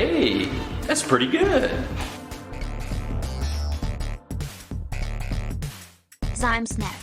Hey, that's pretty good. Zymsnet.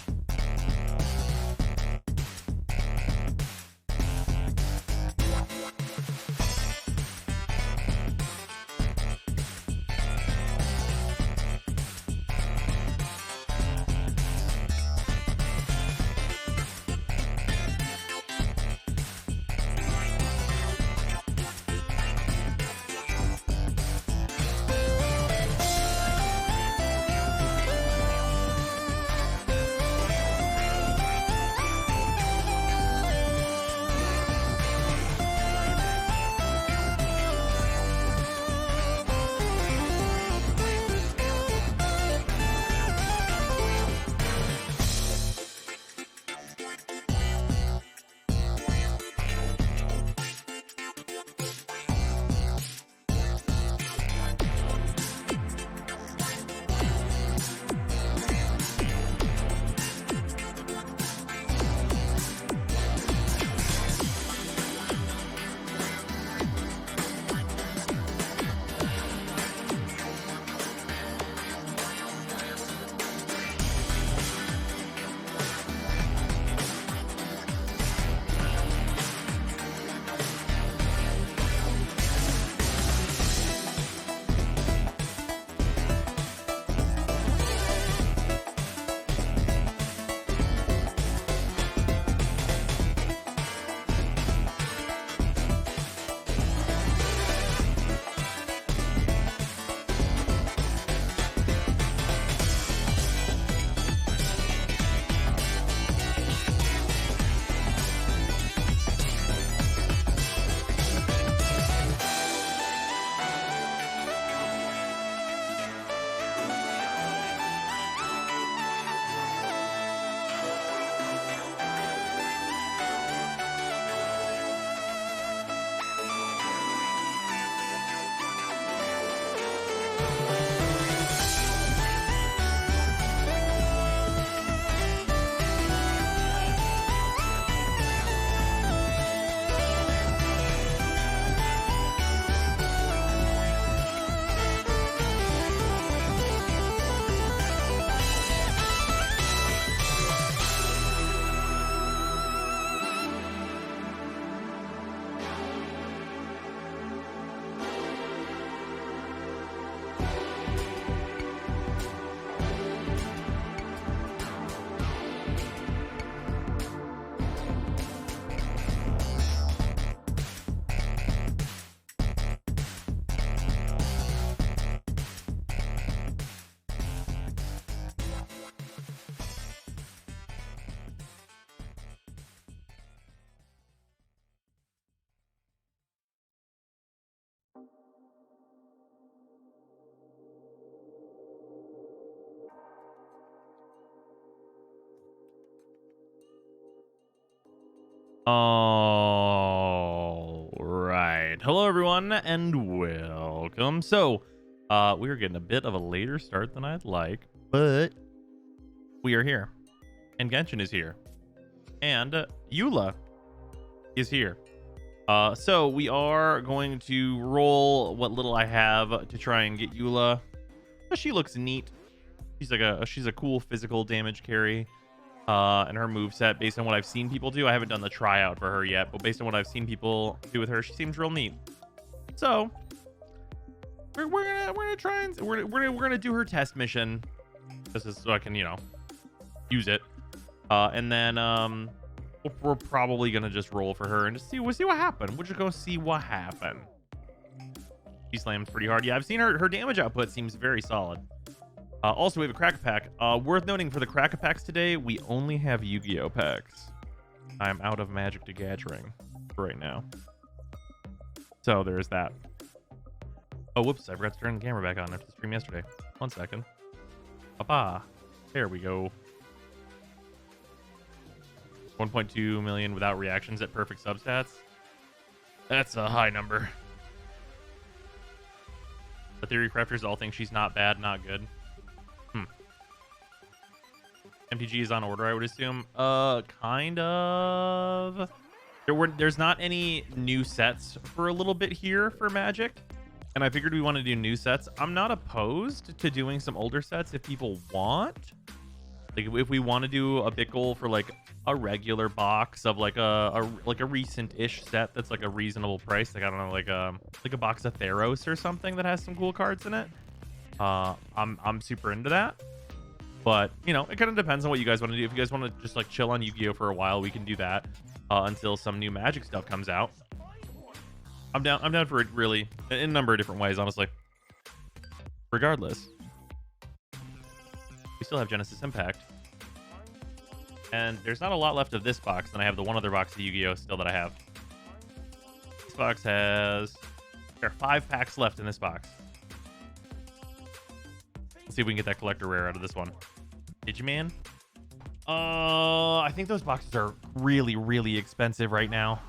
All right. Hello, everyone, and welcome. So, we are getting a bit of a later start than I'd like, but we are here, and Genshin is here, and Eula is here. So we are going to roll what little I have to try and get Eula. She looks neat. She's a cool physical damage carry. And her moveset, based on what I've seen people do. I haven't done the tryout for her yet, but based on what I've seen people do with her, she seems real neat. So we're gonna try and we're gonna do her test mission. This is so I can use it. And then we're probably gonna just roll for her and just see what happened. We'll just go see what happened. She slams pretty hard. Yeah, I've seen her damage output seems very solid. Also, we have a crack pack. Worth noting for the crack packs today, we only have Yu-Gi-Oh packs. I'm out of Magic the Gathering right now. So there's that. Oh, whoops. I forgot to turn the camera back on after the stream yesterday. 1 second. Papa. There we go. 1.2 million without reactions at perfect substats. That's a high number. The theory crafters all think she's not bad, not good. MTG is on order, I would assume. Kind of. There's not any new sets for a little bit here for Magic. and I figured we want to do new sets. I'm not opposed to doing some older sets if people want. Like if we want to do a big goal for like a regular box of like a recent-ish set that's like a reasonable price, like I don't know, like a box of Theros or something that has some cool cards in it. I'm super into that. But you know, it kind of depends on what you guys want to do. If you guys want to just like chill on Yu-Gi-Oh for a while, we can do that until some new Magic stuff comes out. I'm down for it really in a number of different ways, honestly. Regardless, we still have Genesis Impact. And there's not a lot left of this box, and I have the one other box of Yu-Gi-Oh! Still that I have. This box has... There are 5 packs left in this box. Let's see if we can get that collector rare out of this one. Digiman? I think those boxes are really, really expensive right now.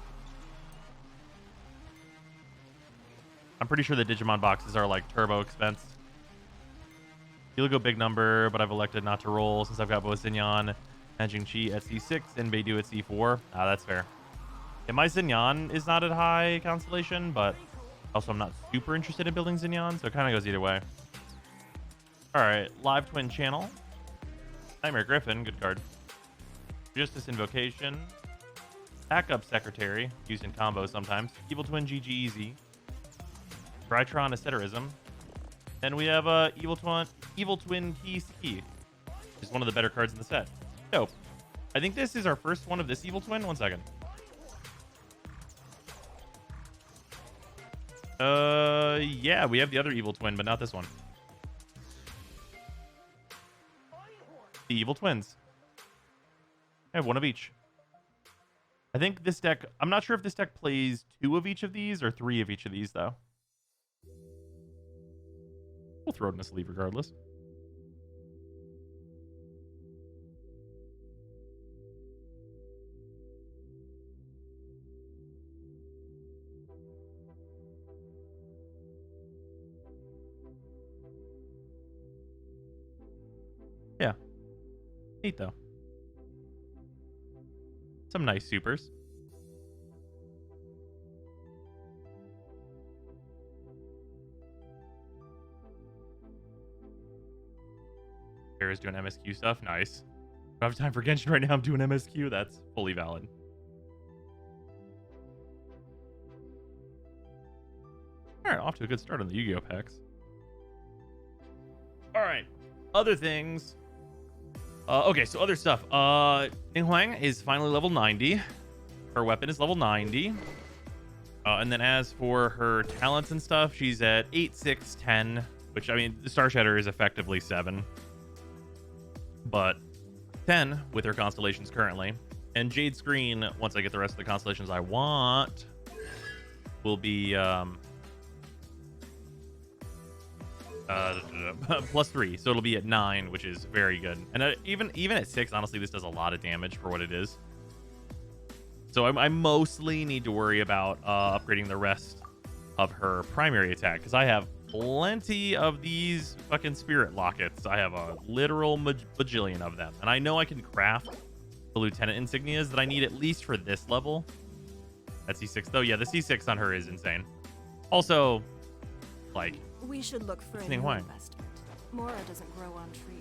I'm pretty sure the Digimon boxes are like turbo expense. You'll go big number, but I've elected not to roll since I've got both Xinyan and Jingqi at C6 and Beidou at C4. Ah, that's fair. Yeah, my Xinyan is not at high constellation, but also I'm not super interested in building Xinyan, so it kind of goes either way. All right, Live Twin Channel. Nightmare Griffin, good card. Justice Invocation. Backup Secretary, used in combo sometimes. Evil Twin GG Easy. Brightron Asceticism. Then we have Evil Twin Key Ski, which is one of the better cards in the set. Dope. I think this is our first one of this Evil Twin. One second. Yeah, we have the other Evil Twin, but not this one. The Evil Twins. I have one of each. I think this deck... I'm not sure if this deck plays 2 of each of these or 3 of each of these, though. We'll throw it in a sleeve regardless. Yeah. Neat, though. Some nice supers. Is doing MSQ stuff. Nice. I don't have time for Genshin right now. I'm doing MSQ. That's fully valid. All right, off to a good start on the Yu-Gi-Oh packs. All right, other things. Okay, so other stuff. Ning Huang is finally level 90. Her weapon is level 90. And then as for her talents and stuff, she's at 8, 6, 10, which I mean, the Star Shatter is effectively 7. But 10 with her constellations currently. And Jade Screen, once I get the rest of the constellations I want, will be +3. So it'll be at 9, which is very good. And even at 6, honestly, this does a lot of damage for what it is. So I mostly need to worry about upgrading the rest of her primary attack, because I have plenty of these fucking spirit lockets. I have a literal bajillion of them, and I know I can craft the lieutenant insignias that I need at least for this level. That C6 though, yeah, the C6 on her is insane. Also, like, we should look for a new investment. Mora doesn't grow on trees.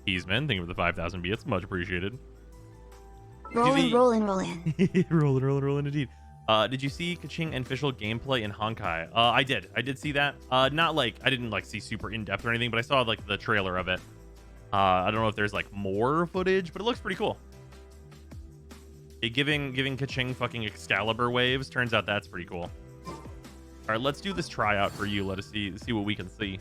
Easman, thank you for the 5,000 bits. Much appreciated. Rolling. rolling indeed. Did you see Kaching and Fischl gameplay in Honkai? I did. I did see that. Not like, I didn't like see super in-depth or anything, but I saw like the trailer of it. I don't know if there's like more footage, but it looks pretty cool. Giving Kaching fucking Excalibur waves. Turns out that's pretty cool. All right, let's do this tryout for you. Let us see what we can see.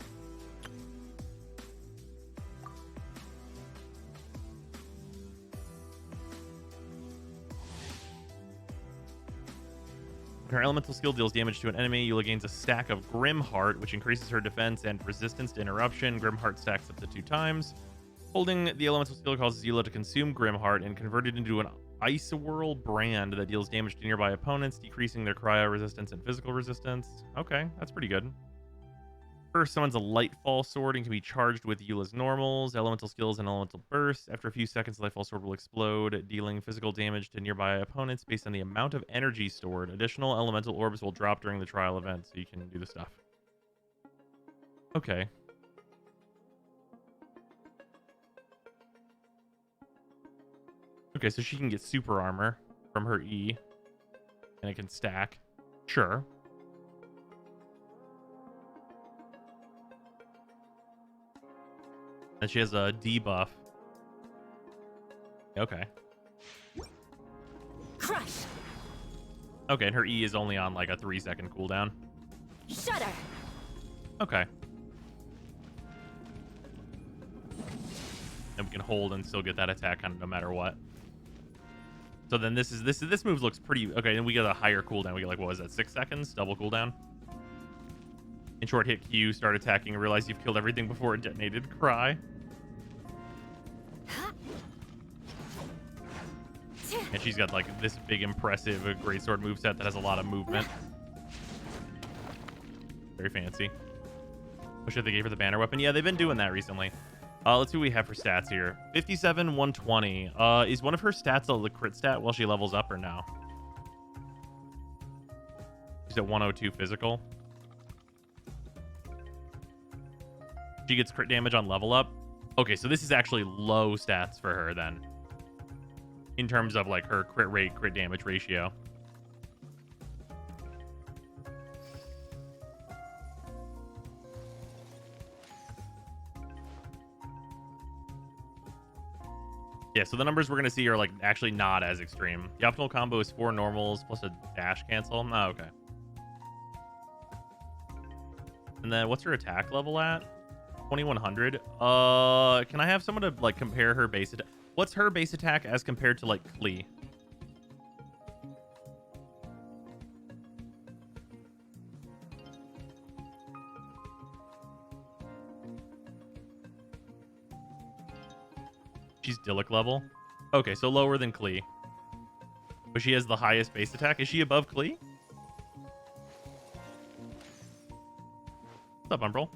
Her elemental skill deals damage to an enemy. Eula gains a stack of Grim Heart, which increases her defense and resistance to interruption. Grim Heart stacks up to 2 times. Holding the elemental skill causes Eula to consume Grim Heart and convert it into an Ice Whirl brand that deals damage to nearby opponents, decreasing their cryo resistance and physical resistance. Okay, that's pretty good. First summons a Lightfall Sword and can be charged with Eula's normals, elemental skills, and elemental bursts. After a few seconds, the Lightfall Sword will explode, dealing physical damage to nearby opponents based on the amount of energy stored. Additional elemental orbs will drop during the trial event, so you can do the stuff. Okay. Okay, so she can get super armor from her E, and it can stack. Sure. And she has a debuff. Okay. Crush. Okay, and her E is only on like a 3-second cooldown. Shudder. Okay. And we can hold and still get that attack kind of no matter what. So then this move looks pretty okay. And we get a higher cooldown. We get like, what was that, 6 seconds double cooldown? In short, hit Q, start attacking, and realize you've killed everything before it detonated. Cry. And she's got like this big, impressive greatsword moveset that has a lot of movement. Very fancy. Wish they gave her the banner weapon. Yeah, they've been doing that recently. Let's see what we have for stats here. 57, 120. Is one of her stats a crit stat while she levels up or no? She's at 102 physical. She gets crit damage on level up. Okay, so this is actually low stats for her then. In terms of like her crit rate, crit damage ratio. Yeah, so the numbers we're going to see are like actually not as extreme. The optimal combo is 4 normals plus a dash cancel. Oh, okay. And then what's her attack level at? 2100. Can I have someone to like compare her base attack? What's her base attack as compared to like Klee? She's Dillick level. Okay, so lower than Klee. But she has the highest base attack. Is she above Klee? What's up, Umbral?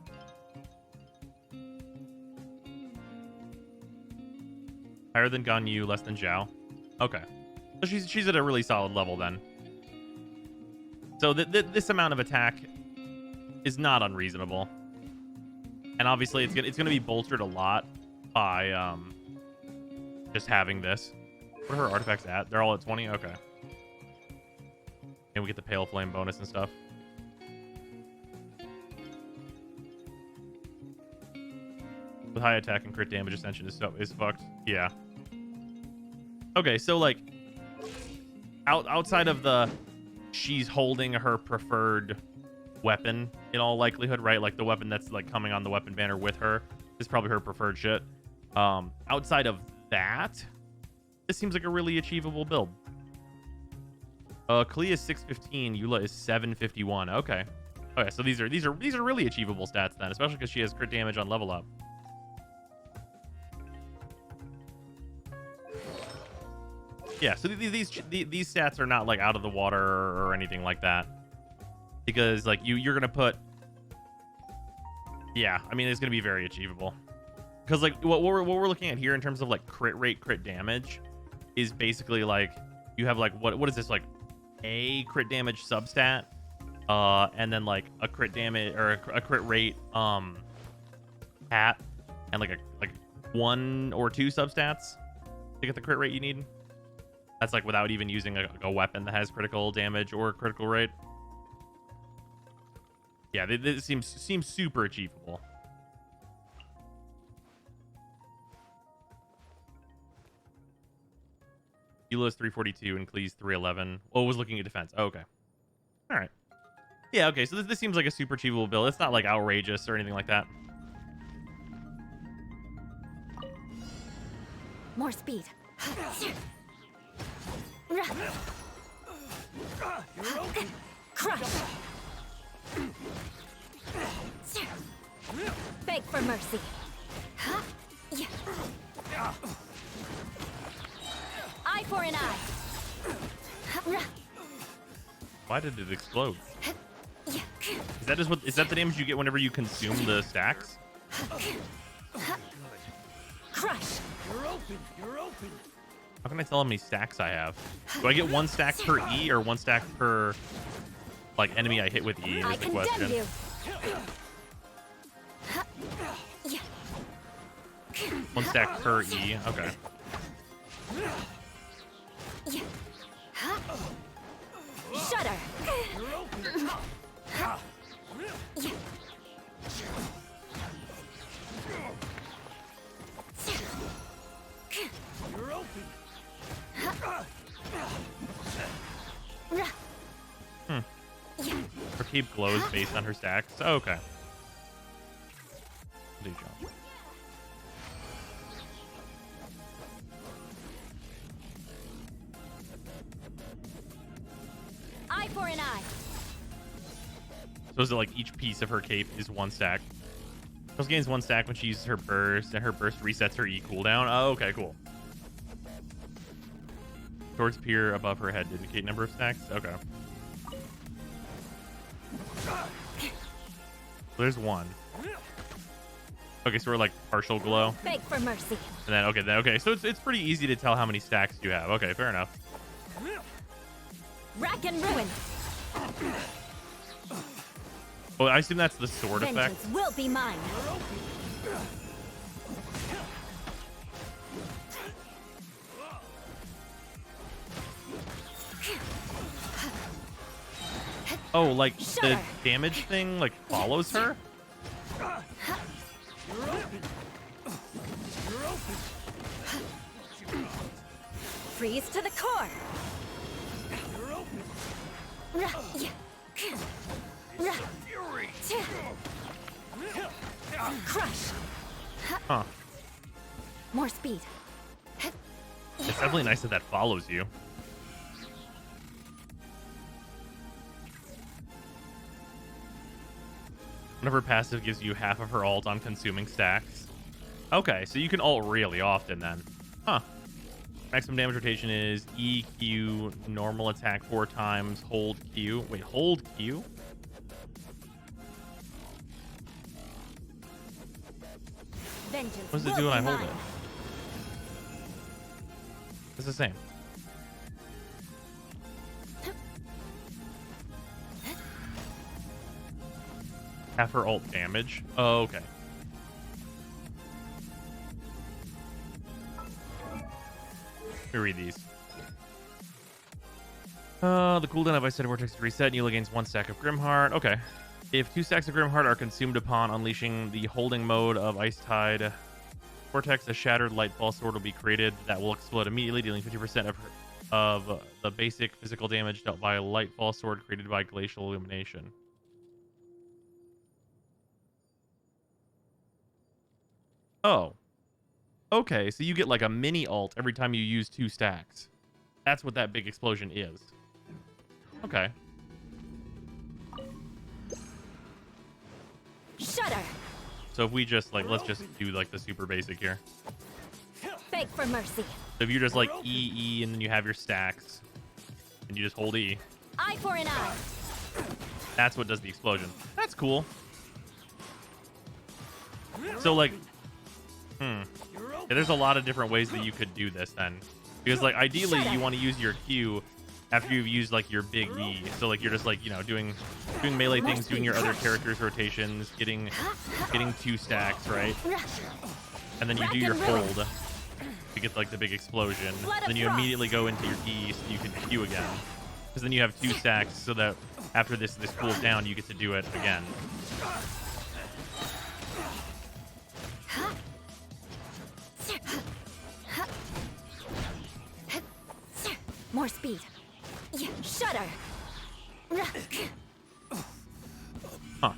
Higher than Ganyu, less than Zhao. Okay. So she's at a really solid level then. So this amount of attack is not unreasonable. And obviously it's gonna be bolstered a lot by just having this. What are her artifacts at? They're all at 20? Okay. And we get the Pale Flame bonus and stuff. With high attack and crit damage, Ascension is fucked. Yeah. Okay, so like outside of the she's holding her preferred weapon in all likelihood, right? Like the weapon that's like coming on the weapon banner with her is probably her preferred shit. Outside of that, this seems like a really achievable build. Klee is 615, Eula is 751. Okay. Okay, so these are really achievable stats then, especially because she has crit damage on level up. Yeah, so these stats are not like out of the water or anything like that, because like you're gonna put, yeah, I mean it's gonna be very achievable, because like what we're looking at here in terms of like crit rate, crit damage, is basically like you have like what is this, like a crit damage substat, and then like a crit damage or a crit rate hat, and like 1 or 2 substats to get the crit rate you need. That's like without even using a weapon that has critical damage or critical rate. Yeah, this seems super achievable. Eula's 342 and Klee's 311. Oh, was looking at defense. Oh, okay. All right. Yeah, okay. So this seems like a super achievable build. It's not like outrageous or anything like that. More speed. Crush. Beg for mercy. Eye for an eye. Why did it explode? Is that just what? Is that the damage you get whenever you consume the stacks? Crush. How can I tell how many stacks I have? Do I get one stack per E or one stack per like enemy I hit with E? Is I the condemn question. you. One stack per E. Okay. Shudder. Her cape glows based on her stacks. Oh, okay. Do jump. Eye for an eye. So is it like each piece of her cape is one stack? She gains one stack when she uses her burst, and her burst resets her E cooldown. Oh, okay, cool. Swords appear above her head to indicate number of stacks. Okay. There's one. Okay, so we're like partial glow. Beg for mercy. And then okay, so it's pretty easy to tell how many stacks you have. Okay, fair enough. Rack and ruin. Well, I assume that's the sword effect. Vengeance will be mine. Oh, like the Shudder. damage thing like follows her? Freeze to the core. Crush. Huh. More speed. It's definitely nice that that follows you. One of her passive gives you half of her ult on consuming stacks. Okay, so you can ult really often then. Huh. Maximum damage rotation is EQ, normal attack 4 times, hold Q. Wait, hold Q? Vengeance What does it will do when I be hold mine. it? It's the same. Half her ult damage. Oh, okay. Let me read these. The cooldown of Ice Setting Vortex is reset, and Eula gains 1 stack of Grimheart. Okay. If 2 stacks of Grimheart are consumed upon unleashing the holding mode of Ice Tide Vortex, a shattered Lightfall sword will be created that will explode immediately, dealing 50% of the basic physical damage dealt by a Lightfall sword created by Glacial Illumination. Oh. Okay, so you get like a mini ult every time you use 2 stacks. That's what that big explosion is. Okay. Shudder. So if we just like, let's just do like the super basic here. Beg for mercy. So if you're just like E, and then you have your stacks, and you just hold E, Eye for an eye. that's what does the explosion. That's cool. So like, yeah, there's a lot of different ways that you could do this then. Because like ideally you want to use your Q after you've used like your big E. So like you're just like, you know, doing melee things, doing your other characters' rotations, getting 2 stacks, right? And then you do your hold to get like the big explosion. Then you immediately go into your E so you can Q again. Because then you have 2 stacks so that after this cools down, you get to do it again. More speed. Shudder. Huh.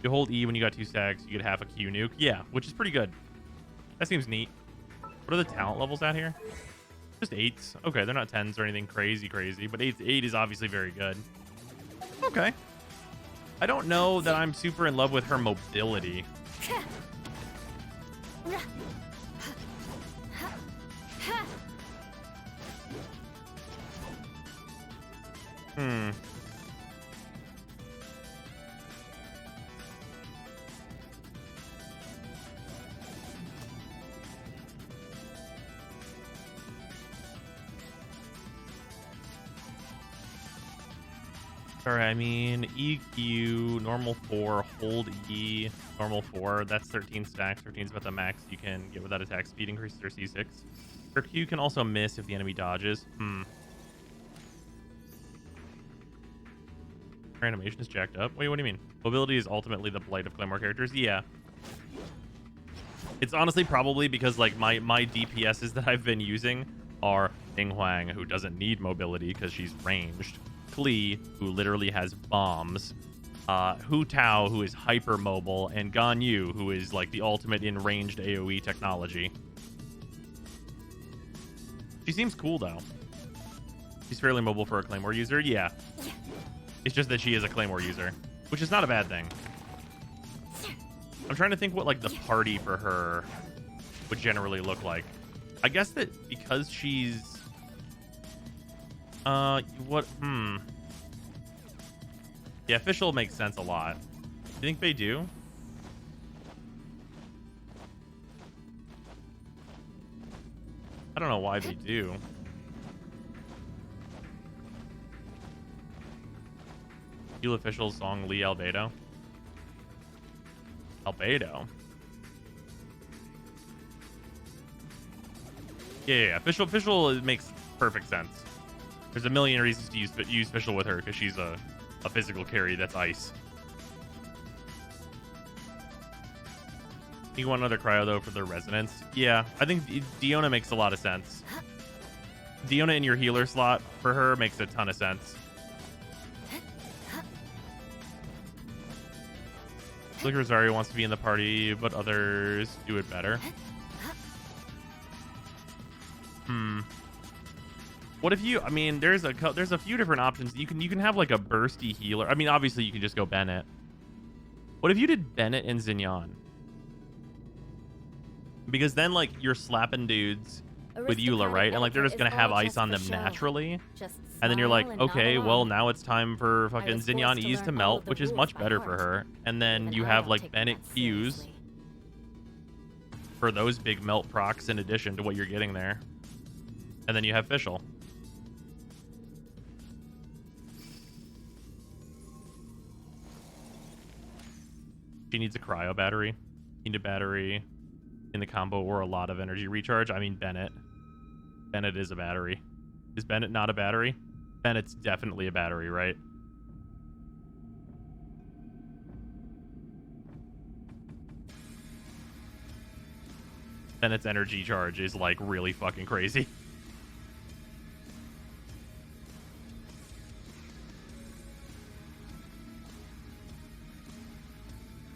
You hold E when you got 2 stacks, you get half a Q nuke. Yeah, which is pretty good. That seems neat. What are the talent levels out here? Just 8s. Okay, they're not 10s or anything crazy, but 8 is obviously very good. Okay. I don't know that I'm super in love with her mobility. Sorry, I mean EQ, normal 4, hold E, normal 4. That's 13 stacks. 13 is about the max you can get without attack speed. Increases her C6. Her Q can also miss if the enemy dodges. Her animation is jacked up. Wait, what do you mean? Mobility is ultimately the blight of Claymore characters. Yeah. It's honestly probably because like my DPSs that I've been using are Ding Huang, who doesn't need mobility because she's ranged. Klee, who literally has bombs. Hu Tao, who is hyper mobile, and Gan Yu, who is like the ultimate in ranged AoE technology. She seems cool though. She's fairly mobile for a Claymore user. Yeah. It's just that she is a Claymore user, which is not a bad thing. I'm trying to think what like the party for her would generally look like. I guess that because she's yeah, official makes sense a lot. Do you think they do? I don't know why they do. Heal official song Lee Albedo. Albedo. Yeah. Official it makes perfect sense. There's a million reasons to use official with her because she's a physical carry that's ice. You want another cryo though for the resonance? Yeah, I think Diona makes a lot of sense. Diona in your healer slot for her makes a ton of sense. Like Rosario wants to be in the party, but others do it better. What if you? I mean, there's a few different options. You can have like a bursty healer. I mean, obviously you can just go Bennett. What if you did Bennett and Xignon? Because then like you're slapping dudes with Eula, right? And like they're just gonna have ice on them naturally. And then you're like, okay, well now it's time for fucking Xignon E's to melt, which is much better for her. And then you have like Bennett Q's for those big melt procs in addition to what you're getting there. And then you have Fischl. She needs a cryo battery. Need a battery in the combo or a lot of energy recharge. I mean Bennett. Bennett is a battery. Is Bennett not a battery? Bennett's definitely a battery, right? Bennett's energy charge is like really fucking crazy.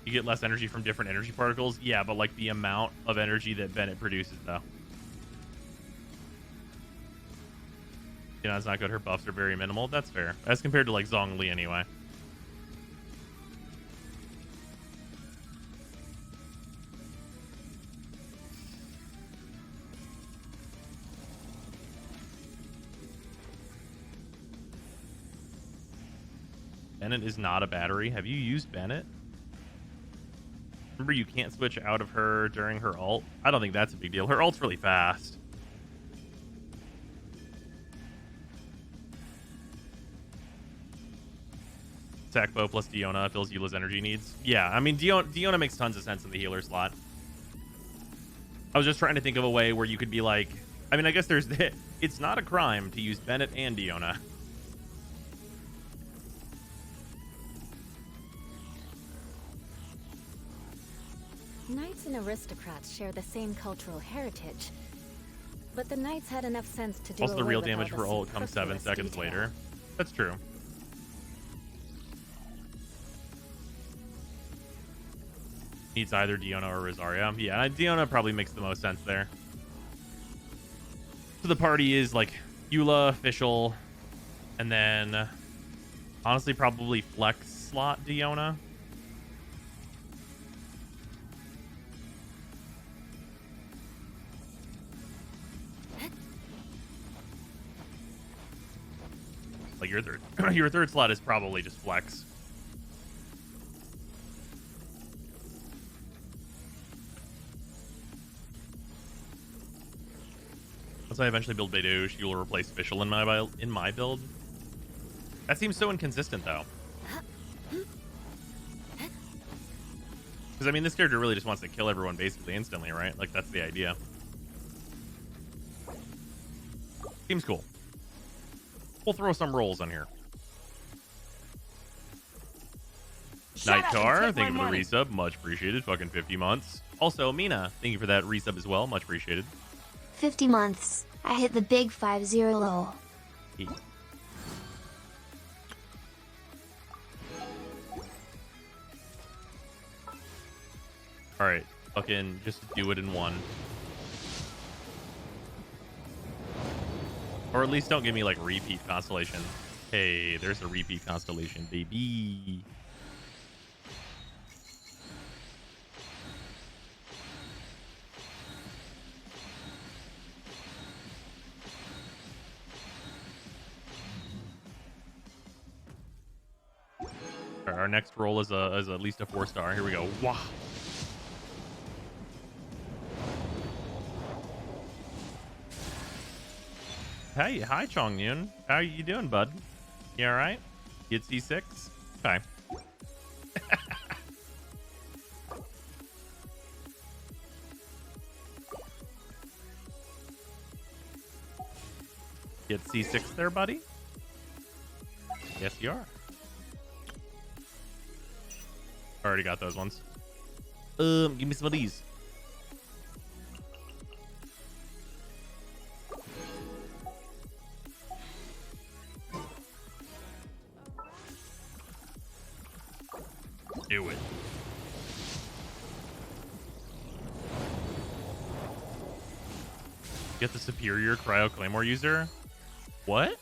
You get less energy from different energy particles. Yeah, but like the amount of energy that Bennett produces though. You know, it's not good. Her buffs are very minimal. That's fair. As compared to like Zhongli anyway. Bennett is not a battery. Have you used Bennett? Remember, you can't switch out of her during her ult. I don't think that's a big deal. Her ult's really fast. Attack bow plus Diona fills Eula's energy needs. Yeah, I mean, Diona makes tons of sense in the healer slot. I was just trying to think of a way where you could be like... I mean, I guess there's... It's not a crime to use Bennett and Diona. Knights and aristocrats share the same cultural heritage, but the knights had enough sense to do Also, the away real with damage all for the ult comes 7 superfluous seconds detail. later. That's true. Needs either Diona or Rosario. Yeah, Diona probably makes the most sense there. So the party is like Eula, Fischl, and then honestly probably flex slot Diona. Like your third slot is probably just flex. Once I eventually build Beidouche, you will replace Fischl in my build. That seems so inconsistent, though. Because, I mean, this character really just wants to kill everyone basically instantly, right? Like, that's the idea. Seems cool. We'll throw some rolls on here. Nightcar, thank you for the resub. Much appreciated. Fucking 50 months. Also, Mina, thank you for that resub as well. Much appreciated. 50 months. I hit the big 50 low. Hey. Alright, fucking just do it in one. Or at least don't give me, like, repeat constellation. Hey, there's a repeat constellation, baby. Our next roll is at least a 4-star. Here we go. Wow. Hey, hi Chongyun. How you doing, bud? You all right? You at C6? Okay. You at C6 there, buddy? Yes, you are. Already got those ones. Give me some of these. Do it. Get the superior cryo claymore user? What?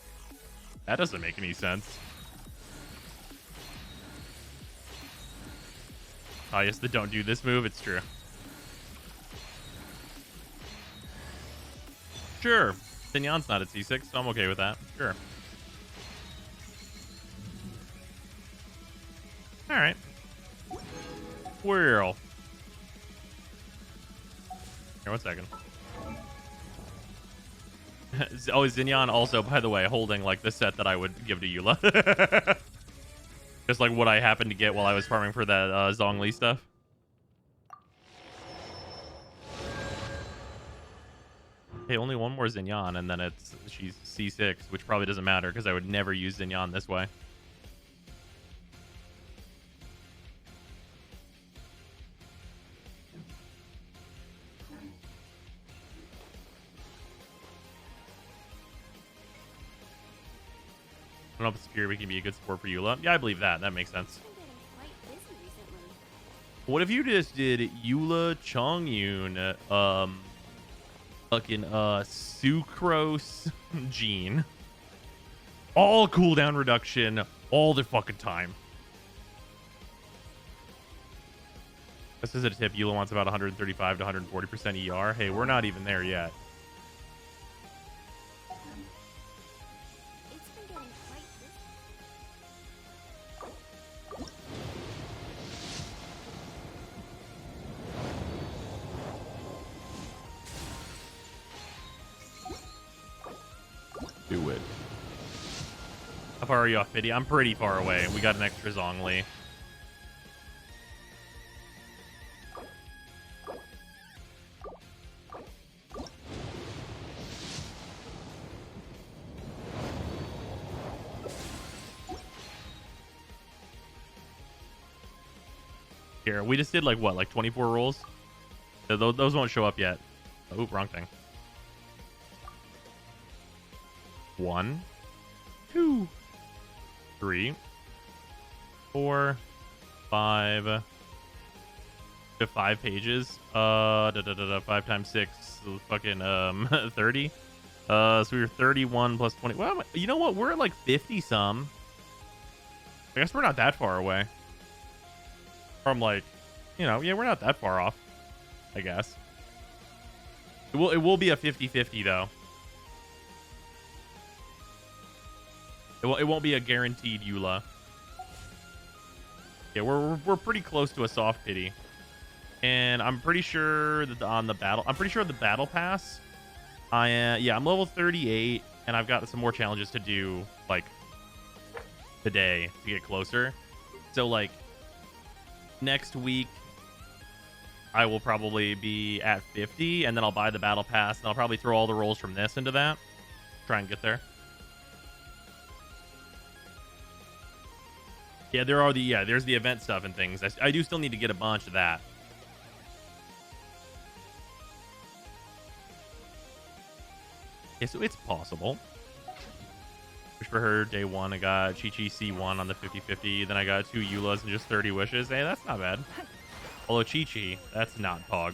That doesn't make any sense. Oh, yes, the don't do this move. It's true. Sure. Sinyan's not at C6, so I'm okay with that. Sure. All right. Well. Here, 1 second. Oh, Xinyan also, by the way, holding, like, the set that I would give to Eula. Just like what I happened to get while I was farming for that Zhongli stuff. Hey, only one more Xinyan, and then she's C6, which probably doesn't matter because I would never use Xinyan this way. I don't know if Superior can be a good support for Eula. Yeah, I believe that. That makes sense. What if you just did Eula, Chongyun, fucking Sucrose, Gene, all cooldown reduction all the fucking time? This is a tip. Eula wants about 135 to 140% ER. Hey, we're not even there yet. Do it. How far are you off, Pity? I'm pretty far away. We got an extra Zhongli. Here, we just did like what, like 24 rolls? Those won't show up yet. Oh, wrong thing. 1, 2, 3, 4, 5 to 5 pages. 5 times 6, so fucking 30. So we were 31 plus 20. Well, you know what? We're at like 50 some. I guess we're not that far away. From like, you know, yeah, we're not that far off, I guess. It will be a 50-50 though. It won't be a guaranteed Eula. Yeah, we're pretty close to a soft pity. And I'm pretty sure that on the battle, I'm pretty sure the battle pass, yeah, I'm level 38 and I've got some more challenges to do, like today to get closer. So like next week I will probably be at 50, and then I'll buy the battle pass, and I'll probably throw all the rolls from this into that. Try and get there. Yeah, there's the event stuff and things. I do still need to get a bunch of that. Yeah, so it's possible. Wish for her day 1. I got Chi-Chi C1 on the 50-50. Then I got 2 Eulas and just 30 wishes. Hey, that's not bad. Although Chi-Chi, that's not Pog.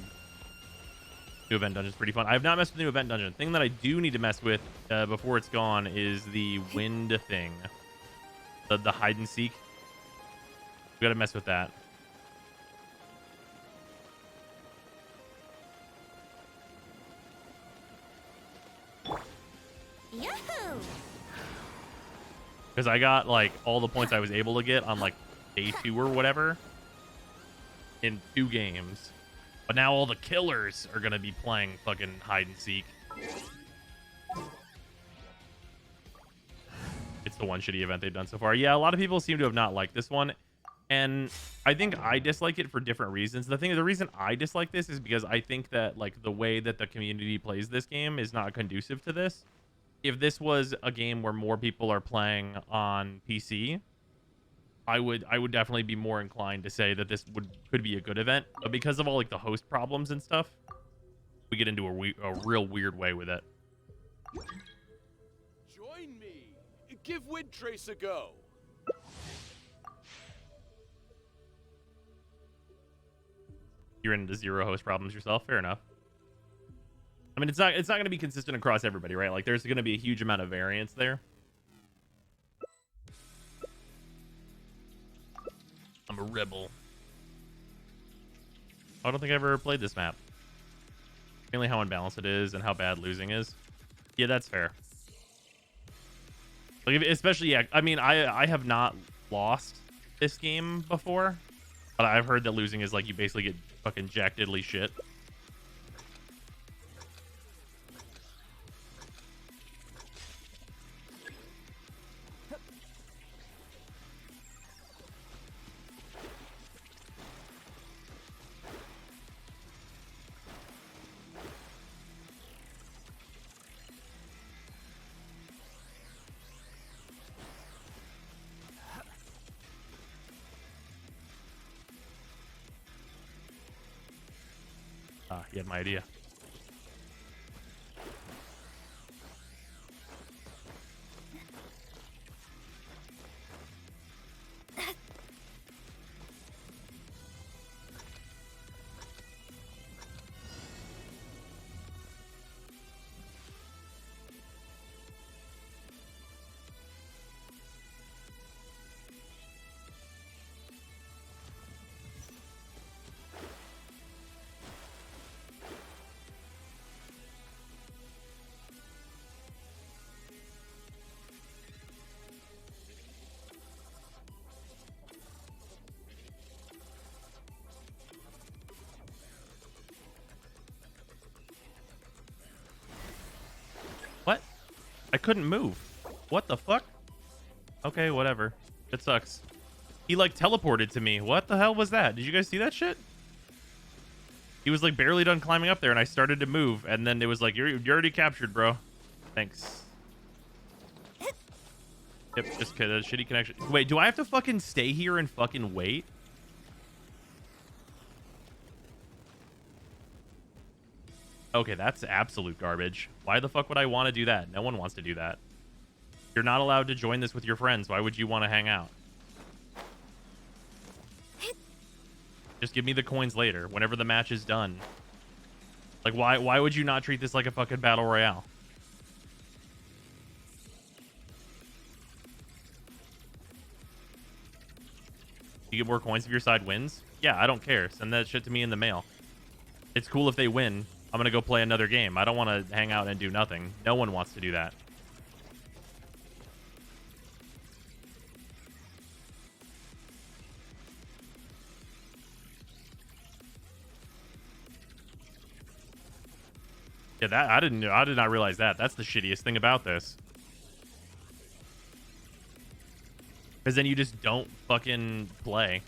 New event dungeon's pretty fun. I have not messed with the new event dungeon. Thing that I do need to mess with before it's gone is the wind thing. The hide and seek. We gotta mess with that. Yahoo! Because I got like all the points I was able to get on like day 2 or whatever in 2 games. But now all the killers are gonna be playing fucking hide and seek. It's the one shitty event they've done so far. Yeah, a lot of people seem to have not liked this one. And I think I dislike it for different reasons. The reason I dislike this is because I think that like the way that the community plays this game is not conducive to this. If this was a game where more people are playing on PC, I would definitely be more inclined to say that this could be a good event. But because of all like the host problems and stuff, we get into a real weird way with it. Join me. Give Windtrace a go. You're into 0 host problems yourself. Fair enough. I mean, it's not going to be consistent across everybody, right? Like, there's going to be a huge amount of variance there. I'm a rebel. I don't think I ever played this map. Mainly how unbalanced it is and how bad losing is. Yeah, that's fair. Like, especially, yeah. I mean, I have not lost this game before, but I've heard that losing is like you basically get fucking jack diddly shit. Ah, he had my idea. What? I couldn't move. What the fuck? Okay, whatever. It sucks. He like teleported to me. What the hell was that? Did you guys see that shit? He was like barely done climbing up there and I started to move and then it was like, you're already captured, bro. Thanks. Yep, just a shitty connection. Wait, do I have to fucking stay here and fucking wait? Okay, that's absolute garbage. Why the fuck would I want to do that? No one wants to do that. You're not allowed to join this with your friends. Why would you want to hang out? Just give me the coins later, whenever the match is done. Like, why would you not treat this like a fucking battle royale? You get more coins if your side wins? Yeah, I don't care. Send that shit to me in the mail. It's cool if they win. I'm gonna go play another game. I don't want to hang out and do nothing. No one wants to do that. Yeah, that I did not realize that. That's the shittiest thing about this. Because then you just don't fucking play.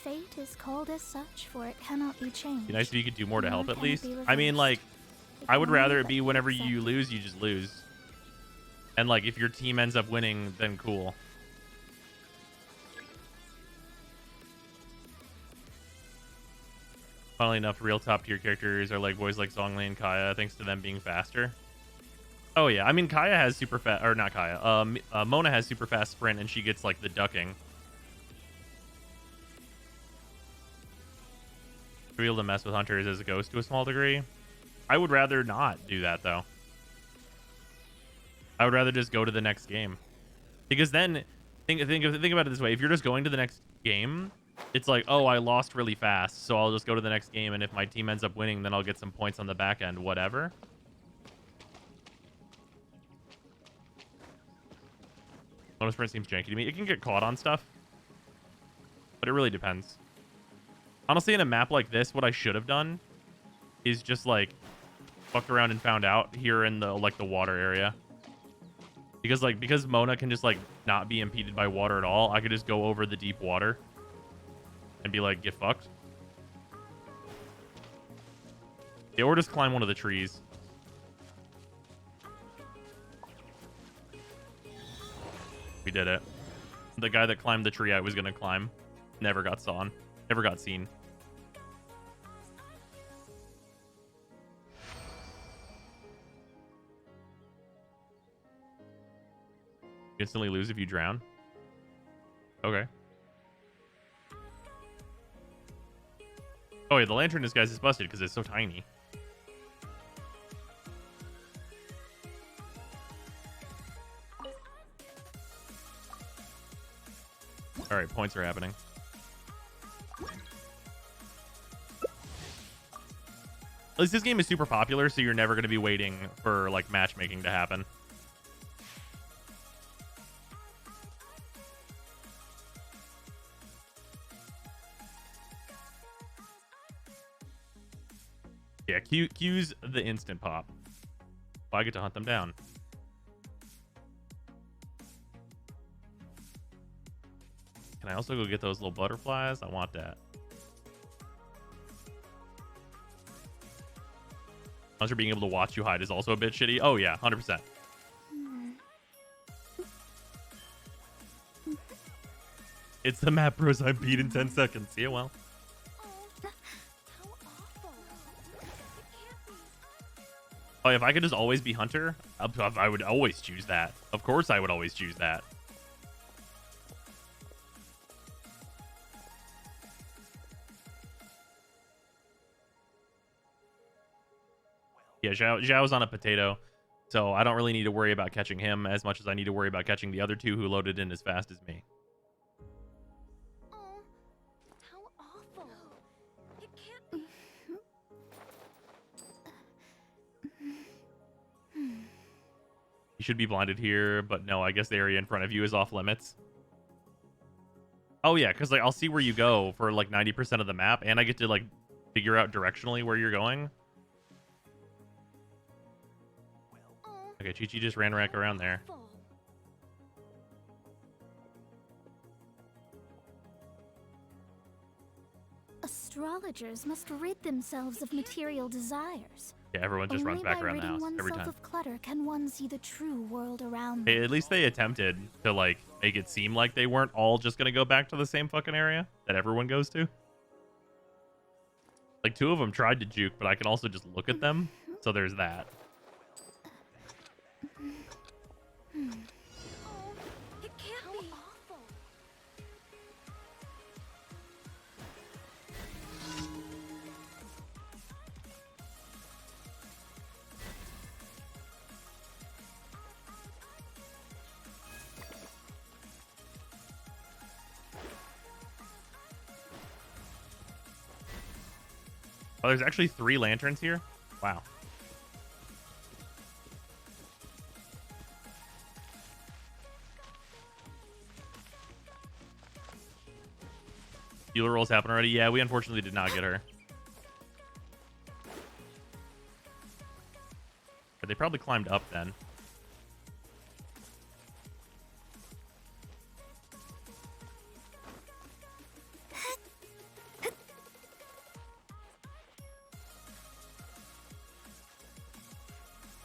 Fate is called as such, for it cannot be changed. Be nice if you could do more to help Nor at can it least. be I mean, reversed. like, It I can would only rather it but be be whenever you accepted. lose, you just lose. And like, if your team ends up winning, then cool. Funnily enough, real top tier characters are like boys like Zhongli and Kaya, thanks to them being faster. Oh yeah, I mean Kaya has super fast, or not Kaya. Mona has super fast sprint, and she gets like the ducking. Be able to mess with hunters as a ghost to a small degree. I would rather not do that though. I would rather just go to the next game, because then think about it this way: if you're just going to the next game, it's like, oh, I lost really fast, so I'll just go to the next game, and if my team ends up winning, then I'll get some points on the back end, whatever. Bonus sprint seems janky to me. It can get caught on stuff, but it really depends. Honestly, in a map like this, what I should have done is just like fucked around and found out here in the like the water area. Because Mona can just like not be impeded by water at all, I could just go over the deep water and be like, get fucked. Yeah, or just climb one of the trees. We did it. The guy that climbed the tree I was gonna climb never got seen. You instantly lose if you drown. Okay. Oh yeah, the lantern disguise is busted because it's so tiny. All right, points are happening. At least this game is super popular, so you're never going to be waiting for like matchmaking to happen. Yeah, Q's the instant pop. Well, I get to hunt them down. Can I also go get those little butterflies? I want that. Hunter being able to watch you hide is also a bit shitty. Oh yeah, 100%. It's the map bros I beat in 10 seconds. Yeah, well. Oh, if I could just always be Hunter, I would always choose that. Of course I would always choose that. Yeah, Zhao's on a potato, so I don't really need to worry about catching him as much as I need to worry about catching the other two who loaded in as fast as me. Oh, how awful. It can't be. You should be blinded here, but no, I guess the area in front of you is off limits. Oh yeah, because like I'll see where you go for like 90% of the map, and I get to like figure out directionally where you're going. Okay, Chi-Chi just ran rack around there. Astrologers must rid themselves of material desires. Yeah, everyone just runs back around the house every time. Of clutter can one see the true world around them. Hey, at least they attempted to like make it seem like they weren't all just gonna go back to the same fucking area that everyone goes to. Like 2 of them tried to juke, but I can also just look at them. So there's that. It can't be awful. Oh, there's actually 3 lanterns here? Wow. Eula rolls happen already? Yeah, we unfortunately did not get her. They probably climbed up then.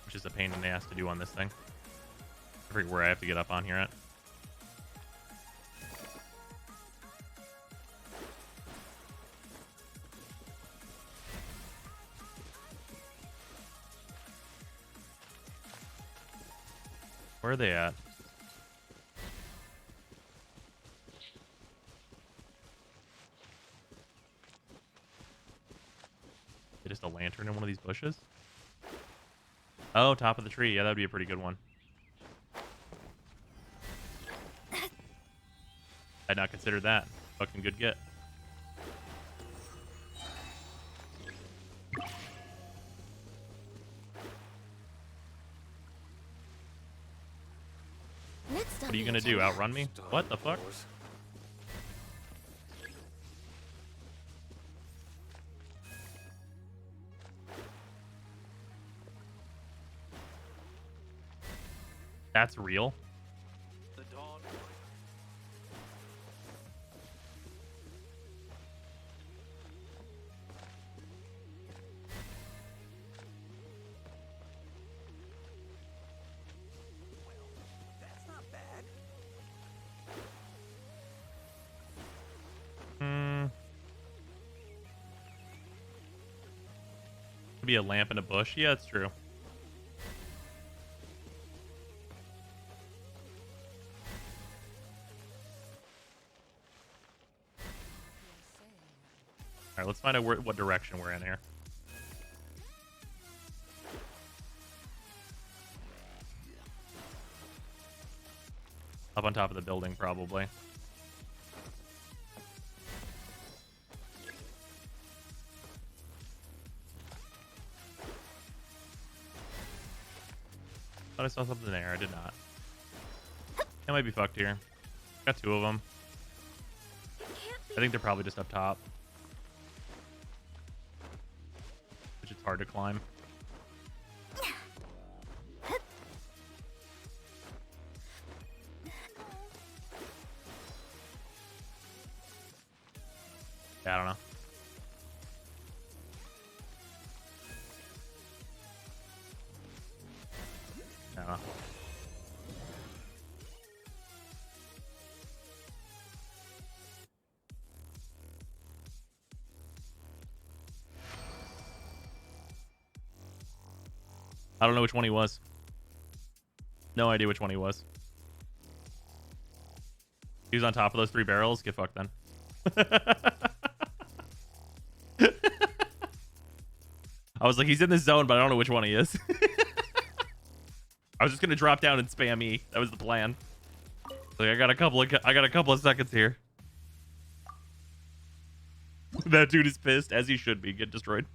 Which is a pain in the ass to do on this thing. I forget where I have to get up on here at. Where are they at? Just a lantern in one of these bushes? Oh, top of the tree. Yeah, that'd be a pretty good one. I'd not considered that. Fucking good get. What are you gonna do? Outrun me? What the fuck? That's real? Be a lamp in a bush. Yeah, that's true. All right, let's find out what direction we're in here. Up on top of the building, probably. Thought I saw something there. I did not. I might be fucked here. Got two of them. I think they're probably just up top. Which it's hard to climb. Yeah, I don't know. I don't know. I don't know which one he was. No idea which one he was. He was on top of those three barrels. Get fucked then. I was like, he's in this zone, but I don't know which one he is. I was just gonna drop down and spam E. That was the plan. Like, I got a couple of seconds here. That dude is pissed, as he should be. Get destroyed.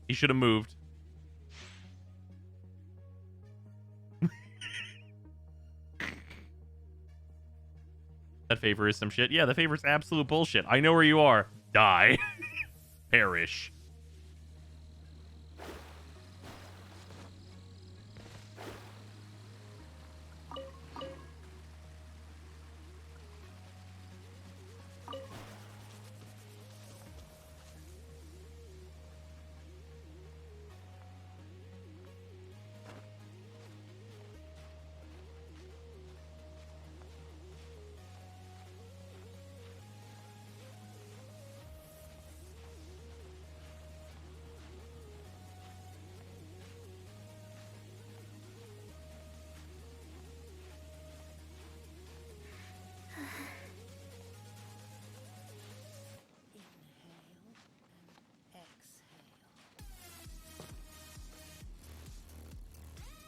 He should have moved. That favor is some shit. Yeah, the favor's absolute bullshit. I know where you are. Die. Perish.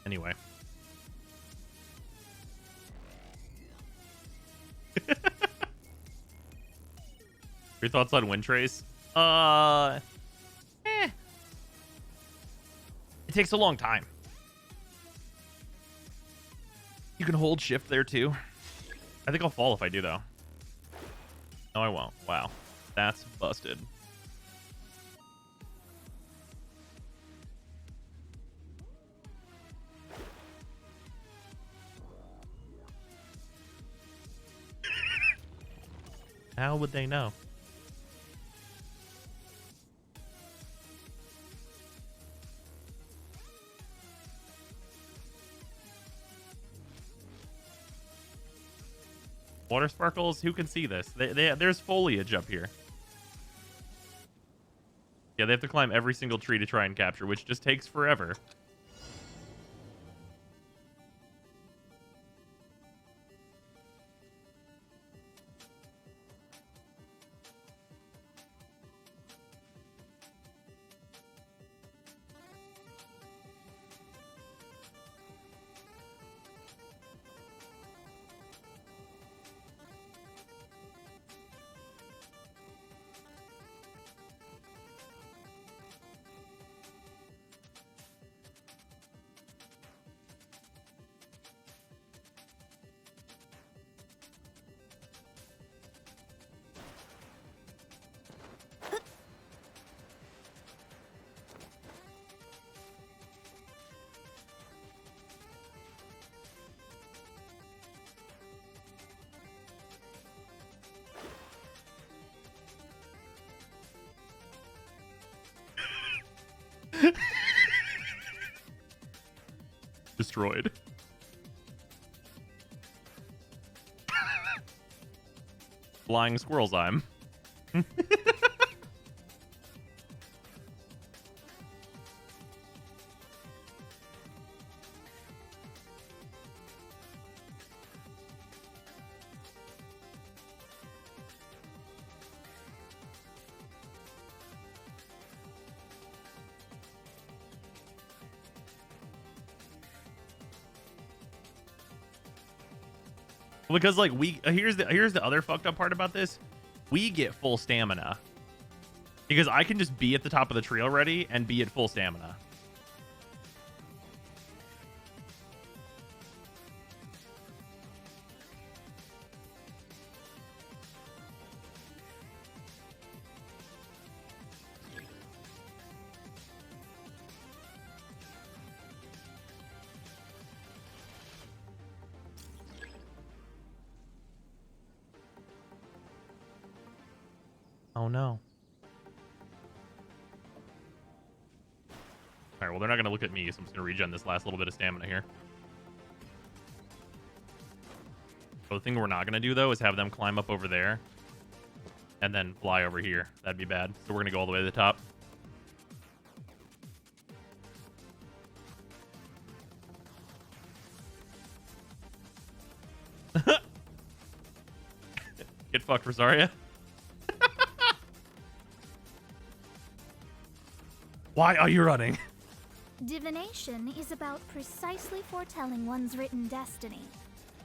Anyway. Your thoughts on Wind Trace? It takes a long time. You can hold shift there too. I think I'll fall if I do though. No, I won't. Wow. That's busted. How would they know? Water sparkles? Who can see this? There's foliage up here. Yeah, they have to climb every single tree to try and capture, which just takes forever. Destroyed. Flying squirrel's I'm. Because like here's the other fucked up part about this. We get full stamina. Because I can just be at the top of the tree already and be at full stamina. Oh no. Alright, well they're not going to look at me, so I'm just going to regen this last little bit of stamina here. So the thing we're not going to do, though, is have them climb up over there and then fly over here. That'd be bad. So we're going to go all the way to the top. Get fucked, Rosaria. Why are you running? Divination is about precisely foretelling one's written destiny.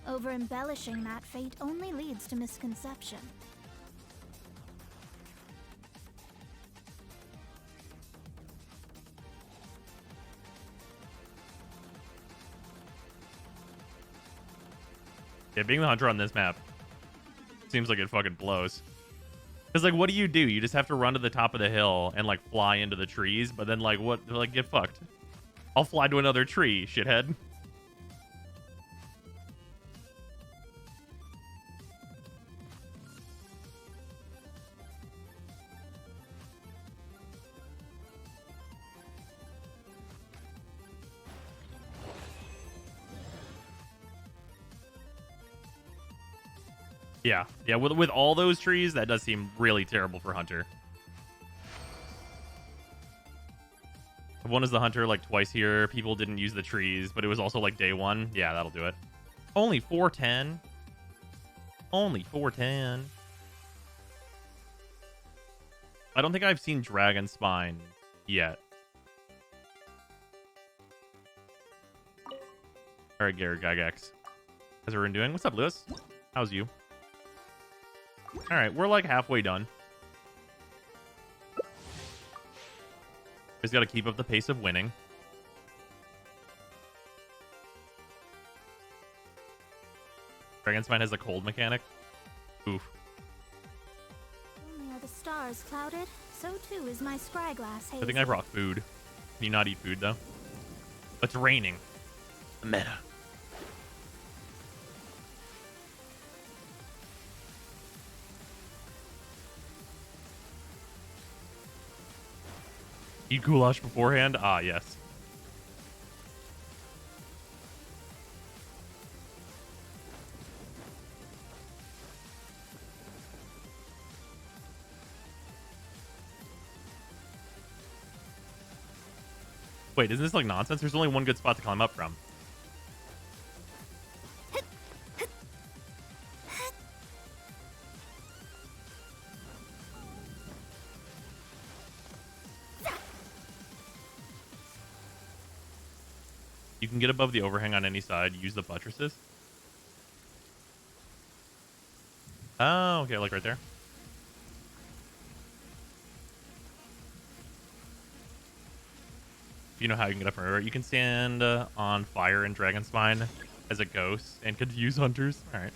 Over-embellishing that fate only leads to misconception. Yeah, being the hunter on this map seems like it fucking blows. Because, like, what do? You just have to run to the top of the hill and, like, fly into the trees, but then, like, what? Like, get fucked. I'll fly to another tree, shithead. Yeah, with all those trees, that does seem really terrible for Hunter. One is the Hunter, like, twice here. People didn't use the trees, but it was also, like, day one. Yeah, that'll do it. Only 410. Only 410. I don't think I've seen Dragon Spine yet. All right, Garrett Gygax. How's everyone doing? What's up, Lewis? How's you? All right, we're like halfway done. Just got to keep up the pace of winning. Dragon Spine has a cold mechanic. Oof. Only are the stars clouded, so too is my scryglass haze. I think I brought food. Can you not eat food, though? It's raining. Meta. Eat goulash beforehand? Ah, yes. Wait, isn't this like nonsense? There's only one good spot to climb up from. You can get above the overhang on any side. Use the buttresses. Oh, okay, like right there. You know how you can get up from river. You can stand on fire in Dragon Spine as a ghost and confuse hunters. All right.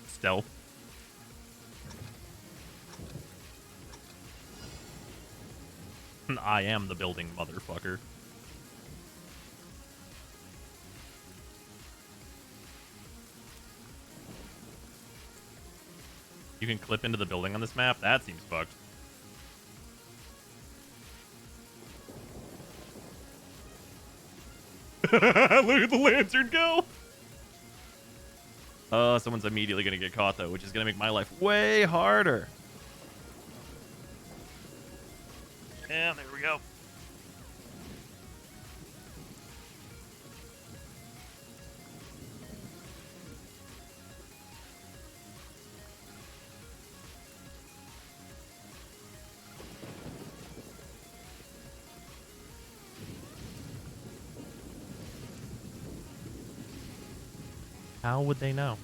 Stealth. I am the building, motherfucker. You can clip into the building on this map? That seems fucked. Look at the lantern go! Someone's immediately gonna get caught, though, which is gonna make my life way harder. Yeah, there we go. How would they know?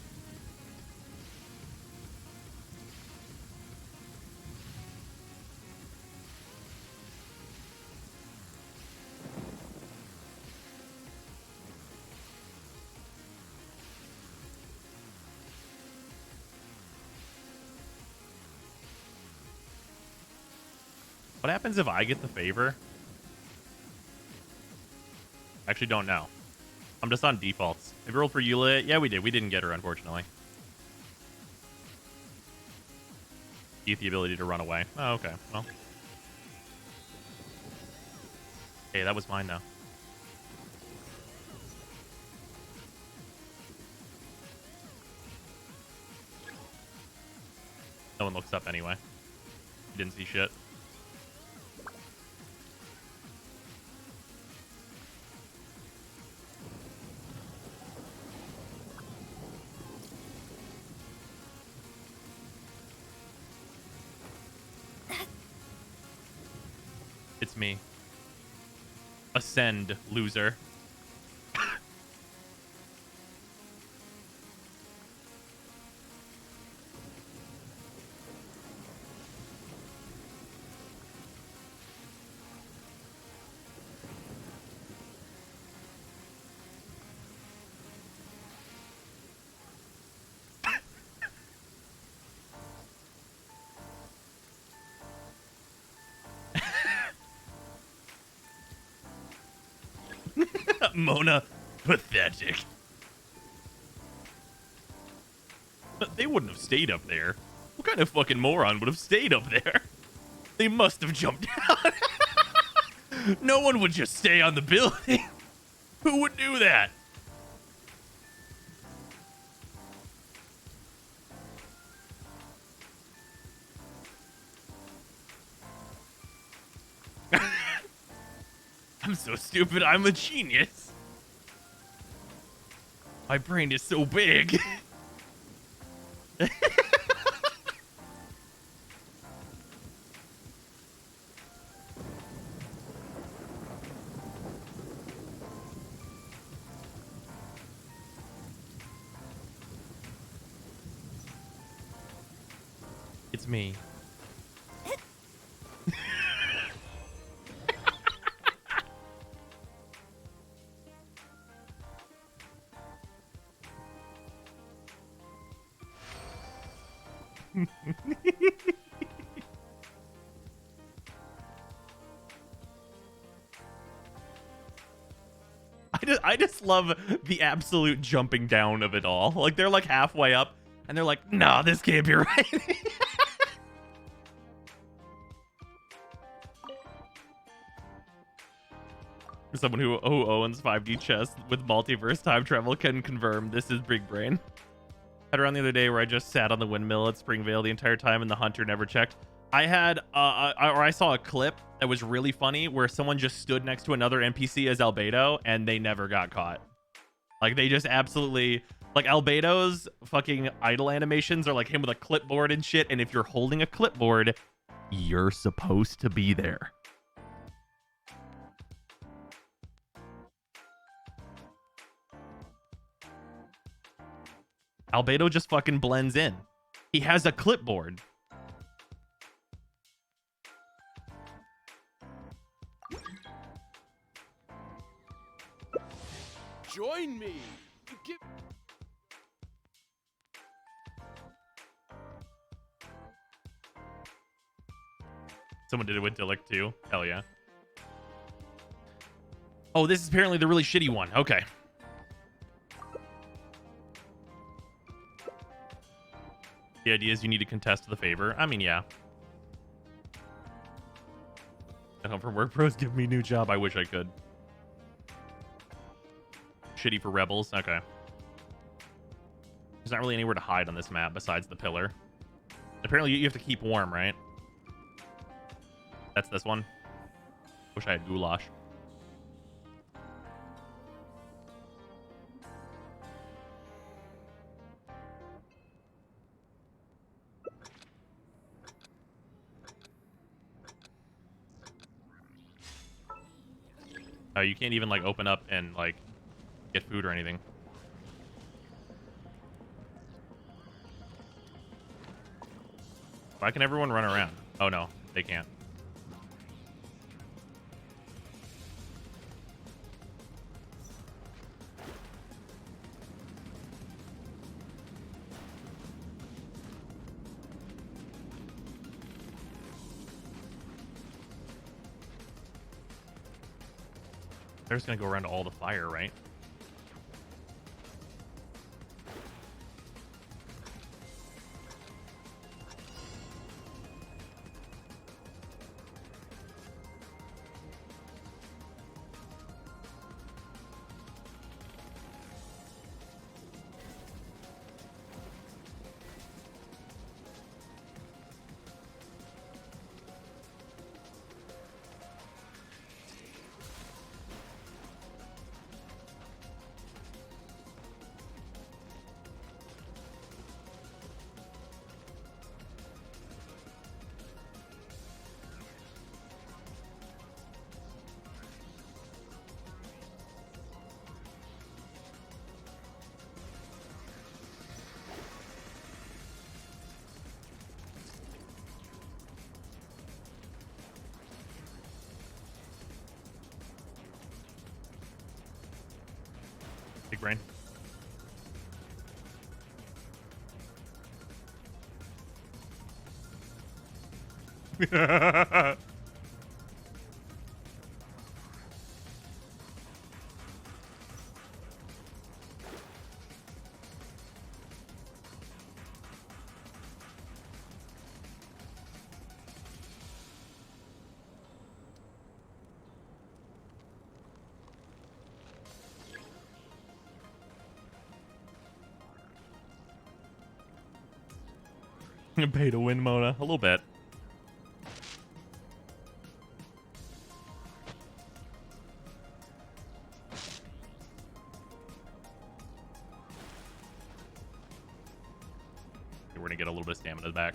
What happens if I get the favor? I actually don't know. I'm just on defaults. Have you rolled for Eula? Yeah, we did. We didn't get her, unfortunately. Get the ability to run away. Oh, okay. Well. Hey, that was mine now. No one looks up anyway. Didn't see shit. It's me. Ascend, loser. Mona, pathetic. They wouldn't have stayed up there. What kind of fucking moron would have stayed up there? They must have jumped down. No one would just stay on the building. Who would do that? I'm so stupid, I'm a genius. My brain is so big. It's me. I just love the absolute jumping down of it all. Like they're like halfway up and they're like, "Nah, this can't be right." For someone who owns 5D chess with multiverse time travel can confirm this is big brain. Had around the other day where I just sat on the windmill at Springvale the entire time and the hunter never checked. I had I saw a clip that was really funny where someone just stood next to another NPC as Albedo and they never got caught. Like they just absolutely, like Albedo's fucking idle animations are like him with a clipboard and shit, and if you're holding a clipboard, you're supposed to be there. Albedo just fucking blends in. He has a clipboard. Join me. Give... Someone did it with Dillick too. Hell yeah. Oh, this is apparently the really shitty one. Okay. The idea is you need to contest the favor. I mean, yeah. At home from work, pros give me new job. I wish I could. Shitty for rebels. Okay. There's not really anywhere to hide on this map besides the pillar. Apparently, you have to keep warm, right? That's this one. Wish I had goulash. You can't even like open up and like get food or anything. Why can everyone run around? Oh no, they can't. They're just gonna go around to all the fire, right? Big brain. Pay to win, Mona. A little bit. We're gonna get a little bit of stamina back.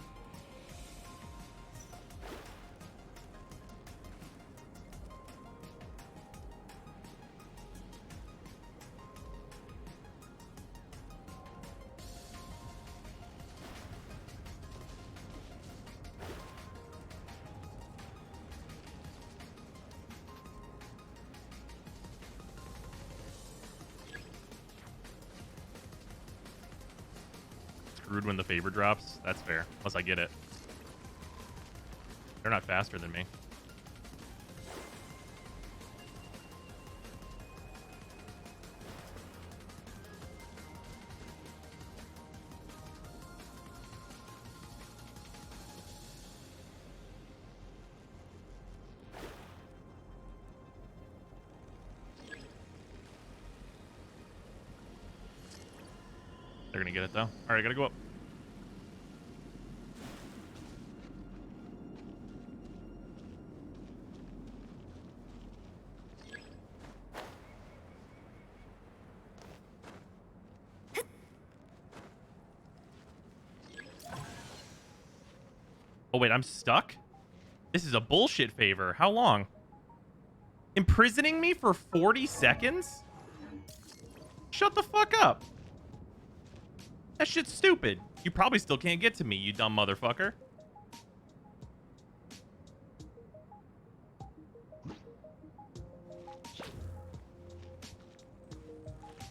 screwed when the favor drops. That's fair. Unless I get it. They're not faster than me. They're gonna get it though. All right, I gotta go up. Oh wait, I'm stuck? This is a bullshit favor. How long? Imprisoning me for 40 seconds? Shut the fuck up. That shit's stupid. You probably still can't get to me, you dumb motherfucker.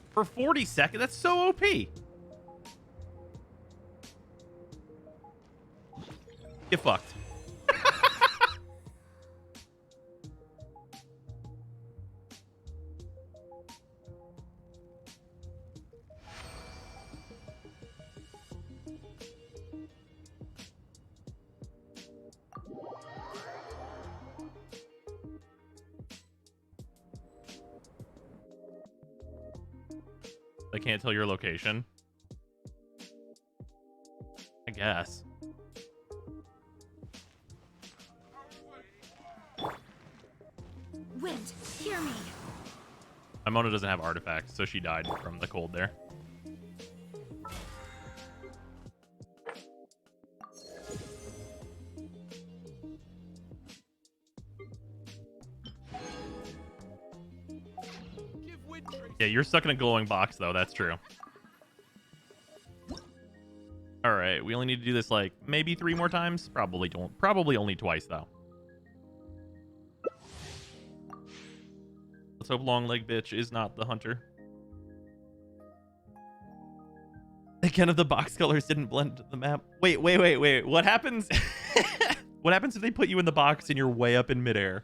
For 40 seconds? That's so OP. Get fucked. I can't tell your location. I guess. Wind, hear me. My Mona doesn't have artifacts, so she died from the cold there. Yeah, you're stuck in a glowing box, though. That's true. All right, we only need to do this like maybe 3 more times. Probably don't. Probably only twice, though. Let's hope long leg bitch is not the hunter. Again, if the box colors didn't blend to the map. Wait. What happens? What happens if they put you in the box and you're way up in midair?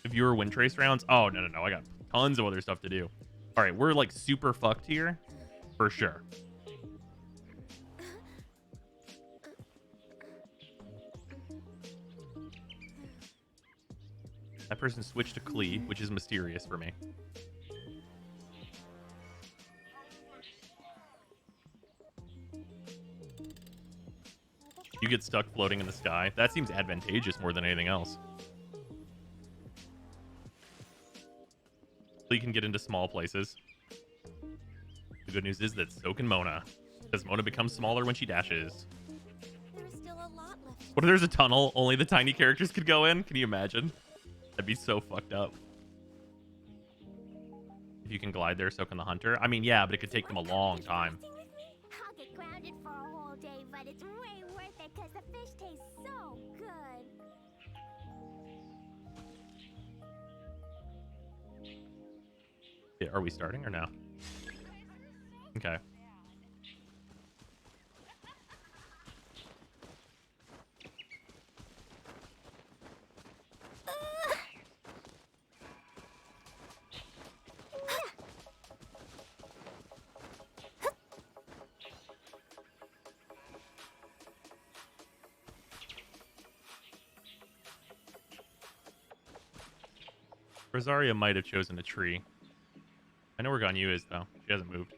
Viewer win trace rounds. Oh, no. I got tons of other stuff to do. All right, we're like super fucked here for sure. That person switched to Klee, which is mysterious for me. You get stuck floating in the sky. That seems advantageous more than anything else. You can get into small places. The good news is that so can Mona, because Mona becomes smaller when she dashes. There's still a lot left. What if there's a tunnel only the tiny characters could go in? Can you imagine? That'd be so fucked up. If you can glide there, so can the hunter. I mean, yeah, but it could take them a long time. I'll get grounded for a whole day, but it's way worth it because the fish tastes so good. Yeah, are we starting or no? Okay. Rosaria might have chosen a tree. I know where Ganyu is, though. She hasn't moved.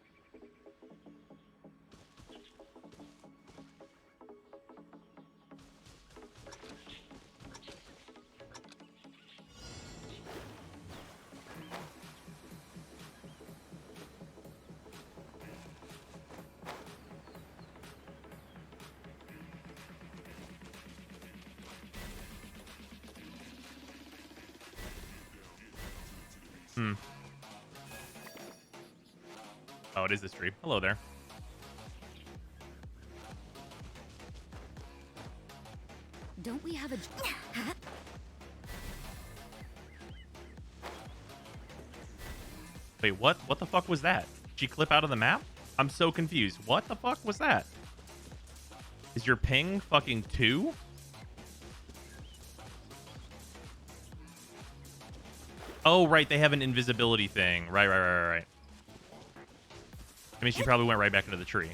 Oh, it is this tree. Hello there. Don't we have a... Wait, what? What the fuck was that? Did she clip out of the map? I'm so confused. What the fuck was that? Is your ping fucking 2? Oh, right. They have an invisibility thing. Right. I mean, she probably went right back into the tree.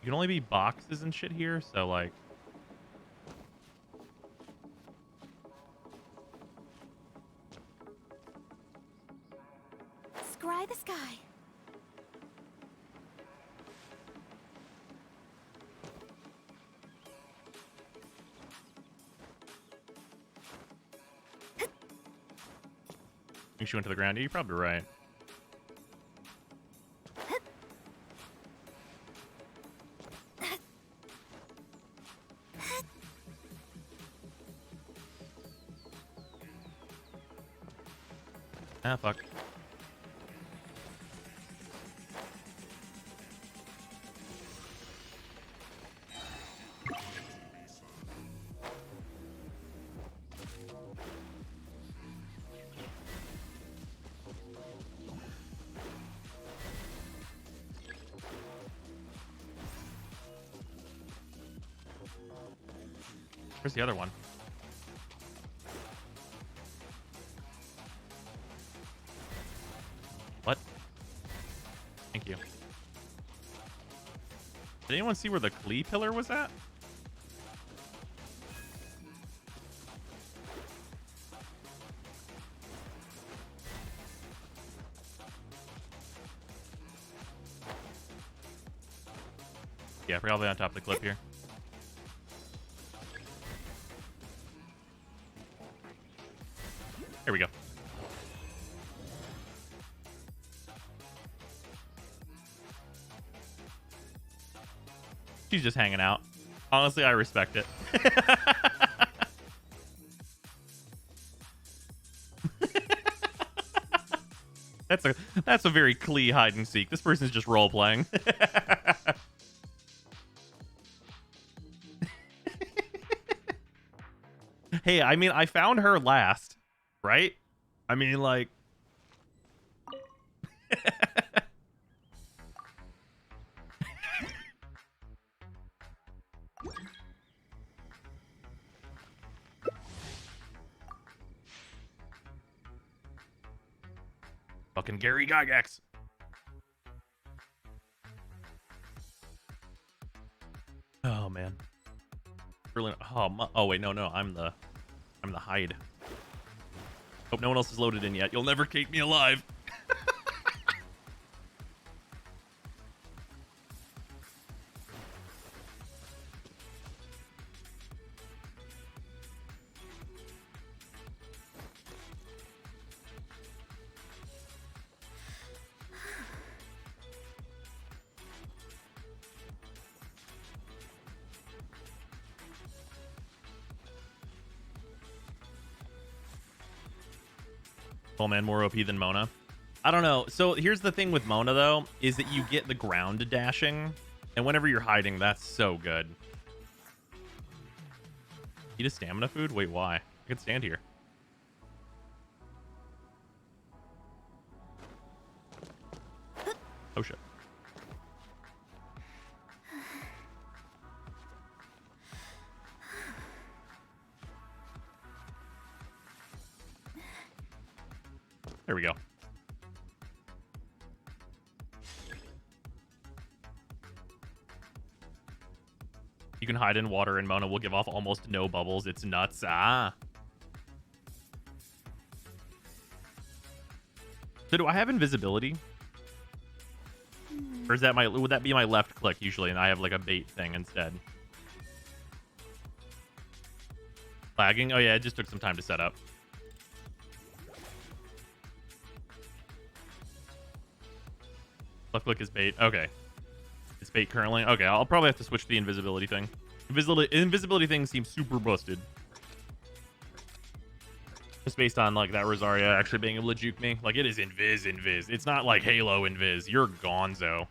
You can only be boxes and shit here, so like... Scry the sky. I think she went to the ground. Yeah, you're probably right. Ah, fuck. Where's the other one? What? Thank you. Did anyone see where the Klee pillar was at? Yeah, probably on top of the cliff here. Here we go. She's just hanging out. Honestly, I respect it. That's a very Klee hide and seek. This person's just role playing. Hey, I mean, I found her last, right? I mean, like... Fucking Gary Gygax. Oh, man. Really? Oh, wait, no, I'm the hide. Hope no one else is loaded in yet. You'll never keep me alive. Oh man, more OP than Mona. I don't know. So here's the thing with Mona though, is that you get the ground dashing, and whenever you're hiding, that's so good. Eat a stamina food? Wait, why? I could stand here. Oh shit. There we go. You can hide in water and Mona will give off almost no bubbles. It's nuts. Ah. So do I have invisibility? Or is that would that be my left click usually and I have like a bait thing instead? Lagging? Oh yeah, it just took some time to set up. Left click is bait. Okay. It's bait currently. Okay, I'll probably have to switch to the invisibility thing. Invisibility thing seems super busted. Just based on like that Rosaria actually being able to juke me. Like it is invis. It's not like Halo invis. You're gonzo.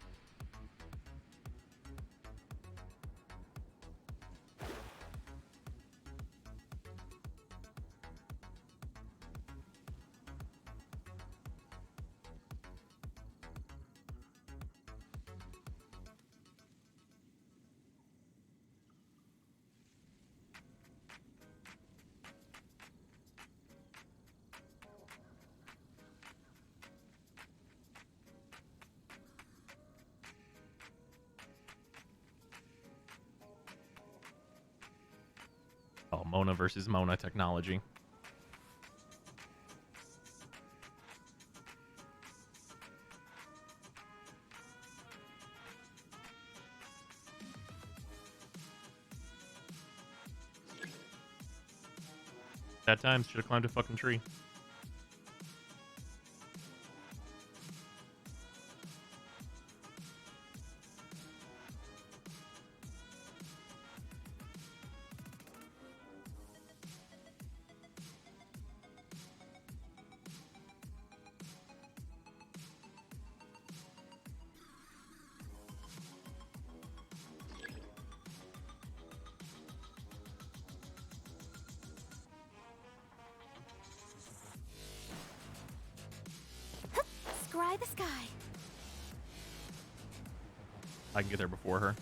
Oh, Mona versus Mona technology. That time should have climbed a fucking tree. Scry the sky. I can get there before her.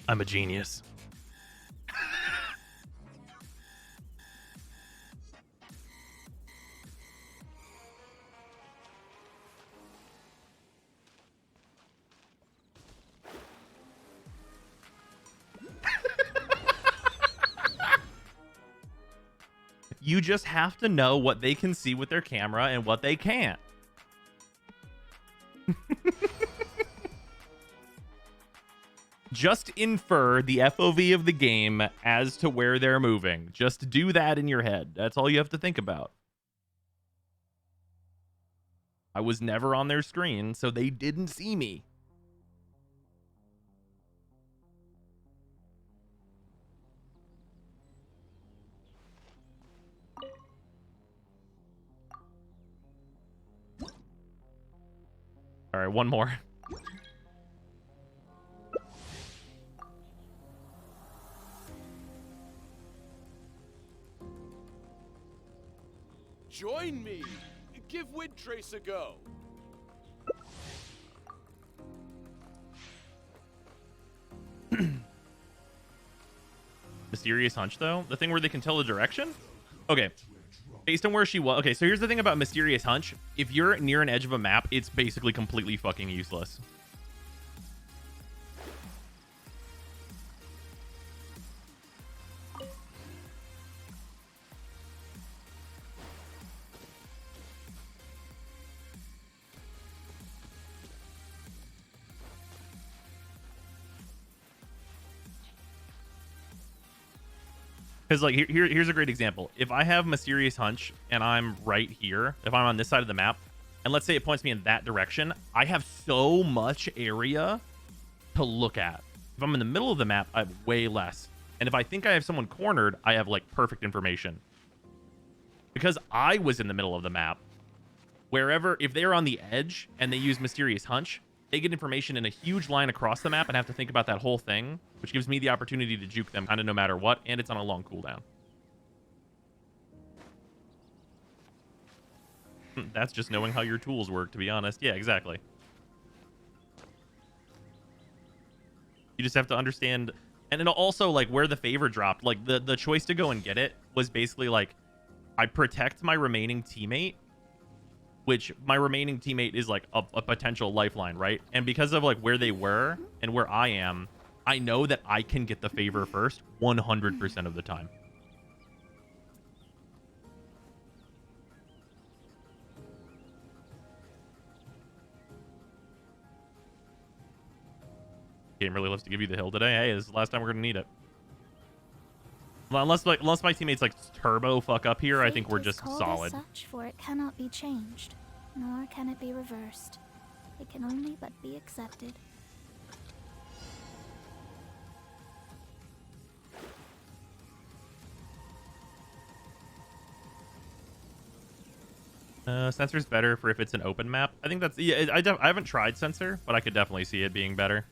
I'm a genius. You just have to know what they can see with their camera and what they can't. Just infer the FOV of the game as to where they're moving. Just do that in your head. That's all you have to think about. I was never on their screen, so they didn't see me. All right, one more. Join me. Give Windtrace a go. Mysterious hunch, though? The thing where they can tell the direction? Okay. Based on where she was. Okay, so here's the thing about Mysterious Hunch. If you're near an edge of a map, it's basically completely fucking useless. Because like here's a great example. If I have Mysterious Hunch and I'm right here, if I'm on this side of the map, and let's say it points me in that direction, I have so much area to look at. If I'm in the middle of the map, I have way less. And if I think I have someone cornered, I have like perfect information. Because I was in the middle of the map, wherever, if they're on the edge and they use Mysterious Hunch, they get information in a huge line across the map and have to think about that whole thing, which gives me the opportunity to juke them kind of no matter what, and it's on a long cooldown. That's just knowing how your tools work, to be honest. Yeah, exactly. You just have to understand, and then also like where the favor dropped, like the choice to go and get it was basically like, I protect my remaining teammate, which my remaining teammate is like a potential lifeline, right? And because of like where they were and where I am, I know that I can get the favor first 100% of the time. Game really loves to give you the hill today. Hey, this is the last time we're gonna need it. Well, unless my teammates like turbo fuck up here, I think we're just solid. Such, for it cannot be changed, nor can it be reversed. It can only but be accepted. Sensor's better for if it's an open map. I think that's, yeah, I haven't tried sensor, but I could definitely see it being better.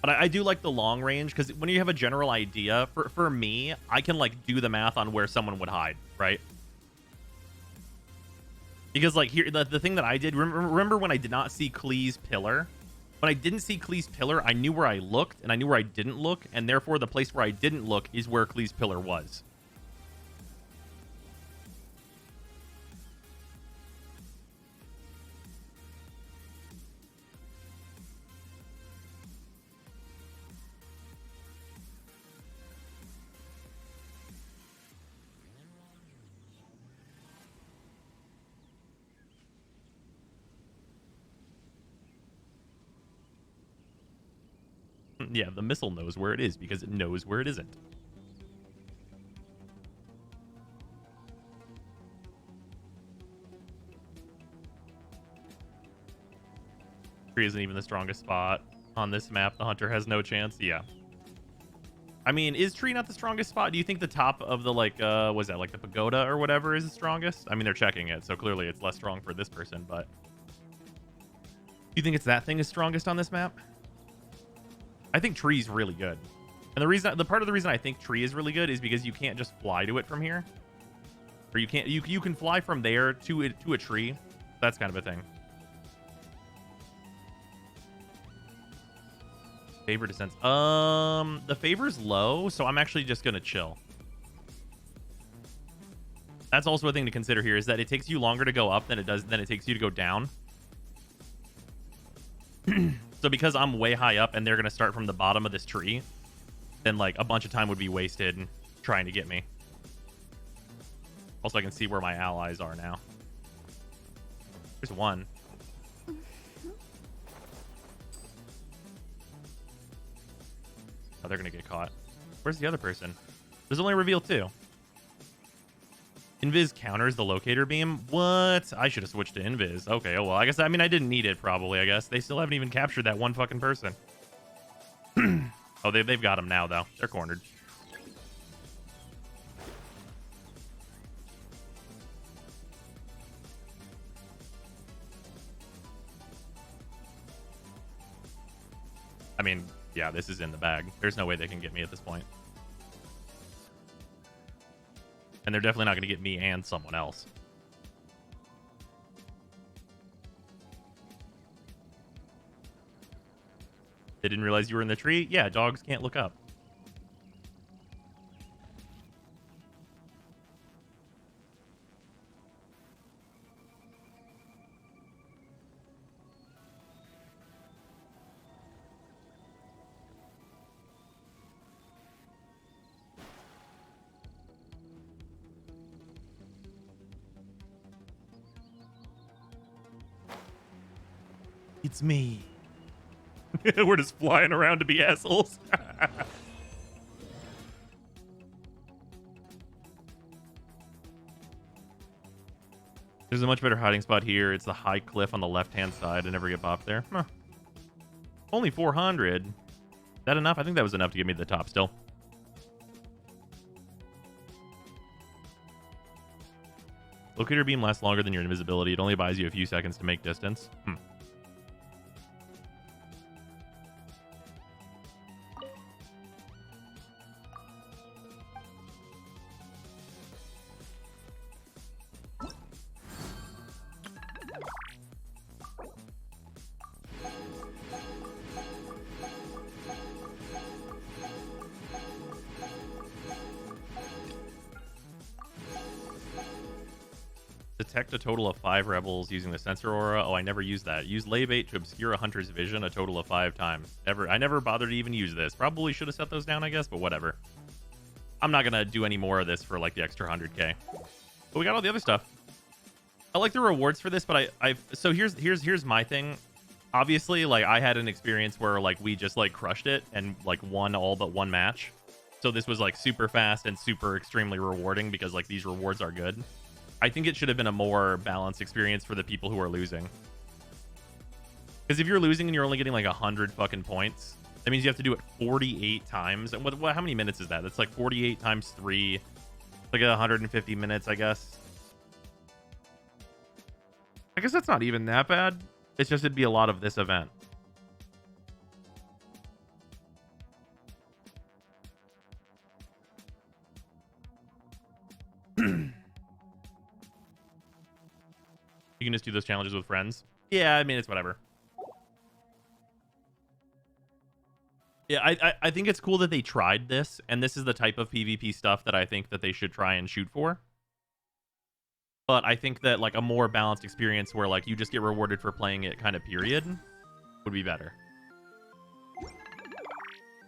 But I do like the long range, because when you have a general idea, for me, I can like do the math on where someone would hide, right? Because like here, the thing that I did, remember when I did not see Klee's pillar? When I didn't see Klee's pillar, I knew where I looked and I knew where I didn't look, and therefore the place where I didn't look is where Klee's pillar was. Yeah, the missile knows where it is because it knows where it isn't. Tree isn't even the strongest spot on this map. The hunter has no chance. Yeah. I mean, is tree not the strongest spot? Do you think the top of the, like, was that like the pagoda or whatever is the strongest? I mean, they're checking it, so clearly it's less strong for this person, but do you think it's that thing is strongest on this map? I think tree's really good. And the part of the reason I think tree is really good is because you can't just fly to it from here. Or you can fly from there to a tree. That's kind of a thing. Favor descents. The favor's low, so I'm actually just gonna chill. That's also a thing to consider here, is that it takes you longer to go up than it takes you to go down. So because I'm way high up and they're gonna start from the bottom of this tree, then like a bunch of time would be wasted trying to get me. Also, I can see where my allies are now. There's one. Oh, they're gonna get caught. Where's the other person? There's only a reveal 2. Invis counters the locator beam. What? I should have switched to Invis. Okay, oh well, I guess, I mean, I didn't need it probably, I guess. They still haven't even captured that one fucking person. Oh, they've got him now, though. They're cornered. I mean, yeah, this is in the bag. There's no way they can get me at this point. And they're definitely not going to get me and someone else. They didn't realize you were in the tree? Yeah, dogs can't look up. It's me. We're just flying around to be assholes. There's a much better hiding spot here. It's the high cliff on the left-hand side. I never get bopped there. Huh. Only 400. Is that enough? I think that was enough to get me to the top still. Locator beam lasts longer than your invisibility. It only buys you a few seconds to make distance. Detect a total of 5 rebels using the sensor aura. Oh, I never used that. Use lay bait to obscure a hunter's vision a total of 5 times. I never bothered to even use this. Probably should have set those down, I guess, but whatever. I'm not gonna do any more of this for like the extra 100k. But we got all the other stuff. I like the rewards for this, but so here's my thing. Obviously, like I had an experience where like we just like crushed it and like won all but one match. So this was like super fast and super extremely rewarding because like these rewards are good. I think it should have been a more balanced experience for the people who are losing. Because if you're losing and you're only getting like 100 fucking points, that means you have to do it 48 times. And how many minutes is that? That's like 48 times 3. It's like 150 minutes, I guess. I guess that's not even that bad. It's just it'd be a lot of this event. You can just do those challenges with friends. Yeah, I mean, it's whatever. Yeah, I think it's cool that they tried this, and this is the type of PvP stuff that I think that they should try and shoot for. But I think that, like, a more balanced experience where, like, you just get rewarded for playing it kind of period would be better.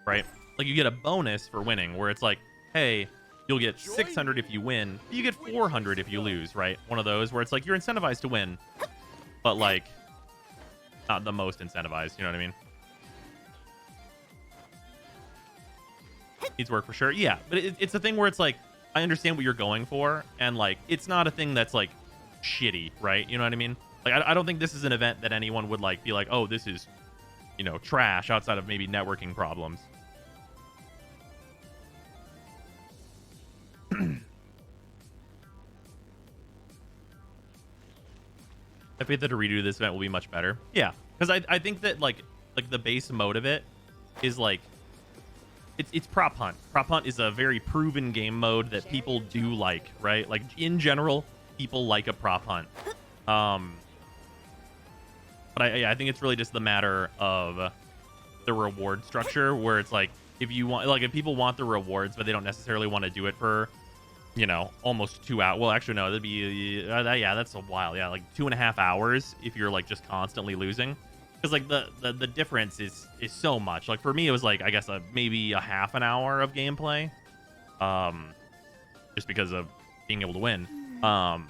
Right? Like, you get a bonus for winning, where it's like, hey, you'll get 600 if you win. You get 400 if you lose, right? One of those where it's like you're incentivized to win, but like not the most incentivized. You know what I mean? Needs work for sure. Yeah, but it's a thing where it's like I understand what you're going for, and like it's not a thing that's like shitty, right? You know what I mean? Like I don't think this is an event that anyone would like be like, oh, this is, you know, trash outside of maybe networking problems. I think that a redo of this event will be much better. Yeah, because I think that like the base mode of it is like it's prop hunt. Prop hunt is a very proven game mode that people do like, right? Like in general, people like a prop hunt. But I think it's really just the matter of the reward structure, where it's like if you want, like if people want the rewards, but they don't necessarily want to do it for, you know, almost 2 hours. Well, actually, no, that'd be, yeah, that's a while. Yeah, like 2.5 hours if you're like just constantly losing. Because like the difference is so much. Like for me, it was like, I guess maybe a half an hour of gameplay. Just because of being able to win. But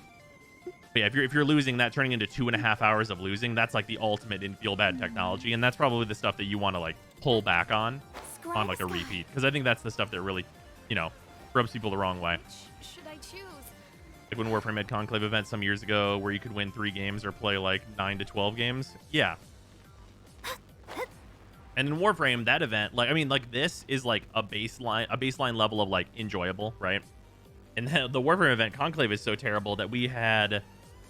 yeah, if you're losing, that turning into 2.5 hours of losing, that's like the ultimate in feel bad technology. And that's probably the stuff that you want to like pull back on like a repeat. Because I think that's the stuff that really, you know, rubs people the wrong way. Should I choose? Like when Warframe had Conclave event some years ago where you could win 3 games or play like 9 to 12 games. Yeah. And in Warframe, that event, like, I mean, like this is like a baseline level of like enjoyable, right? And the Warframe event Conclave is so terrible that we had,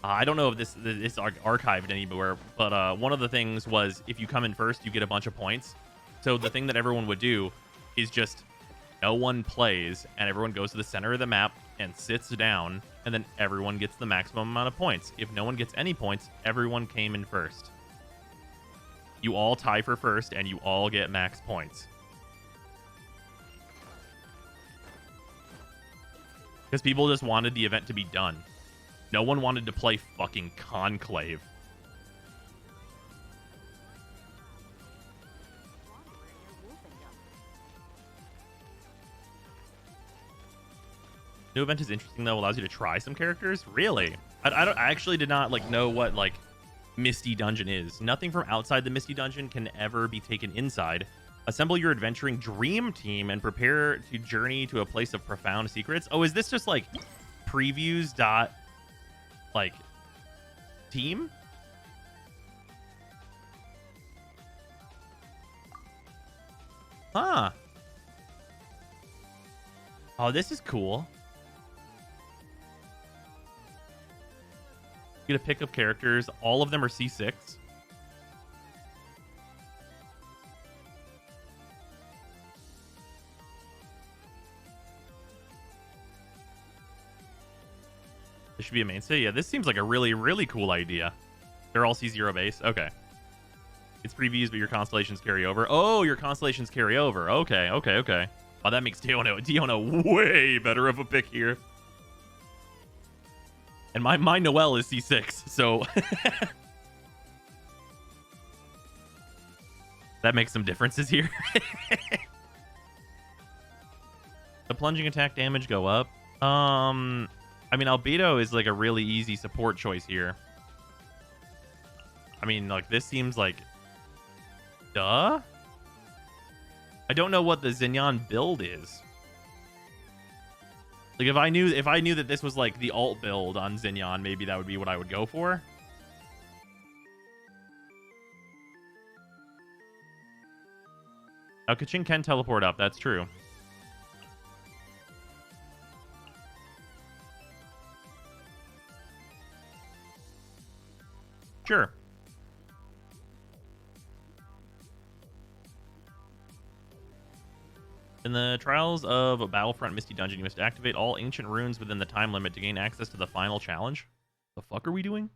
I don't know if this is archived anywhere, but one of the things was if you come in first, you get a bunch of points. So the thing that everyone would do is just no one plays and everyone goes to the center of the map and sits down, and then everyone gets the maximum amount of points. If no one gets any points, everyone came in first. You all tie for first and you all get max points. Because people just wanted the event to be done. No one wanted to play fucking Conclave. New event is interesting though. Allows you to try some characters. Really? I actually did not like know what like Misty Dungeon is. Nothing from outside the Misty Dungeon can ever be taken inside. Assemble your adventuring dream team and prepare to journey to a place of profound secrets. Oh, is this just like previews dot like team? Huh. Oh, this is cool. You get a pick of characters. All of them are C6. This should be a mainstay. Yeah, this seems like a really, really cool idea. They're all C0 base. Okay. It's previews, but your constellations carry over. Oh, your constellations carry over. Okay, okay, okay. Oh, that makes Diona way better of a pick here. And my Noelle is C6, so... that makes some differences here. The plunging attack damage go up. I mean, Albedo is like a really easy support choice here. I mean, like, this seems like... Duh? I don't know what the Xignon build is. Like, if I knew that this was like the alt build on Xignon, maybe that would be what I would go for. Now, Kachin can teleport up. That's true. Sure. In the Trials of a Battlefront Misty Dungeon, you must activate all ancient runes within the time limit to gain access to the final challenge. The fuck are we doing?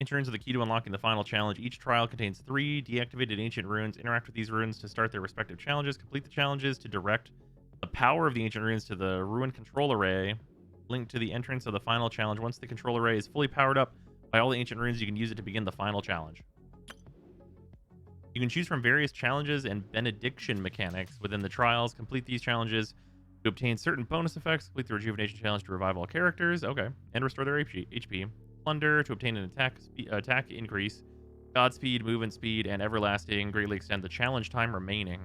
Ancient runes are the key to unlocking the final challenge. Each trial contains 3 deactivated ancient runes. Interact with these runes to start their respective challenges. Complete the challenges to direct the power of the ancient runes to the ruin control array linked to the entrance of the final challenge. Once the control array is fully powered up by all the ancient runes, you can use it to begin the final challenge. You can choose from various challenges and benediction mechanics within the trials. Complete these challenges to obtain certain bonus effects. Complete the rejuvenation challenge to revive all characters. Okay. And restore their HP. Plunder to obtain an attack increase. Godspeed, movement speed, and everlasting greatly extend the challenge time remaining.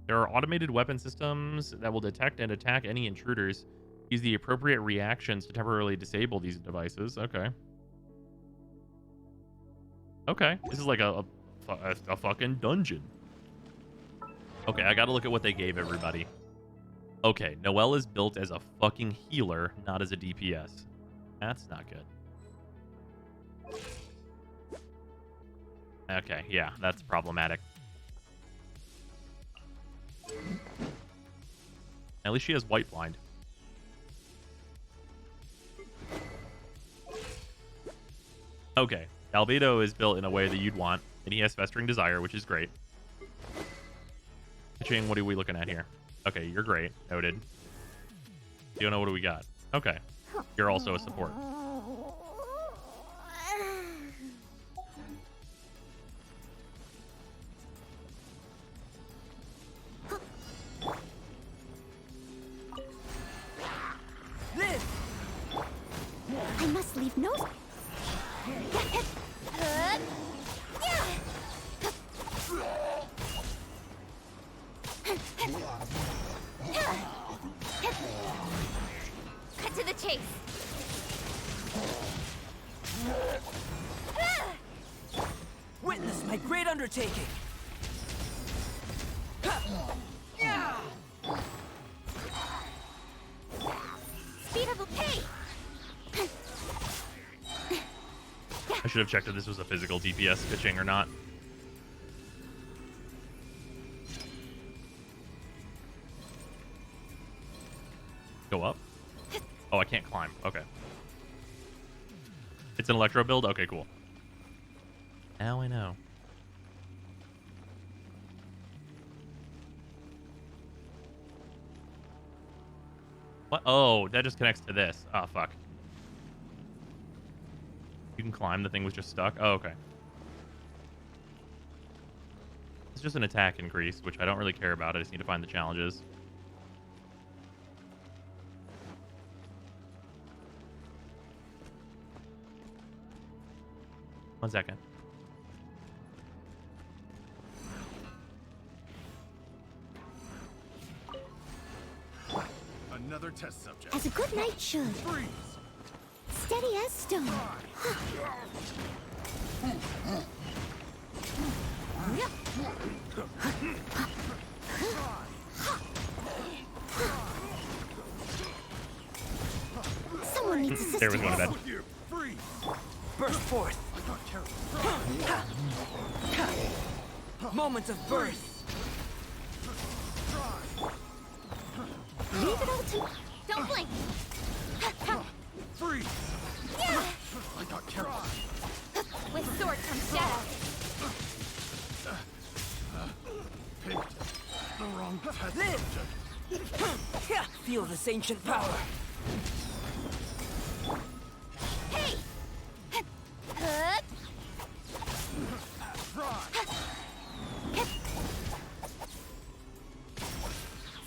There are automated weapon systems that will detect and attack any intruders. Use the appropriate reactions to temporarily disable these devices. Okay. Okay. This is like a fucking dungeon. Okay, I gotta look at what they gave everybody. Okay, Noelle is built as a fucking healer, not as a DPS. That's not good. Okay, yeah, that's problematic. At least she has white blind. Okay, Albedo is built in a way that you'd want. And he has Festering Desire, which is great. Ching, what are we looking at here? Okay, you're great. Noted. You don't know what do we got? Okay. You're also a support. I must leave no. Cut to the chase. Witness my great undertaking. Speed of a pay. I should have checked if this was a physical DPS pitching or not. Go up? Oh, I can't climb. Okay. It's an electro build? Okay, cool. Now I know. What? Oh, that just connects to this. Oh, fuck. You can climb. The thing was just stuck. Oh, okay. It's just an attack increase, which I don't really care about. I just need to find the challenges. One second. Another test subject. As a good knight should. Freeze. Steady as stone. Someone needs assistance. There was one of that. Burst forth. Moments of birth. Leave it all to... Don't blink. Freeze! Yeah. I got carried. With sword comes shadow. Picked the wrong test Live! subject. Feel this ancient power. Hey!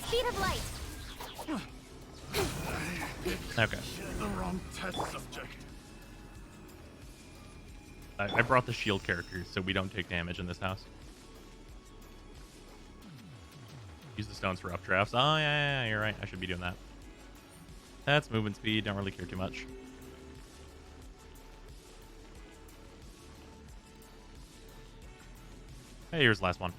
Speed of light. Okay. The wrong test subject. I brought the shield characters so we don't take damage in this house. Use the stones for updrafts. Oh, yeah, you're right. I should be doing that. That's movement speed. Don't really care too much. Hey, here's the last one.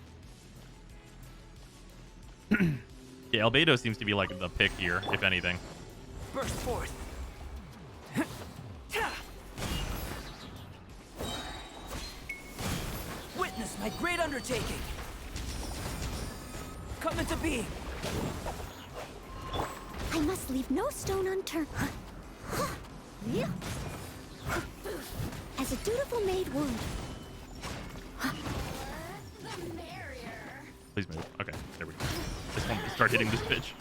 Yeah, Albedo seems to be like the pick here, if anything. Burst forth. Witness my great undertaking. Come into being. I must leave no stone unturned. As a dutiful maid would. Please move. Okay, there we go. This one, start hitting this bitch.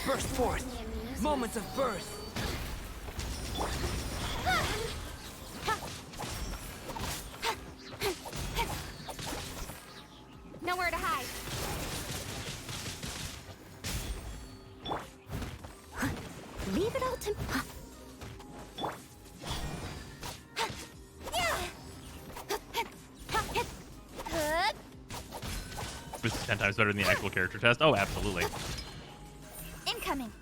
Burst forth. Moments of birth. Nowhere to hide. Leave it all to... This is 10 times better than the actual character test. Oh, absolutely. Incoming.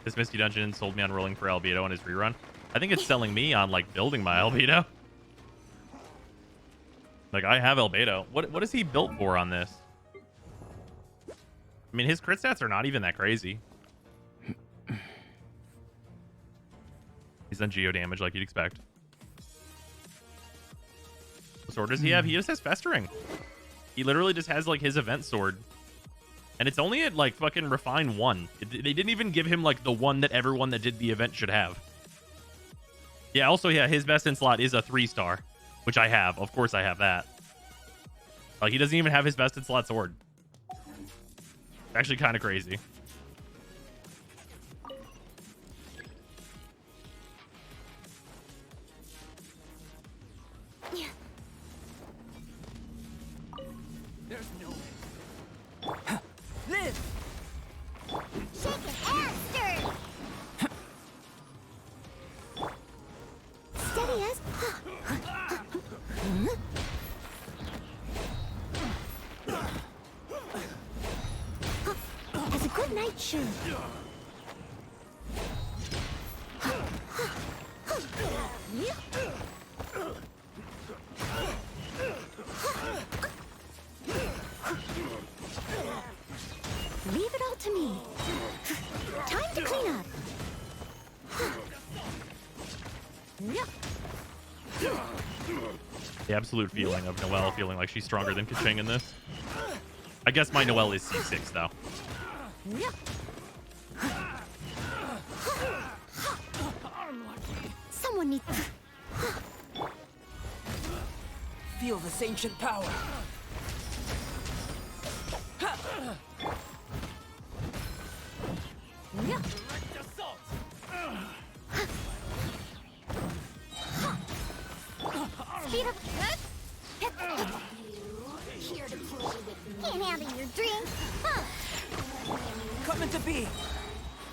This Misty Dungeon sold me on rolling for Albedo on his rerun. I think it's selling me on, like, building my Albedo. Like, I have Albedo. What is he built for on this? I mean, his crit stats are not even that crazy. He's done geo damage like you'd expect. What sword does he have? He just has Festering. He literally just has, like, his event sword. And it's only at, like, fucking Refine 1. They didn't even give him, like, the one that everyone that did the event should have. Yeah, also, yeah, his best in slot is a 3-star, which I have. Of course I have that. Like, he doesn't even have his best in slot sword. Actually kind of crazy. There's no way. Live! Shaken and stirred. Steady as... As a good knight should. Leave it all to me. Time to clean up. The absolute feeling of Noelle feeling like she's stronger than Kaching in this. I guess my Noelle is C6, though. Someone needs... Feel this ancient power. Speed of... Can't handle your drink. Come into being.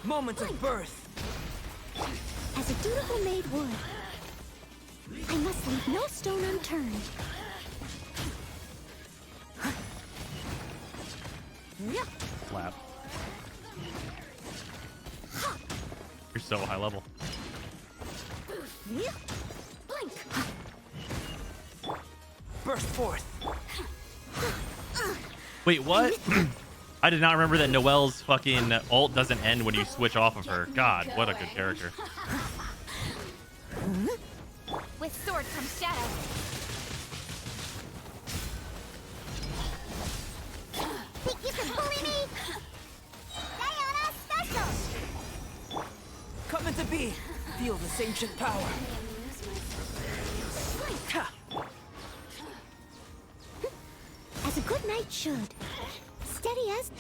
Moments of birth. As a dutiful maid would. I must leave no stone unturned. Slap. You're so high level. Burst forth. Wait, what? I did not remember that Noelle's fucking ult doesn't end when you switch off of her. God, what a good character. With sword comes shadow. Think you can bully me? Diana special! Coming to be. Feel this ancient power. Ha! As a good knight should. Steady as...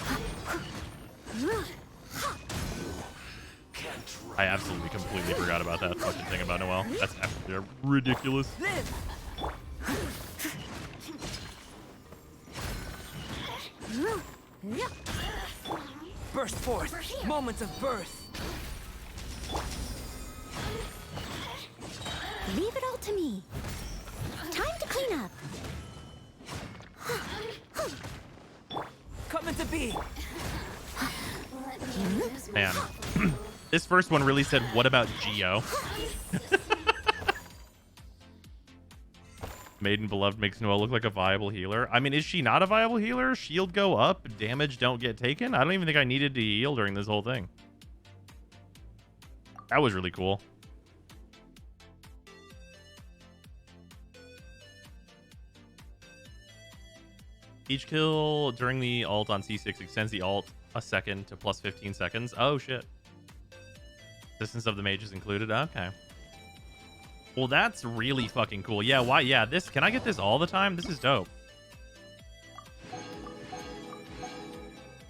I absolutely completely forgot about that fucking thing about Noelle. That's absolutely ridiculous. Live. Burst forth. Moments of birth. Leave it all to me. Time to clean up. Coming to be. Man. This first one really said, what about Geo? Maiden Beloved makes Noelle look like a viable healer. I mean, is she not a viable healer? Shield go up, damage don't get taken? I don't even think I needed to heal during this whole thing. That was really cool. Each kill during the ult on C6 extends the ult a second to plus 15 seconds. Oh, shit. Distance of the mage is included. Okay. Well, that's really fucking cool. Yeah, why? Yeah, this... Can I get this all the time? This is dope.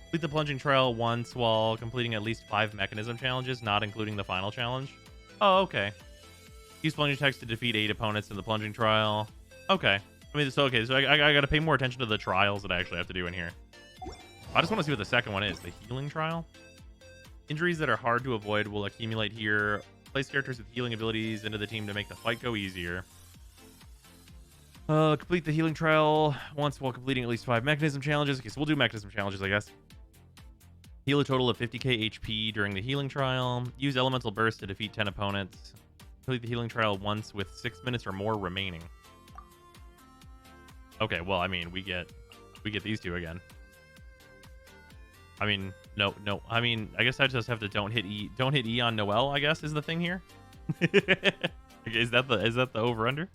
Complete the plunging trial once while completing at least 5 mechanism challenges, not including the final challenge. Oh, okay. Use plunging text to defeat 8 opponents in the plunging trial. Okay. I mean, it's okay. So I got to pay more attention to the trials that I actually have to do in here. I just want to see what the second one is. The healing trial. Injuries that are hard to avoid will accumulate here. Place characters with healing abilities into the team to make the fight go easier. Complete the healing trial once while completing at least 5 mechanism challenges. Okay, so we'll do mechanism challenges, I guess. Heal a total of 50k HP during the healing trial. Use elemental burst to defeat 10 opponents. Complete the healing trial once with 6 minutes or more remaining. Okay, well, I mean, we get these two again. I mean, no. I mean, I guess I just have to don't hit E on Noelle, I guess, is the thing here. Is that the over under?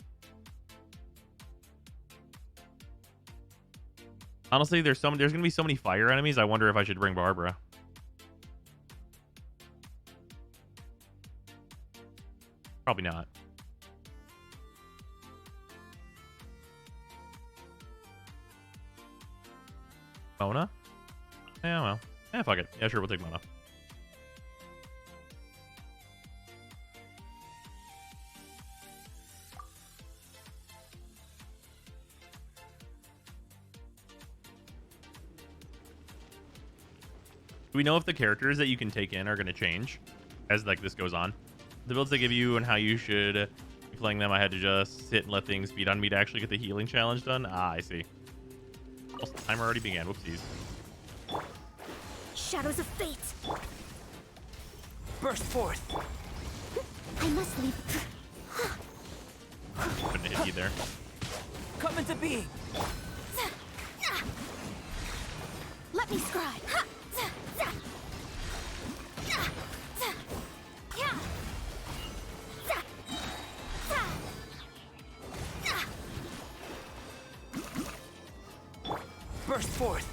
Honestly, there's gonna be so many fire enemies. I wonder if I should bring Barbara. Probably not. Mona? Yeah, well. Yeah, fuck it. Yeah, sure, we'll take Mona. Do we know if the characters that you can take in are going to change as like this goes on? The builds they give you and how you should be playing them, I had to just sit and let things feed on me to actually get the healing challenge done. Ah, I see. Also, the timer already began. Whoopsies. Shadows of fate. Burst forth. I must leave. Couldn't hit you there. Coming to be. Let me scribe. Burst forth.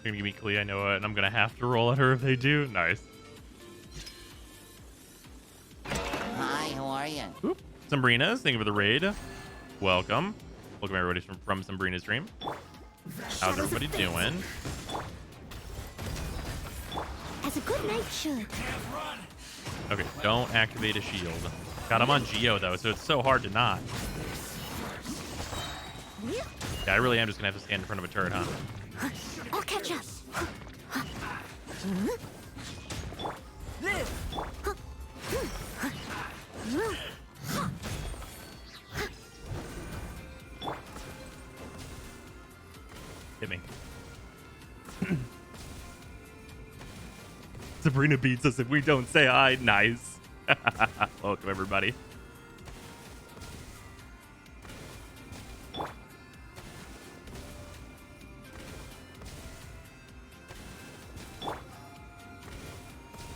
You're gonna give me Klee, I know it, and I'm gonna have to roll at her if they do. Nice. Hi, how are you? Oop. Sombrinas, thank you for the raid. Welcome. Welcome everybody from Sombrina's stream. How's everybody doing? As a good knight should. Okay, don't activate a shield. God, I'm on Geo though, so it's so hard to not. Yeah, I really am just gonna have to stand in front of a turret, huh? I'll catch up. Live. Sabrina beats us if we don't say hi. Nice. Welcome, everybody.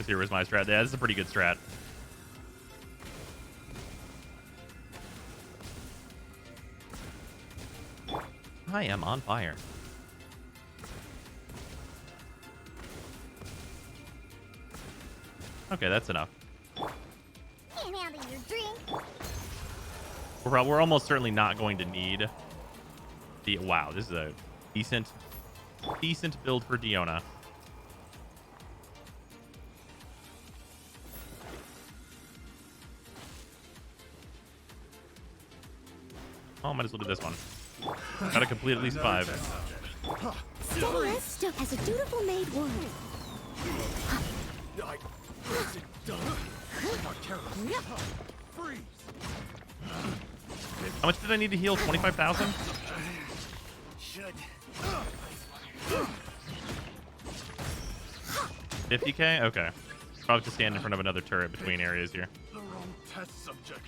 Here was my strat. Yeah, this is a pretty good strat. I am on fire. Okay, that's enough. Can't handle your drink. We're almost certainly not going to need the... Wow, this is a decent build for Diona. Oh, might as well do this one. Gotta complete at least 5. Steady as a dutiful maid would. Freeze! How much did I need to heal? 25,000? Should. 50k? Okay. Probably to stand in front of another turret between areas here. The wrong test subject.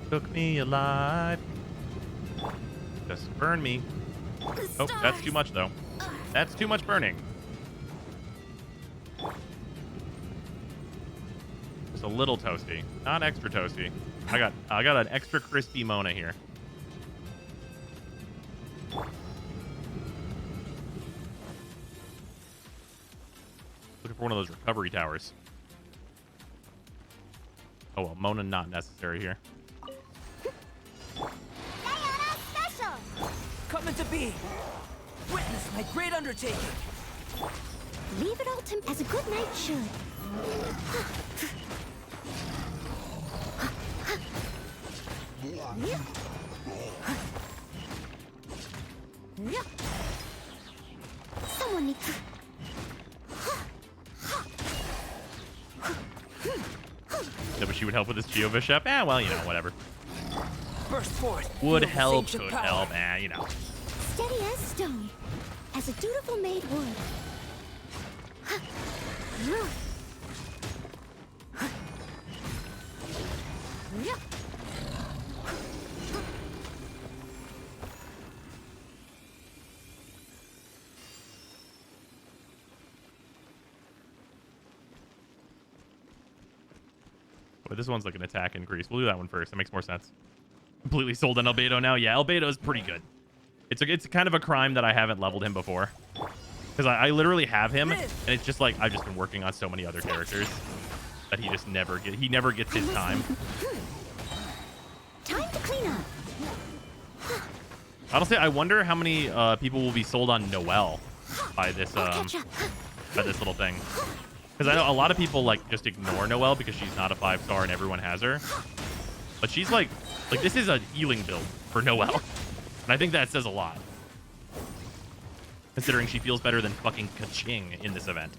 Took me alive. Just burn me. Oh, that's too much though. That's too much burning. Just a little toasty, not extra toasty. I got an extra crispy Mona here. Looking for one of those recovery towers. Oh well, Mona not necessary here. Coming to be. Witness my great undertaking. Leave it all to as a good knight should. Someone needs to... Yeah, but she would help with this Geo Bishop? Eh, well, you know, whatever. Burst forth. Would Feel this help, ancient could power. help, eh, you know. Steady as stone, as a dutiful maid would. But this one's like an attack increase. We'll do that one first. That makes more sense. Completely sold on Albedo now. Yeah, Albedo is pretty good. It's kind of a crime that I haven't leveled him before. Because I literally have him, and it's just like I've just been working on so many other characters that he just never gets his time. Time to clean up. Honestly, I wonder how many people will be sold on Noelle by this little thing. Because I know a lot of people like just ignore Noelle because she's not a 5-star and everyone has her. But she's like this is a healing build for Noelle. And I think that says a lot. Considering she feels better than fucking Kaching in this event.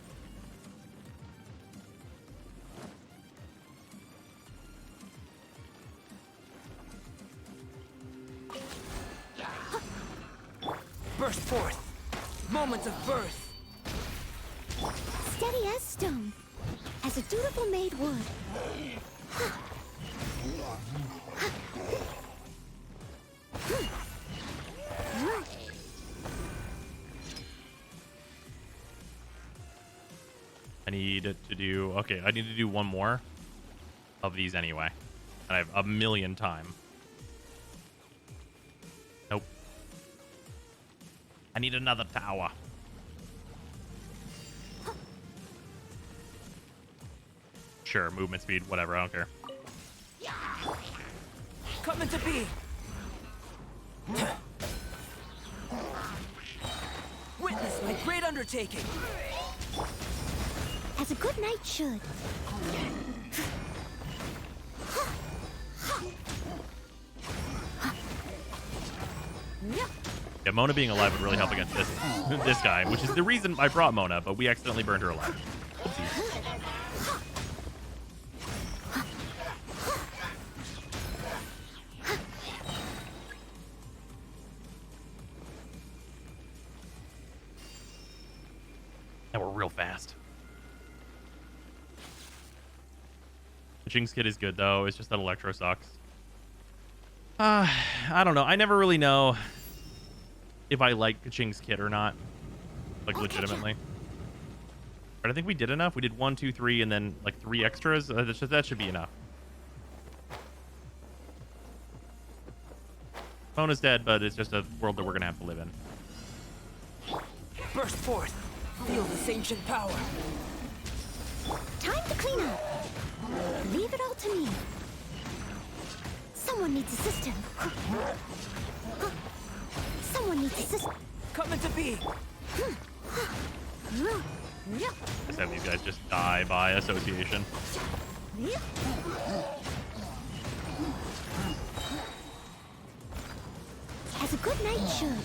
Burst forth. Moments of birth. Steady as stone, as a dutiful maid would. I need to do... Okay, I need to do one more of these anyway. And I have a million time. Nope. I need another tower. Sure, movement speed, whatever, I don't care. Coming to be. Witness my great undertaking. As a good knight should. Yeah, Mona being alive would really help against this guy, which is the reason I brought Mona, but we accidentally burned her alive. Oopsies. And we're real fast. The Jinx kit is good, though. It's just that Electro sucks. I don't know. I never really know if I like Jinx kit or not. Like, legitimately. But I think we did enough. We did 1, 2, 3, and then, like, 3 extras. That should be enough. Phone is dead, but it's just a world that we're going to have to live in. Burst forth. Feel this ancient power. Time to clean up. Leave it all to me. Someone needs assistance. Someone needs assistance. Coming to be. Just have these guys just die by association. As a good knight should.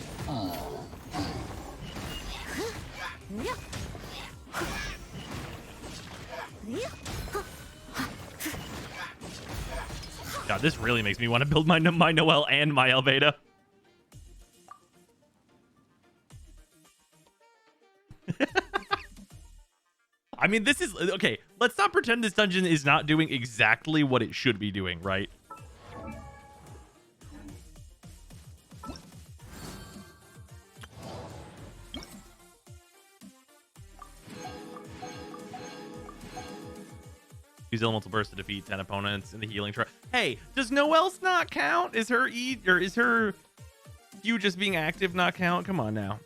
God, this really makes me want to build my Noelle and my Albedo. I mean, this is... Okay, let's not pretend this dungeon is not doing exactly what it should be doing, right? Use elemental burst to defeat 10 opponents in the healing trial. Hey, does Noelle's not count? Is her E or is her Q just being active not count? Come on now.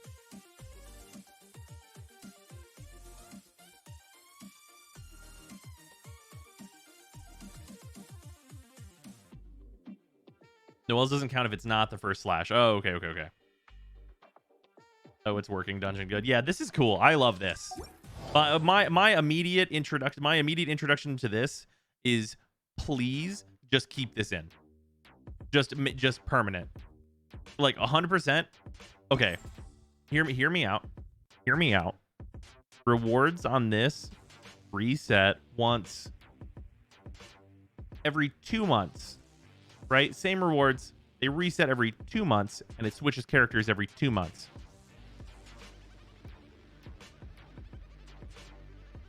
Noelle's doesn't count if it's not the first slash. Oh, okay. Oh, it's working. Dungeon good. Yeah, this is cool. I love this. My immediate introduction to this is please just keep this in. Just permanent. Like 100%. Okay. Hear me out. Hear me out. Rewards on this reset once every 2 months. Right? Same rewards. They reset every 2 months and it switches characters every 2 months.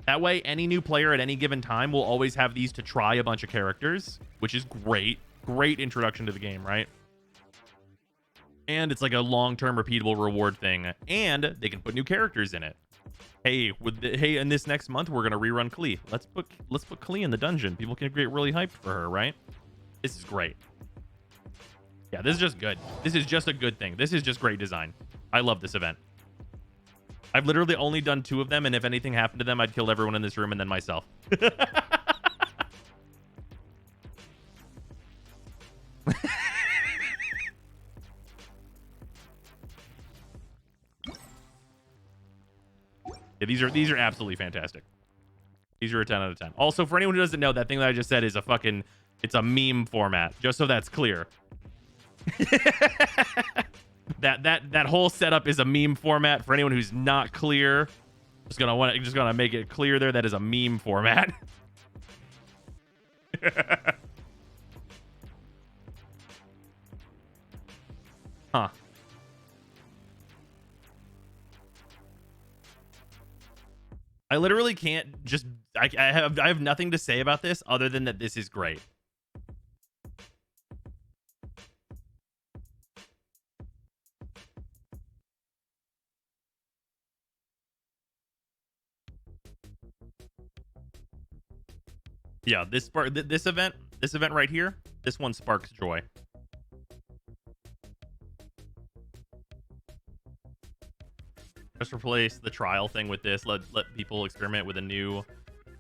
That way, any new player at any given time will always have these to try a bunch of characters, which is great. Great introduction to the game, right? And it's like a long-term repeatable reward thing. And they can put new characters in it. Hey, in this next month, we're going to rerun Klee. Let's put Klee in the dungeon. People can get really hyped for her, right? This is great. Yeah, this is just good. This is just a good thing. This is just great design. I love this event. I've literally only done 2 of them, and if anything happened to them, I'd kill everyone in this room and then myself. Yeah, these are absolutely fantastic. These are a 10 out of 10. Also, for anyone who doesn't know, that thing that I just said is it's a meme format, just so that's clear. That whole setup is a meme format. For anyone who's not clear, just gonna make it clear there. That is a meme format. Huh. I literally can't just... I have nothing to say about this other than that this is great. Yeah, this event right here, this one sparks joy. Just replace the trial thing with this. Let people experiment with a new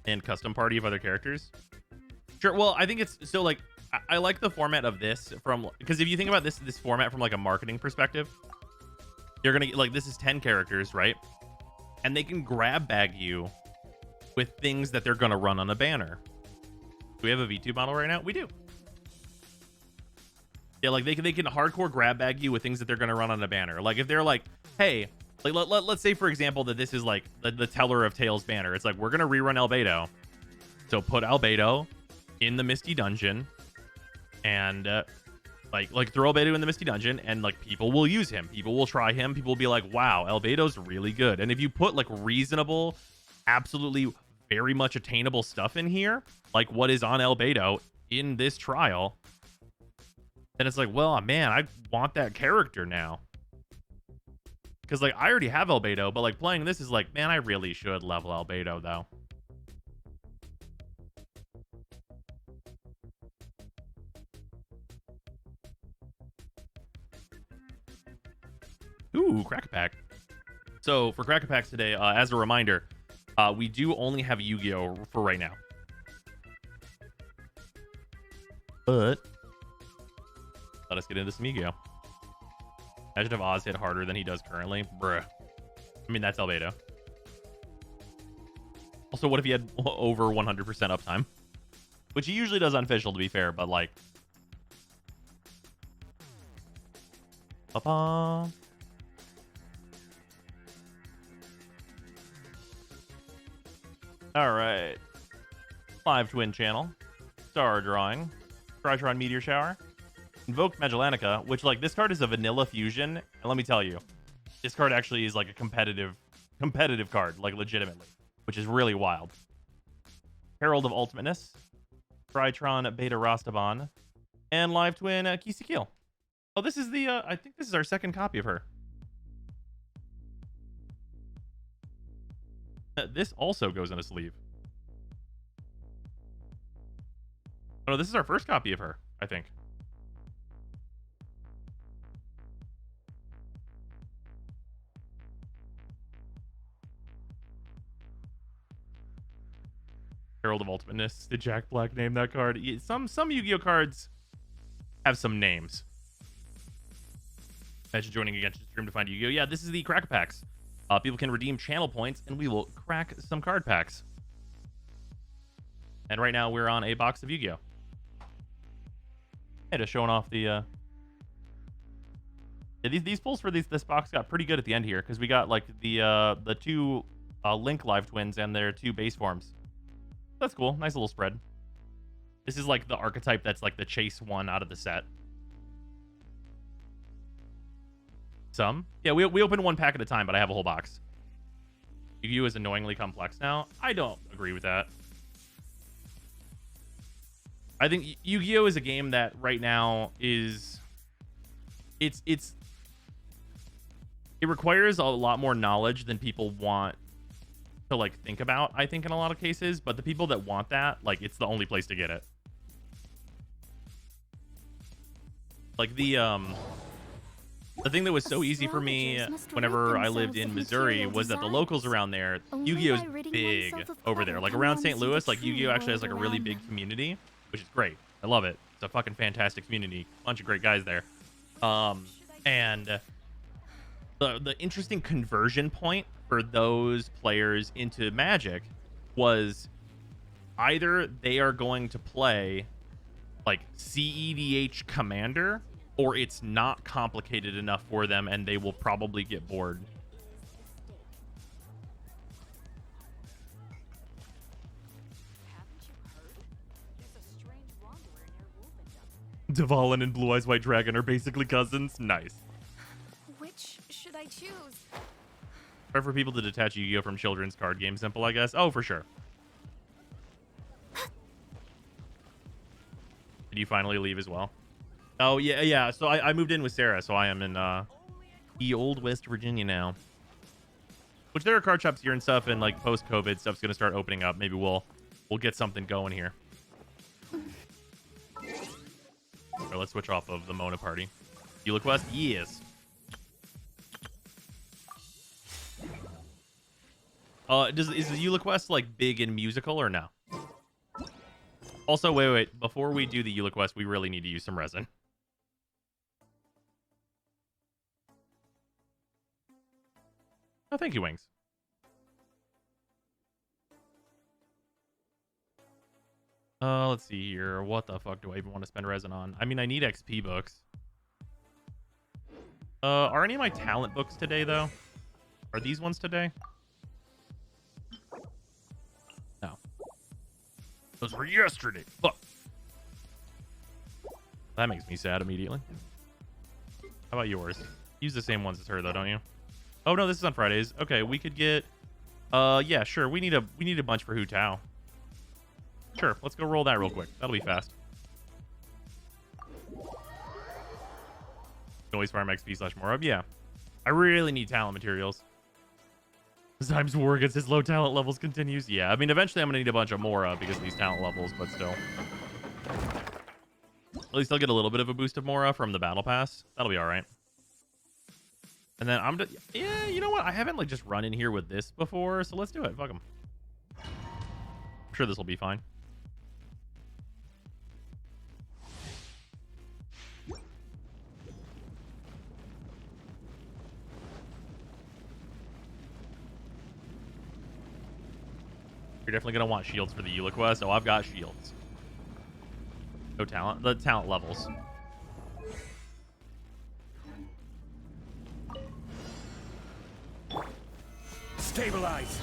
and custom party of other characters. Sure. Well, I think it's so like I like the format of this because if you think about this format from like a marketing perspective, you're gonna like this is 10 characters, right? And they can grab bag you with things that they're gonna run on a banner. Do we have a V2 model right now? We do. Yeah, like they can hardcore grab bag you with things that they're gonna run on a banner. Like if they're like, hey, like let's say for example that this is like the Teller of Tales banner. It's like we're gonna rerun Albedo, so put Albedo in the Misty Dungeon, and Like throw Albedo in the Misty Dungeon, and like people will use him. People will try him. People will be like, wow, Albedo's really good. And if you put like reasonable, absolutely very much attainable stuff in here, like what is on Albedo in this trial, then it's like, well, man, I want that character now. Because like I already have Albedo, but like playing this is like, man, I really should level Albedo though. Ooh, Crack-a-Pack. So for Crack-a-Packs today, as a reminder, we do only have Yu-Gi-Oh for right now. But let us get into some Yu-Gi-Oh. Imagine if Oz hit harder than he does currently. Bruh. I mean, that's Albedo. Also, what if he had over 100% uptime? Which he usually does unofficial, to be fair, but like... Ba-ba. All right. Live Twin Channel. Star Drawing. Tritron Meteor Shower. Invoked Magellanica, which, like, this card is a vanilla fusion. And let me tell you, this card actually is, like, a competitive card, like, legitimately. Which is really wild. Herald of Ultimateness. Tritron Beta Rastaban. And Live Twin Kisikil. Oh, this is the, I think this is our second copy of her. This also goes in a sleeve. Oh, no, this is our first copy of her, I think. Herald of Ultimateness. Did Jack Black name that card? Some Yu-Gi-Oh cards have some names. Imagine joining a Genshin stream to find Yu-Gi-Oh. Yeah, this is the Crack-a-Packs. People can redeem channel points, and we will crack some card packs. And right now, we're on a box of Yu-Gi-Oh. Hey, just showing off the... Yeah, these pulls for this box got pretty good at the end here, because we got, like, the two Link Live Twins and their two base forms. That's cool. Nice little spread. This is, like, the archetype that's, like, the chase one out of the set. Some. Yeah, we open one pack at a time, but I have a whole box. Yu-Gi-Oh is annoyingly complex now. I don't agree with that. I think Yu-Gi-Oh is a game that right now is... It requires a lot more knowledge than people want to, like, think about, I think, in a lot of cases. But the people that want that, like, it's the only place to get it. Like, the thing that was so easy for me whenever I lived in Missouri was that the locals around there, Yu-Gi-Oh is big over there. Like around St. Louis, like Yu-Gi-Oh actually has like a really big community, which is great. I love it. It's a fucking fantastic community. Bunch of great guys there. And the interesting conversion point for those players into Magic was either they are going to play like CEDH Commander, or it's not complicated enough for them and they will probably get bored. Dvalin and Blue Eyes White Dragon are basically cousins. Nice. Which should I choose? Try for people to detach Yu-Gi-Oh from children's card games. Simple, I guess. Oh, for sure. Did you finally leave as well? Oh, yeah. So I moved in with Sarah, so I am in the old West Virginia now. Which there are card shops here and stuff, and like post-COVID stuff's gonna start opening up. Maybe we'll get something going here. Or let's switch off of the Mona party. Eula quest? Yes. Is the Eula quest like big and musical or no? Also, wait. Before we do the Eula quest, we really need to use some resin. Oh, thank you, Wings. Let's see here. What the fuck do I even want to spend resin on? I mean, I need XP books. Are any of my talent books today, though? Are these ones today? No. Those were yesterday. Fuck. That makes me sad immediately. How about yours? Use the same ones as her though, don't you? Oh no, this is on Fridays. Okay, we could get yeah, sure. We need a bunch for Hu Tao. Sure, let's go roll that real quick. That'll be fast. Always farm XP / more up. Yeah. I really need talent materials. Zyme's war against his low talent levels continues. Yeah, I mean, eventually I'm going to need a bunch of Mora because of these talent levels, but still. At least I'll get a little bit of a boost of Mora from the battle pass. That'll be all right. And then yeah, you know what? I haven't like just run in here with this before, so let's do it. Fuck them. I'm sure this will be fine. You're definitely going to want shields for the Eula quest. Oh, I've got shields. No talent. The talent levels. Stabilize.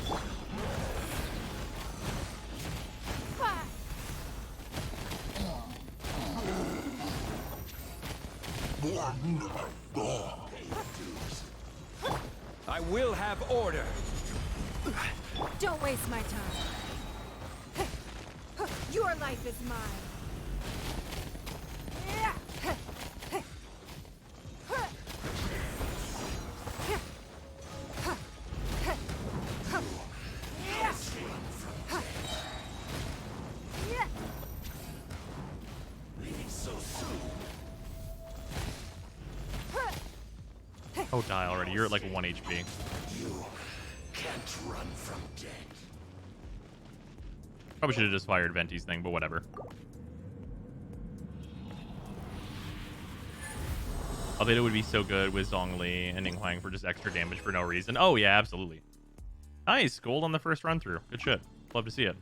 I will have order. Don't waste my time. Your life is mine. Oh, die already. You're at like 1 HP. You can't run from death. Probably should have just fired Venti's thing, but whatever. I bet it would be so good with Zhongli and Ninghuang for just extra damage for no reason. Oh, yeah, absolutely. Nice. Gold on the first run through. Good shit. Love to see it.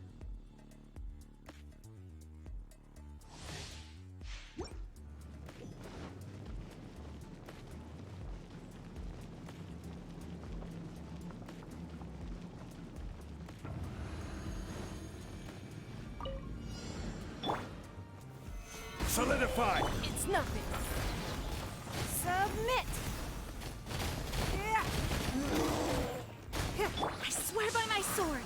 Solidify. It's nothing. Submit. I swear by my sword.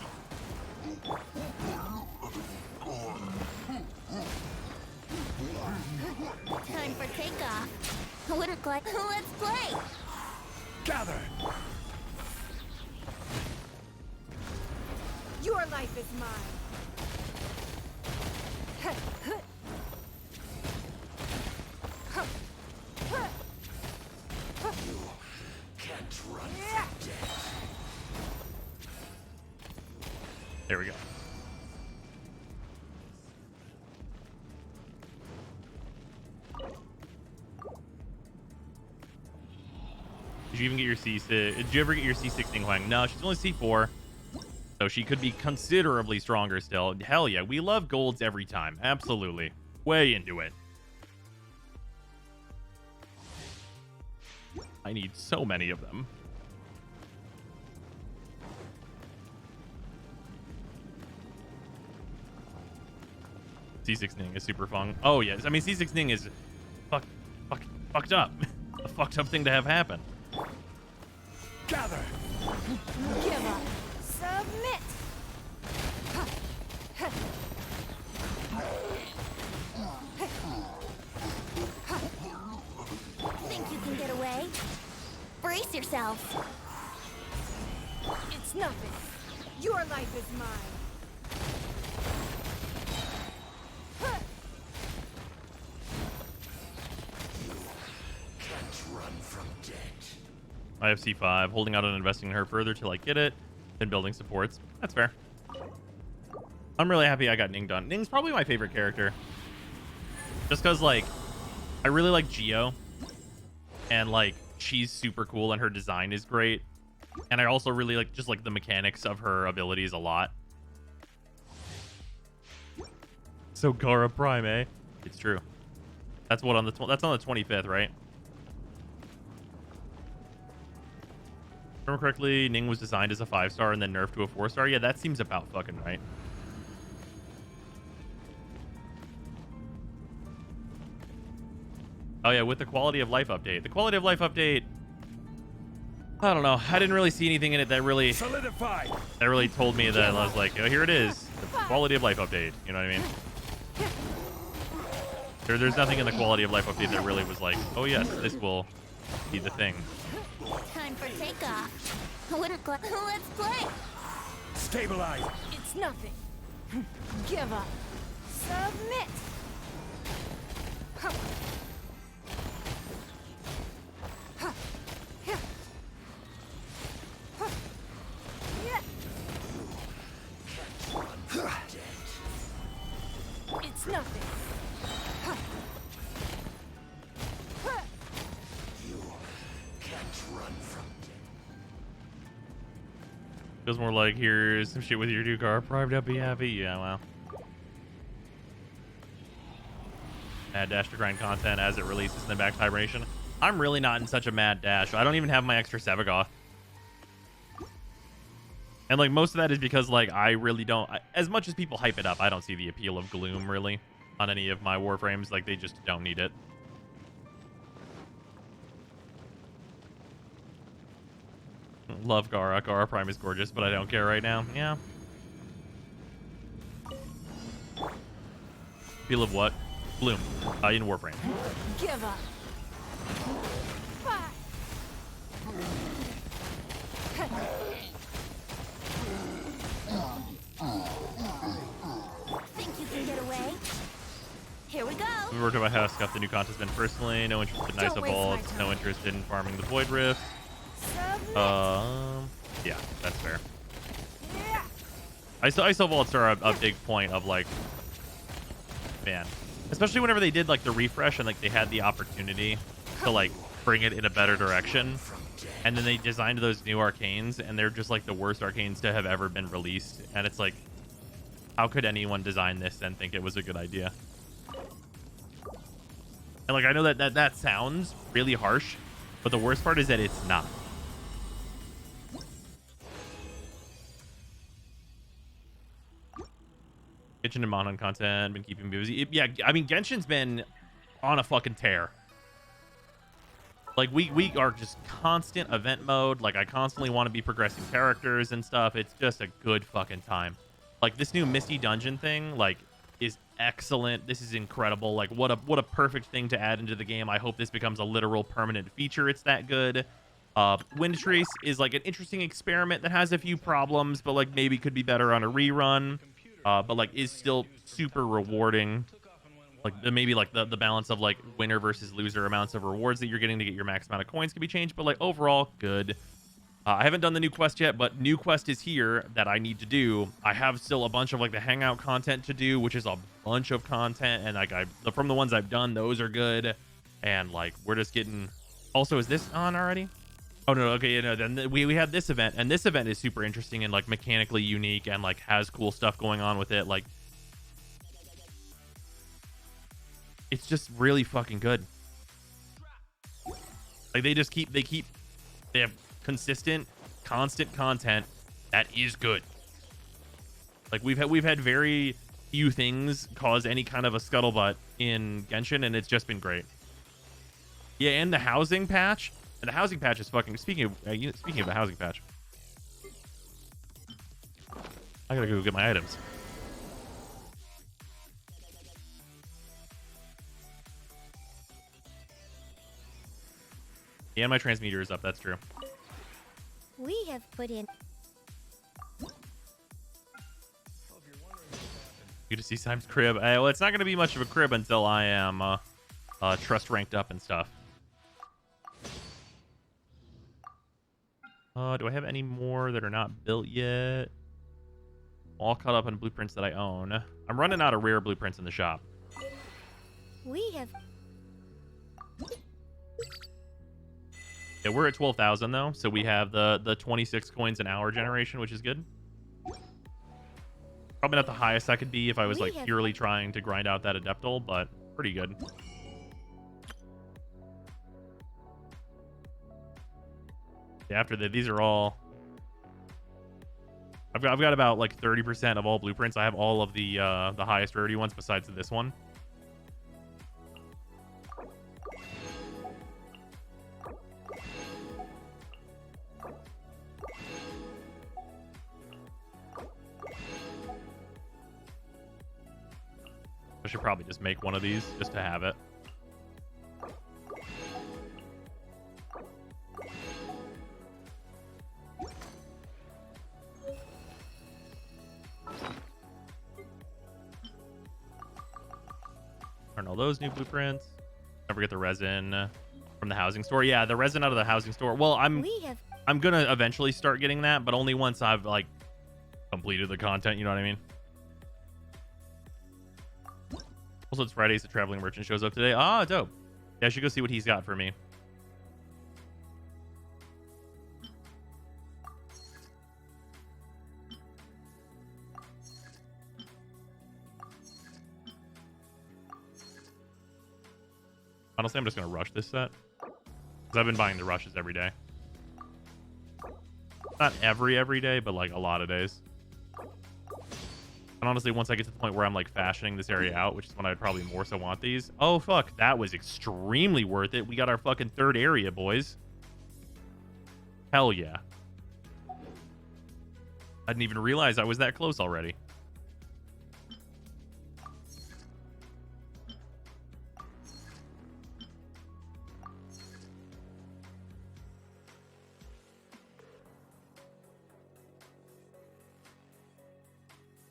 Time for takeoff. Winter Clark, let's play. Gather. Your life is mine. Can't run from death. There we go. Did you even get your C6? Did you ever get your C6 Ninghuang? No, she's only C4. So she could be considerably stronger still. Hell yeah, we love golds every time. Absolutely. Way into it. I need so many of them. C6 Ning is super fun. Oh yes, I mean C6 Ning is fucked up. A fucked up thing to have happen. Gather. Give up. Submit. Think you can get away? Brace yourself. It's nothing. Your life is mine. Can't run from death. I have C5, holding out on investing in her further till I get it, then building supports. That's fair. I'm really happy I got Ning done. Ning's probably my favorite character. Just because, like, I really like Geo. And, like, she's super cool and her design is great. And I also really like just, like, the mechanics of her abilities a lot. So Gara Prime, eh? It's true. That's what on the that's on the 25th, right? Remember correctly, Ning was designed as a 5-star and then nerfed to a 4-star. Yeah, that seems about fucking right. Oh yeah, with the quality of life update. The quality of life update, I don't know. I didn't really see anything in it that really told me that I was like, oh, here it is, the quality of life update. You know what I mean? There's nothing in the quality of life update that really was like, oh yes, this will be the thing. Time for takeoff. Let's play. Stabilize. It's nothing. Give up. Submit. It's nothing. You can't run from death. Feels more like here's some shit with your new car. Private up, be happy. Yeah, well. Mad dash to grind content as it releases in the back hibernation. I'm really not in such a mad dash. I don't even have my extra Sevagoth. And like most of that is because like I really don't, as much as people hype it up, I don't see the appeal of Gloom really on any of my Warframes. Like they just don't need it. Love Gara. Gara Prime is gorgeous, but I don't care right now. Yeah. Appeal of what? Bloom. In Warframe. Give up. Five. Think you can get away? Here we go. We worked at my house, got the new contest bin personally. No interest in Nice Don't waste my Evolved. No time. interest in farming the Void Rift. Submit. Yeah, that's fair. Yeah. Ice Evolved are a big point of like, man, especially whenever they did like the refresh and like they had the opportunity to like bring it in a better direction, and then they designed those new arcanes and they're just like the worst arcanes to have ever been released. And it's like, how could anyone design this and think it was a good idea? And like I know that sounds really harsh, but the worst part is that it's not. Genshin and Monon content been keeping me busy. Yeah, I mean Genshin's been on a fucking tear. Like we are just constant event mode. Like I constantly want to be progressing characters and stuff. It's just a good fucking time. Like this new Misty Dungeon thing, like, is excellent. This is incredible. Like what a perfect thing to add into the game. I hope this becomes a literal permanent feature. It's that good. Wind Trace is like an interesting experiment that has a few problems, but like maybe could be better on a rerun. But like is still super rewarding. Like maybe like the balance of like winner versus loser amounts of rewards that you're getting to get your max amount of coins can be changed, but like overall good. I haven't done the new quest yet, but new quest is here that I need to do. I have still a bunch of like the hangout content to do, which is a bunch of content, and like from the ones I've done, those are good. And like we're just getting. Also, is this on already? Oh no, okay, you know, then we had this event, and this event is super interesting and like mechanically unique and like has cool stuff going on with it. Like it's just really fucking good. Like they have consistent, constant content that is good. Like we've had very few things cause any kind of a scuttlebutt in Genshin, and it's just been great. Yeah, and the housing patch. And the housing patch is fucking. Speaking of the housing patch, I gotta go get my items. Yeah, and my transmitter is up. That's true. We have put in. Good to see Simon's crib. Well, it's not gonna be much of a crib until I am trust ranked up and stuff. Do I have any more that are not built yet? All caught up on blueprints that I own. I'm running out of rare blueprints in the shop. We have. Yeah, we're at 12,000 though, so we have the 26 coins an hour generation, which is good. Probably not the highest I could be if I was like purely trying to grind out that Adeptal, but pretty good. After that, these are all. I've got about like 30% of all blueprints. I have all of the highest rarity ones besides this one. I should probably just make one of these just to have it. Turn all those new blueprints. Don't forget the resin from the housing store. Yeah, the resin out of the housing store. Well, I'm gonna eventually start getting that, but only once I've like completed the content. You know what I mean? Also, it's Fridays. The traveling merchant shows up today. Ah, dope. Yeah, I should go see what he's got for me. Honestly, I'm just going to rush this set. Because I've been buying the rushes every day. Not every day, but like a lot of days. And honestly, once I get to the point where I'm like fashioning this area out, which is when I'd probably more so want these. Oh, fuck. That was extremely worth it. We got our fucking third area, boys. Hell yeah. I didn't even realize I was that close already.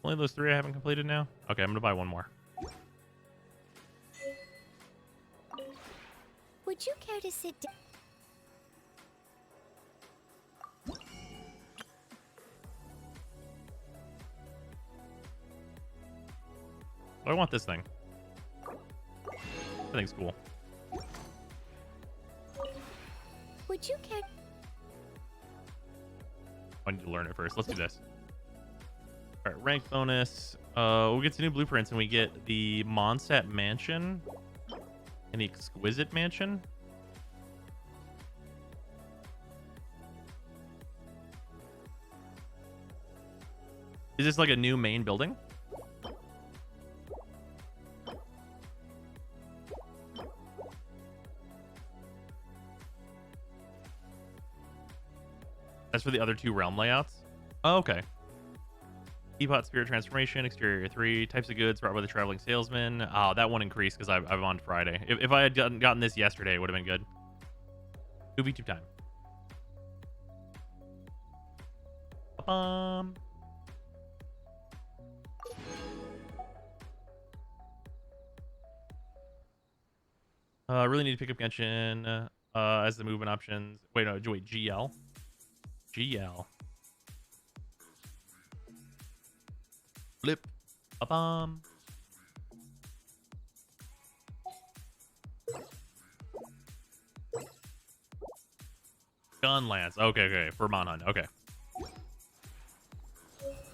Only those 3 I haven't completed now? Okay, I'm gonna buy one more. Would you care to sit down? I want this thing. I think it's cool. Would you care? I need to learn it first. Let's do this. All right, rank bonus. We'll get some new blueprints and we get the Mondstadt Mansion and the Exquisite Mansion. Is this like a new main building? That's for the other 2 realm layouts? Oh, okay. Teapot Spirit Transformation, Exterior 3, types of goods brought by the traveling salesman. Oh, that one increased because I'm on Friday. If I had gotten this yesterday, it would have been good. 2v2 time. Really need to pick up Genshin as the movement options. Wait, no, wait, GL. GL. Flip. Ba-bum. Gun Lance. Okay. For Monhunt. Okay.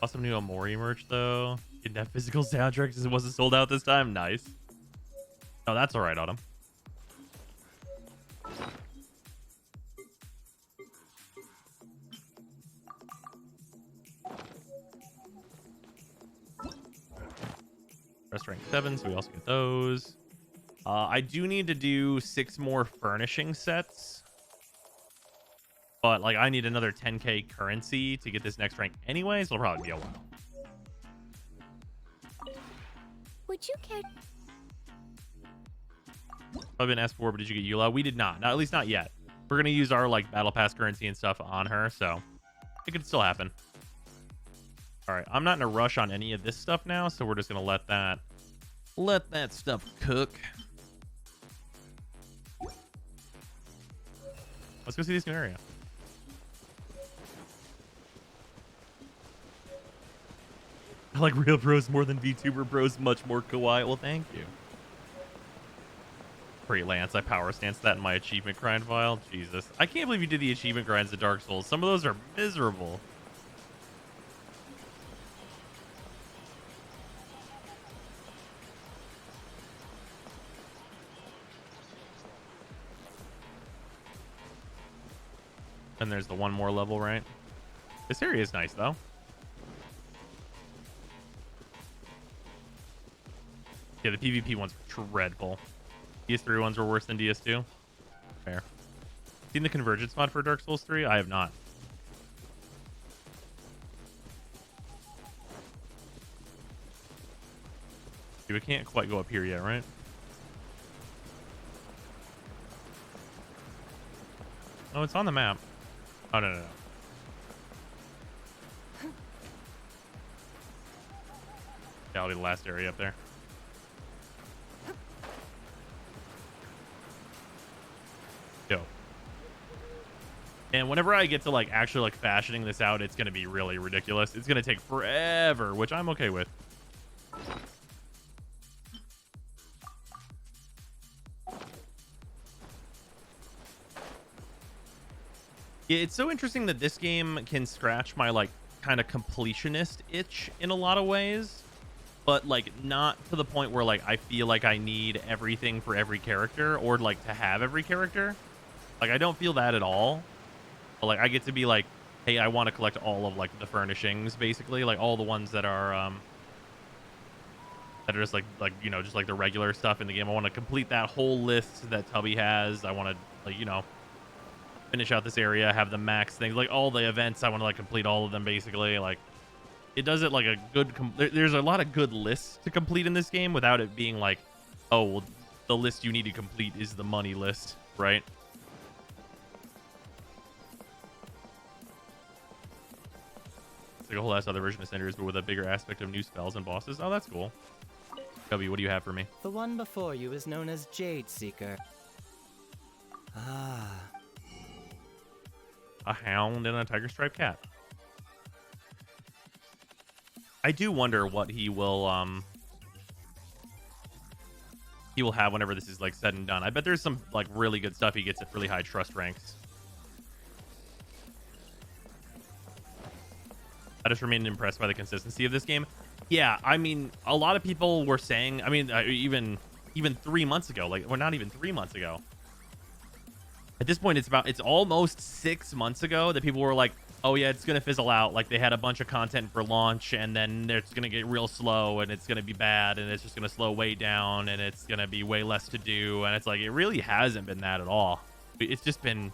Awesome new Omori merch, though. Didn't have physical soundtrack because it wasn't sold out this time. Nice. Oh, that's all right, Autumn. Rest rank 7, so we also get those. I do need to do 6 more furnishing sets. But, like, I need another 10k currency to get this next rank anyway, so it'll probably be a while. Would you care? I've been asked for, but did you get Eula? We did not. At least not yet. We're going to use our, like, battle pass currency and stuff on her, so it could still happen. All right, I'm not in a rush on any of this stuff now, so we're just gonna let that stuff cook. Let's go see this new area. I like real bros more than VTuber bros, much more kawaii. Well, thank you. Great, Lance. I power stance that in my achievement grind file. Jesus, I can't believe you did the achievement grinds to Dark Souls. Some of those are miserable. And there's the one more level, right? This area is nice, though. Yeah, the PvP ones were dreadful. DS3 ones were worse than DS2. Fair. Seen the Convergence mod for Dark Souls 3? I have not. We can't quite go up here yet, right? Oh, it's on the map. Oh, no. Yeah, that'll be the last area up there. Dope. And whenever I get to like actually like fashioning this out, it's gonna be really ridiculous. It's gonna take forever, which I'm okay with. Yeah, it's so interesting that this game can scratch my like kind of completionist itch in a lot of ways, but like not to the point where like I feel like I need everything for every character or like to have every character. Like I don't feel that at all. But like I get to be like, hey, I want to collect all of like the furnishings, basically, like all the ones that are just like you know, just like the regular stuff in the game. I want to complete that whole list that Tubby has. I want to like, you know, finish out this area, have the max things, like all the events. I want to like complete all of them, basically. Like it does it like a good there's a lot of good lists to complete in this game without it being like, oh well, the list you need to complete is the money list, right? It's like a whole ass other version of Cinders, but with a bigger aspect of new spells and bosses. Oh, that's cool. W, what do you have for me? The one before you is known as Jade Seeker. Ah. A hound and a tiger striped cat. I do wonder what he will have whenever this is like said and done. I bet there's some like really good stuff he gets at really high trust ranks. I just remained impressed by the consistency of this game. Yeah, I mean, a lot of people were saying, I mean, even 3 months ago, like, or not even 3 months ago. At this point, it's almost 6 months ago that people were like, oh yeah, it's gonna fizzle out. Like they had a bunch of content for launch, and then it's gonna get real slow, and it's gonna be bad, and it's just gonna slow way down, and it's gonna be way less to do. And it's like, it really hasn't been that at all. It's just been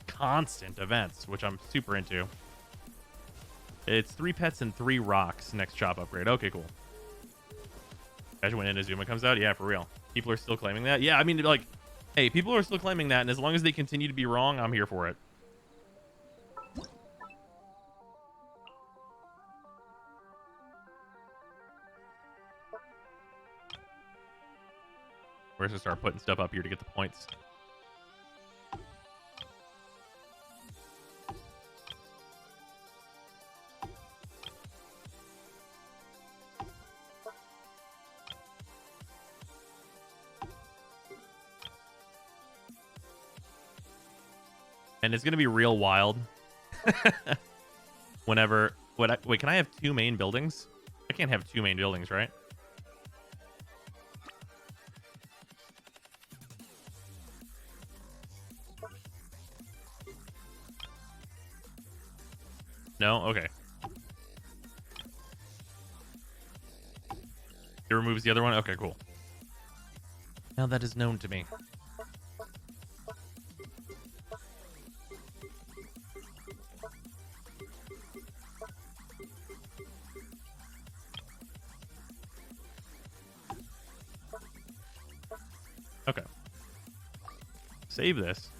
constant events, which I'm super into. It's 3 pets and 3 rocks next shop upgrade. Okay, cool. Imagine when Inazuma comes out. Yeah, for real. People are still claiming that. Yeah, I mean, like, hey, people are still claiming that, and as long as they continue to be wrong, I'm here for it. We're gonna start putting stuff up here to get the points. And it's gonna be real wild. Whenever, wait, can I have 2 main buildings? I can't have 2 main buildings, right? No? Okay. It removes the other one? Okay, cool. Now that is known to me. Okay. Save this.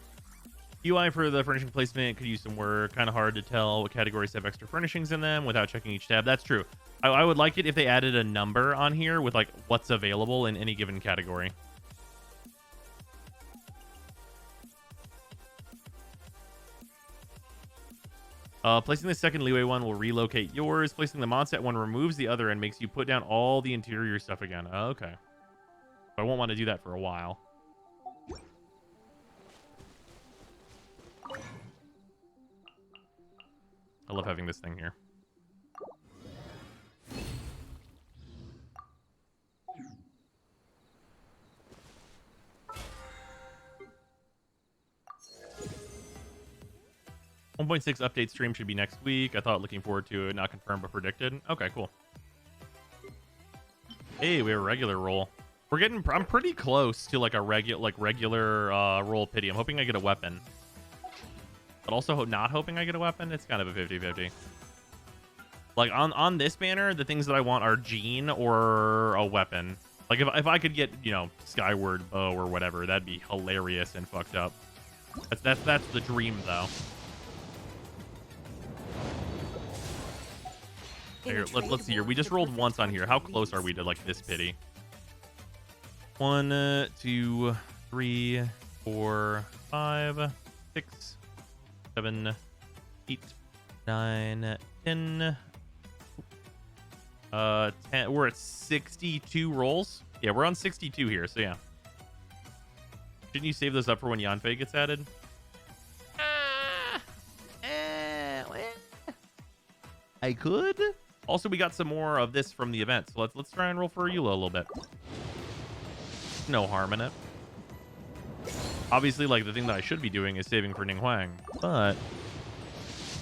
UI for the furnishing placement could use some work. Kind of hard to tell what categories have extra furnishings in them without checking each tab. That's true. I would like it if they added a number on here with like what's available in any given category. Placing the second leeway one will relocate yours. Placing the mod set one removes the other and makes you put down all the interior stuff again. Okay. I won't want to do that for a while. I love having this thing here. .6 update stream should be next week. I thought looking forward to it. Not confirmed, but predicted. Okay, cool. Hey, we have a regular roll. We're getting... I'm pretty close to like a regular roll pity. I'm hoping I get a weapon. But also not hoping I get a weapon. It's kind of a 50-50. Like on this banner, the things that I want are Jean or a weapon. Like if I could get, you know, Skyward Bow or whatever, that'd be hilarious and fucked up. That's the dream though. Here, let's see here. We just rolled once on here. How close are we to like this pity? 1, 2, 3, 4, 5, 6, 7, 8, 9, 10. 10. We're at 62 rolls. Yeah, we're on 62 here. So yeah. Shouldn't you save those up for when Yanfei gets added? I could. Also, we got some more of this from the event, so let's try and roll for Eula a little bit. No harm in it. Obviously, like the thing that I should be doing is saving for Ninghuang, but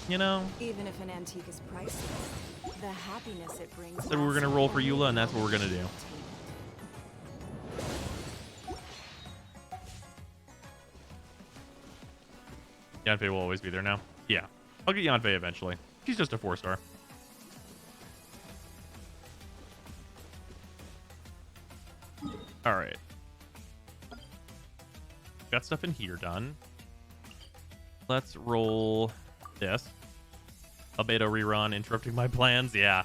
you know, Even if an antique is priceless, the happiness it brings. so we're gonna roll for Eula, and that's what we're gonna do. Yanfei will always be there now. Yeah, I'll get Yanfei eventually. She's just a 4-star. All right. Got stuff in here done. Let's roll this. Albedo rerun, interrupting my plans. Yeah.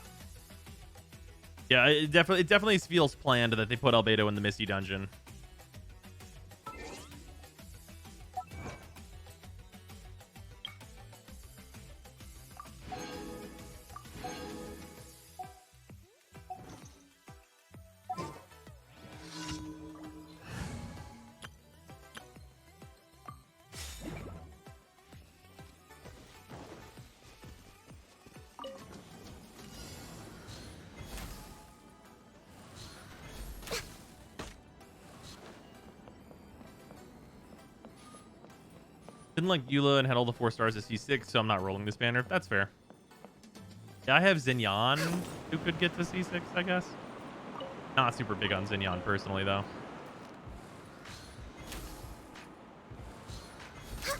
Yeah, it definitely feels planned that they put Albedo in the Misty Dungeon. Didn't like Eula and had all the 4 stars at C6, so I'm not rolling this banner. That's fair. Yeah, I have Xinyan, who could get to C6, I guess. Not super big on Xinyan personally, though. I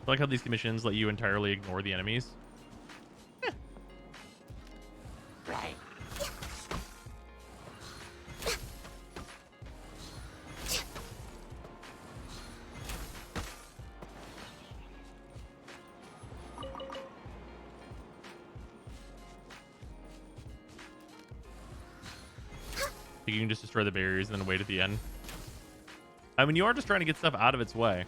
like how these commissions let you entirely ignore the enemies. Right. You can just destroy the barriers and then wait at the end. I mean, you are just trying to get stuff out of its way.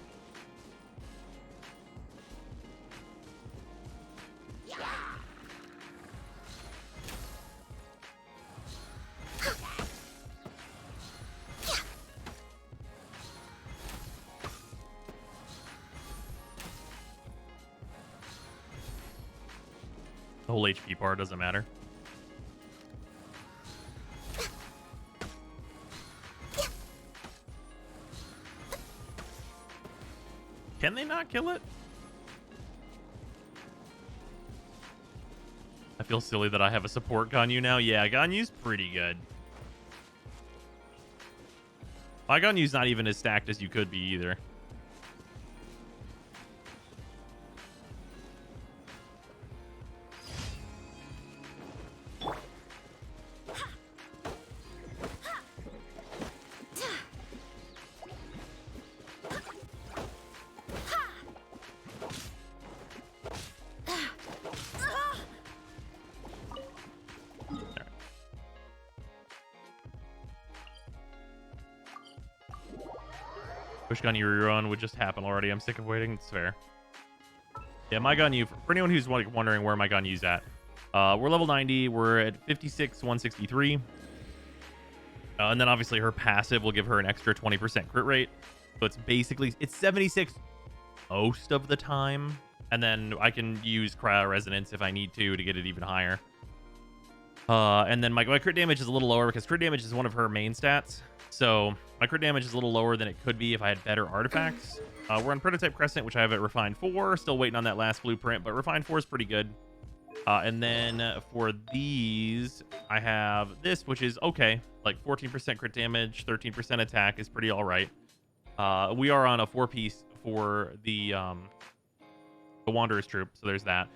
The whole HP bar doesn't matter. Can they not kill it? I feel silly that I have a support Ganyu now. Yeah, Ganyu's pretty good. My Ganyu's not even as stacked as you could be either. Push Ganyu rerun would just happen already. I'm sick of waiting. It's fair. Yeah, my Ganyu, for anyone who's wondering where my Ganyu's at, we're level 90. We're at 56, 163. And then obviously her passive will give her an extra 20% crit rate. So it's basically, it's 76 most of the time. And then I can use Cryo Resonance if I need to get it even higher. And then my crit damage is a little lower because crit damage is one of her main stats. So my crit damage is a little lower than it could be if I had better artifacts. We're on Prototype Crescent, which I have at Refined 4. Still waiting on that last blueprint, but Refined 4 is pretty good. And then for these, I have this, which is okay. Like 14% crit damage, 13% attack is pretty all right. We are on a 4-piece for the Wanderer's Troop, so there's that.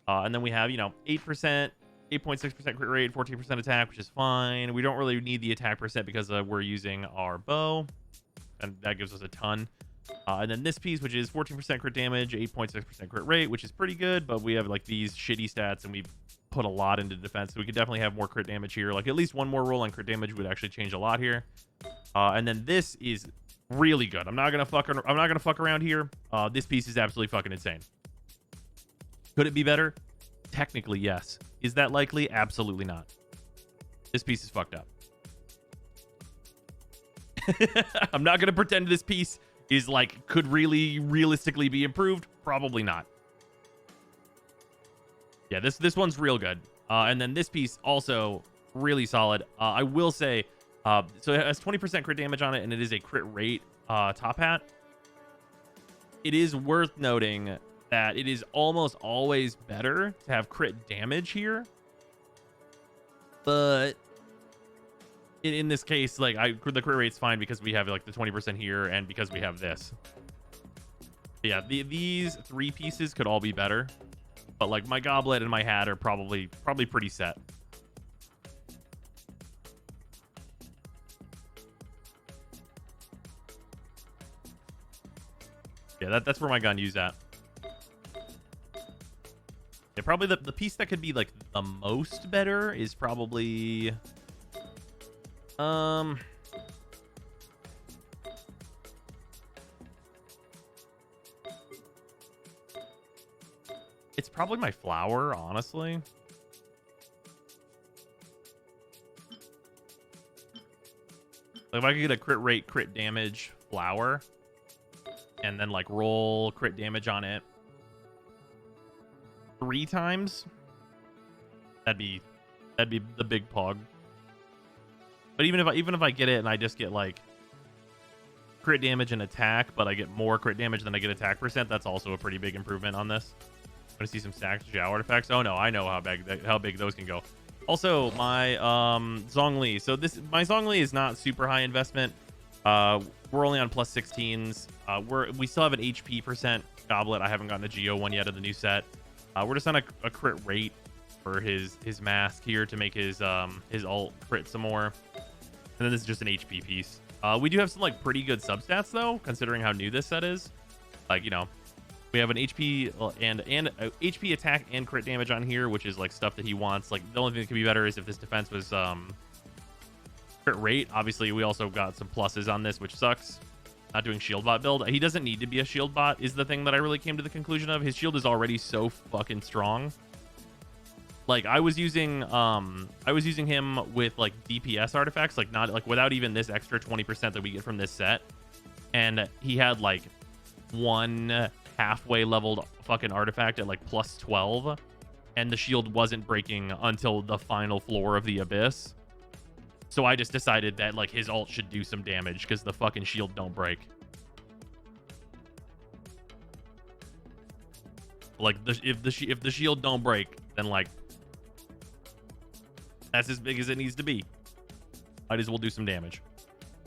And then we have, 8%, 8.6% crit rate, 14% attack, which is fine. We don't really need the attack percent because we're using our bow, and that gives us a ton. And then this piece, which is 14% crit damage, 8.6% crit rate, which is pretty good, but we have like these shitty stats, and we put a lot into defense, so we could definitely have more crit damage here. Like at least one more roll on crit damage would actually change a lot here. And then this is really good. I'm not gonna fuck around here. This piece is absolutely fucking insane. Could it be better? Technically, yes. Is that likely? Absolutely not. This piece is fucked up. I'm not gonna pretend this piece is like could really realistically be improved. Probably not. Yeah, this one's real good. And then this piece also really solid. I will say, so it has 20% crit damage on it, and it is a crit rate top hat. It is worth noting that it is almost always better to have crit damage here. But in this case, like the crit rate's fine because we have like the 20% here and because we have this. But yeah, these three pieces could all be better. But like my goblet and my hat are probably pretty set. Yeah, that's where my gun used at. Yeah, probably the piece that could be like the most better is probably it's probably my flower, honestly. Like if I could get a crit rate, crit damage flower, and then like roll crit damage on it 3 times, that'd be the big pog. But even if I get it and I just get like crit damage and attack, but I get more crit damage than I get attack percent, that's also a pretty big improvement on this. I'm gonna see some stacked Xiao artifacts. Oh no, I know how big those can go. Also, my Zhongli. So my Zhongli is not super high investment. We're only on plus 16s. We still have an HP percent goblet. I haven't gotten a Geo one yet of the new set. We're just on a crit rate for his mask here to make his ult crit some more. And then this is just an HP piece. We do have some like pretty good substats though, considering how new this set is. Like, we have an HP and HP attack and crit damage on here, which is like stuff that he wants. Like the only thing that could be better is if this defense was crit rate. Obviously, we also got some pluses on this, which sucks. Not doing shield bot build. He doesn't need to be a shield bot is the thing that I really came to the conclusion of. His shield is already so fucking strong. Like I was using him with like DPS artifacts, like not like without even this extra 20% that we get from this set. And he had like one halfway leveled fucking artifact at like plus 12, and the shield wasn't breaking until the final floor of the abyss. So I just decided that like his ult should do some damage because the fucking shield don't break. Like if the shield don't break, then like that's as big as it needs to be. Might as well do some damage.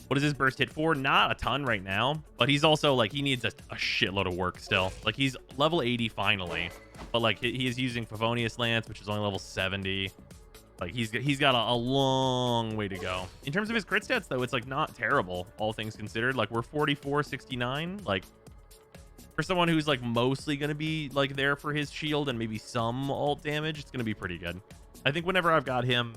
What is his burst hit for? Not a ton right now, but he's also like he needs a shitload of work still. Like he's level 80 finally, but like he is using Favonius Lance, which is only level 70. Like he's got a long way to go. In terms of his crit stats though, it's like not terrible, all things considered. Like we're 44-69. Like for someone who's like mostly gonna be like there for his shield and maybe some ult damage, it's gonna be pretty good. I think whenever I've got him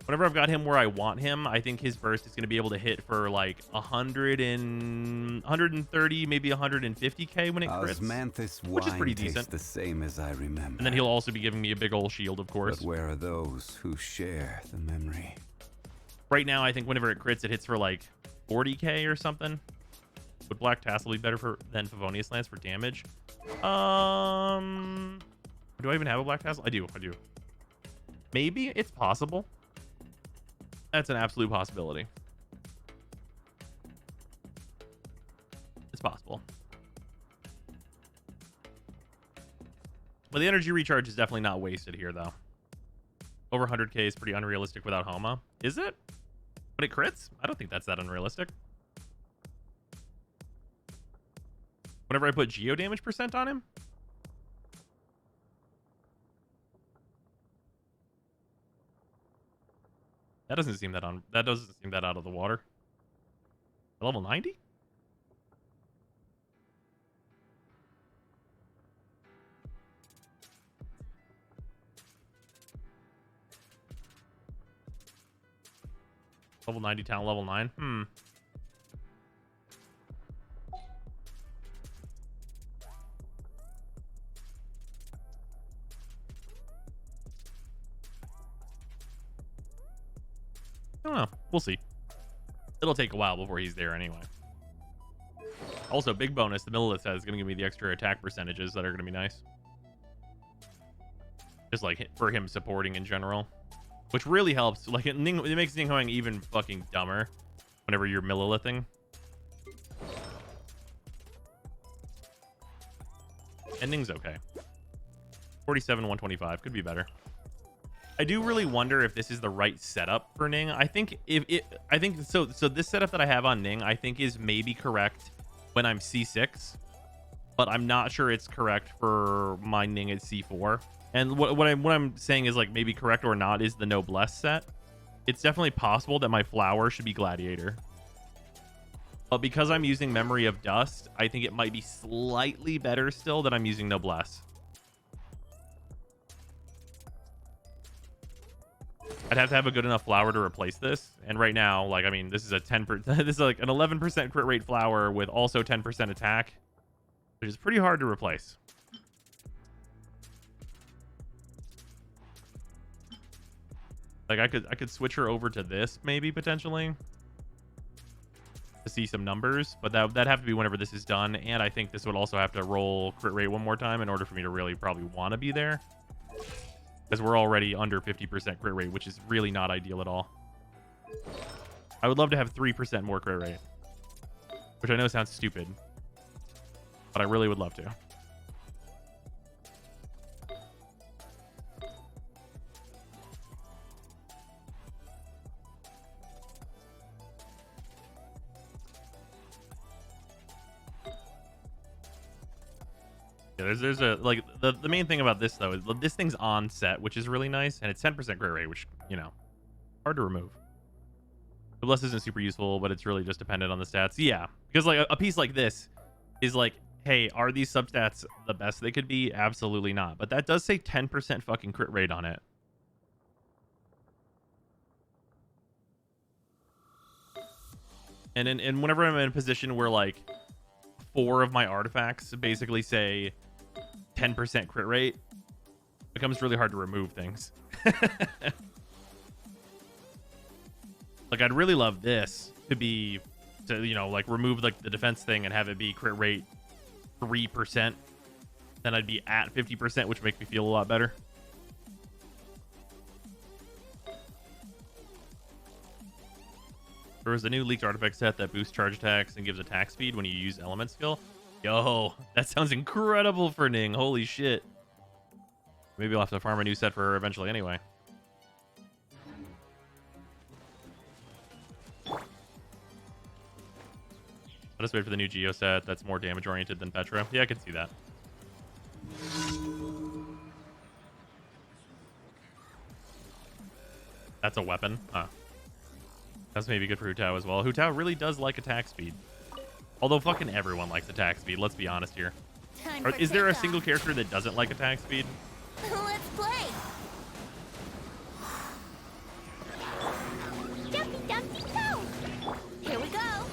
where I want him, I think his burst is going to be able to hit for like 130, maybe 150k when it crits, which is pretty decent. The same as I remember. And then he'll also be giving me a big old shield, of course. But where are those who share the memory? Right now, I think whenever it crits, it hits for like 40k or something. Would Black Tassel be better than Favonius Lance for damage? Do I even have a Black Tassel? I do. Maybe it's possible. That's an absolute possibility. It's possible. But the energy recharge is definitely not wasted here, though. Over 100k is pretty unrealistic without Homa. Is it? But it crits? I don't think that's that unrealistic. Whenever I put Geo damage percent on him? That doesn't seem that on. That doesn't seem that out of the water. Level 90? Level 90 town, level 9. I don't know. We'll see. It'll take a while before he's there anyway. Also, big bonus, the Millilith set is going to give me the extra attack percentages that are going to be nice. Just like for him supporting in general. Which really helps. Like, it makes Ninghuang even fucking dumber whenever you're Millilithing. And Ning's okay. 47, 125. Could be better. I do really wonder if this is the right setup for Ning. I think so this setup that I have on Ning, I think is maybe correct when I'm C6, but I'm not sure it's correct for my Ning at C4. And what I'm saying is like maybe correct or not is the Noblesse set. It's definitely possible that my flower should be Gladiator. But because I'm using Memory of Dust, I think it might be slightly better still that I'm using Noblesse. I'd have to have a good enough flower to replace this. And right now, like, I mean, this is a 10%, this is like an 11% crit rate flower with also 10% attack, which is pretty hard to replace. Like, I could switch her over to this maybe potentially to see some numbers, but that'd have to be whenever this is done. And I think this would also have to roll crit rate one more time in order for me to really probably want to be there, because we're already under 50% crit rate, which is really not ideal at all. I would love to have 3% more crit rate, which I know sounds stupid, but I really would love to. Yeah, there's a like the main thing about this though is this thing's on set, which is really nice, and it's 10% crit rate, which, you know, hard to remove. The bless isn't super useful, but it's really just dependent on the stats. Yeah, because like a piece like this is like, hey, are these substats the best they could be? Absolutely not. But that does say 10% fucking crit rate on it. And whenever I'm in a position where like 4 of my artifacts basically say 10% crit rate, it becomes really hard to remove things. Like, I'd really love this to be, to, you know, like remove like the defense thing and have it be crit rate 3%. Then I'd be at 50%, which makes me feel a lot better. There was a new leaked artifact set that boosts charge attacks and gives attack speed when you use element skill. Yo, that sounds incredible for Ning. Holy shit. Maybe I'll have to farm a new set for her eventually anyway. I'll just wait for the new Geo set that's more damage oriented than Petra. Yeah, I can see that. That's a weapon. Huh. That's maybe good for Hu Tao as well. Hu Tao really does like attack speed. Although fucking everyone likes attack speed, let's be honest here. Is there a single character that doesn't like attack speed? Let's play! Dumpy dumpy go! Here we go!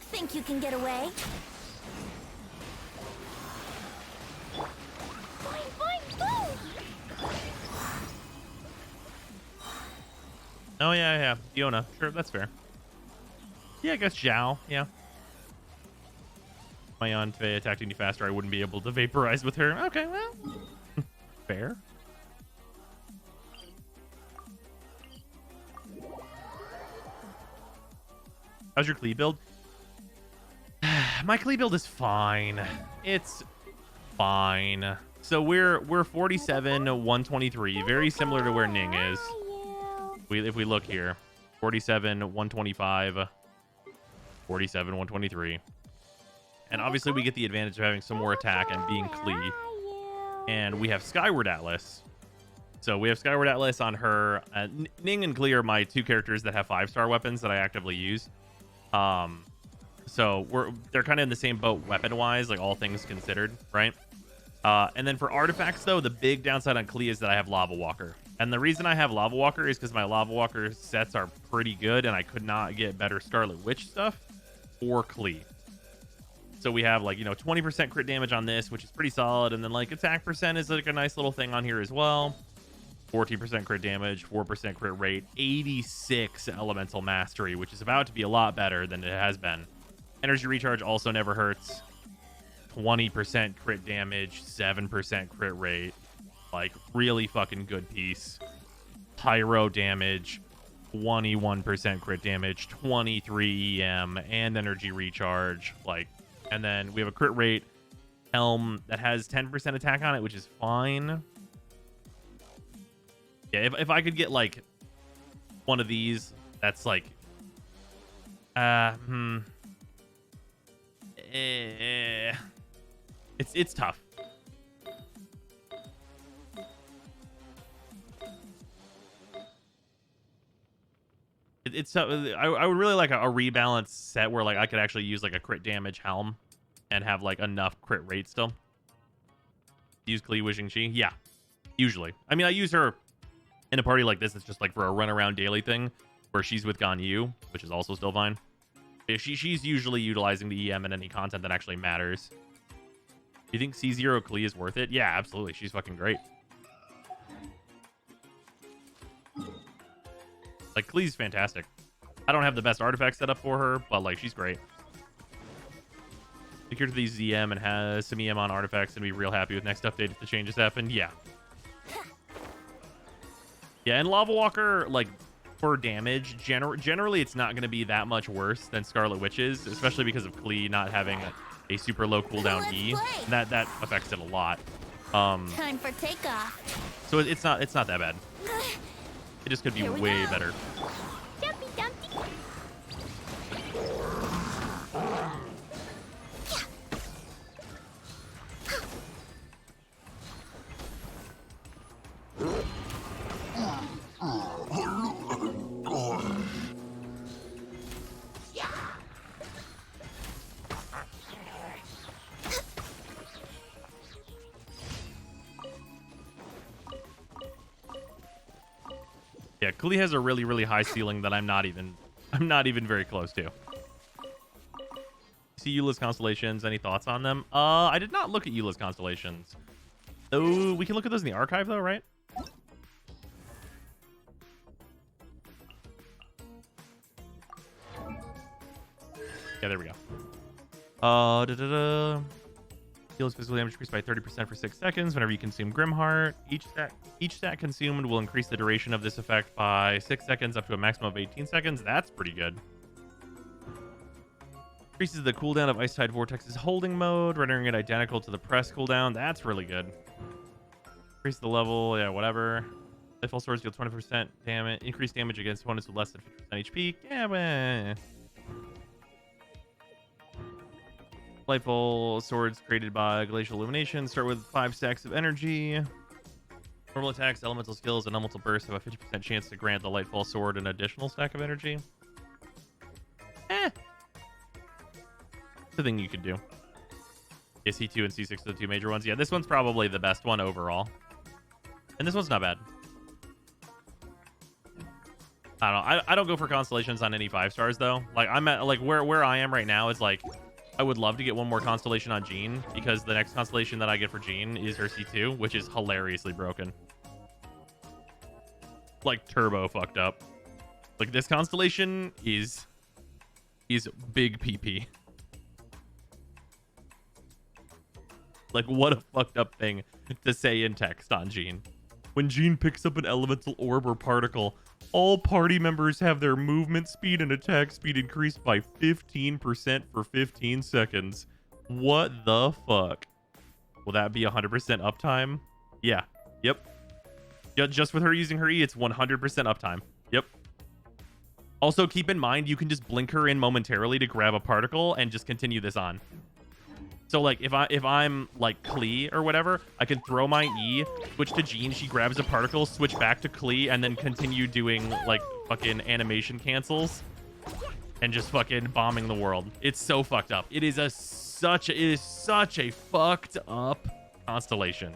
Think you can get away? Boing, boing, boom! Oh, yeah. Fiona. Sure, that's fair. Yeah, I guess Zhao. Yeah. My Yon Fei attacked any faster, I wouldn't be able to vaporize with her. Okay, well. Fair. How's your Klee build? My Klee build is fine. It's fine. So we're 47, 123. Very similar to where Ning is. If we look here, 47, 125, 47, 123. And obviously we get the advantage of having some more attack and being Klee. And we have Skyward Atlas. So we have Skyward Atlas on her. Ning and Klee are my two characters that have 5-star weapons that I actively use. So they're kind of in the same boat weapon-wise, like all things considered, right? And then for artifacts, though, the big downside on Klee is that I have Lava Walker. And the reason I have Lava Walker is because my Lava Walker sets are pretty good, and I could not get better Scarlet Witch stuff or Klee. So we have, like, you know, 20% crit damage on this, which is pretty solid. And then, like, attack percent is, like, a nice little thing on here as well. 14% crit damage, 4% crit rate, 86 elemental mastery, which is about to be a lot better than it has been. Energy recharge also never hurts. 20% crit damage, 7% crit rate. Like, really fucking good piece. Pyro damage, 21% crit damage, 23 EM, and energy recharge. Like, and then we have a crit rate helm that has 10% attack on it, which is fine. Yeah, if I could get, like, one of these, that's, like... It's tough. It's I would really like a rebalance set where, like, I could actually use, like, a crit damage helm and have, like, enough crit rate still. Use Klee Wishing Chi? Yeah, usually. I mean, I use her in a party like this. It's just, like, for a run around daily thing where she's with Ganyu, which is also still fine. She's usually utilizing the EM in any content that actually matters. You think C0 Klee is worth it? Yeah, absolutely. She's fucking great. Like, Klee's fantastic. I don't have the best artifact set up for her, but, like, she's great. Secure to these EM and has some EM on artifacts and be real happy with next update if the changes happen. Yeah. Yeah, and Lava Walker, like, for damage, generally it's not going to be that much worse than Scarlet Witch's, especially because of Klee not having a super low cooldown E. And that affects it a lot. Time for takeoff. So it's not that bad. It just could be way better. Dumpy dumpy. Yeah, Klee has a really, really high ceiling that I'm not even very close to. See Eula's constellations. Any thoughts on them? I did not look at Eula's constellations. Oh, we can look at those in the archive though, right? Yeah, there we go. Heals physical damage increased by 30% for 6 seconds whenever you consume Grimheart. Each stat consumed will increase the duration of this effect by 6 seconds up to a maximum of 18 seconds. That's pretty good. Increases the cooldown of Ice Tide Vortex's holding mode, rendering it identical to the press cooldown. That's really good. Increase the level, yeah, whatever. Lightfall swords deal 20% damage, increased damage against opponents with less than 50% HP. Yeah, meh. Lightfall swords created by Glacial Illumination start with 5 stacks of energy. Normal attacks, elemental skills, and elemental bursts have a 50% chance to grant the Lightfall sword an additional stack of energy. It's a thing you could do. Yeah, C2 and C6 are the two major ones. Yeah, this one's probably the best one overall. And this one's not bad. I don't know. I don't go for constellations on any 5 stars though. Like, I'm at, like, where I am right now is, like, I would love to get one more constellation on Jean, because the next constellation that I get for Jean is her C2, which is hilariously broken. Like, turbo fucked up. Like, this constellation is big PP. Like, what a fucked up thing to say in text on Jean. When Jean picks up an elemental orb or particle, all party members have their movement speed and attack speed increased by 15% for 15 seconds. What the fuck? Will that be 100% uptime? Yeah. Yep. Yeah, just with her using her E, it's 100% uptime. Yep. Also, keep in mind, you can just blink her in momentarily to grab a particle and just continue this on. So like if I'm like Klee or whatever, I can throw my E, switch to Jean, she grabs a particle, switch back to Klee, and then continue doing like fucking animation cancels and just fucking bombing the world. It's so fucked up. It is such a fucked up constellation.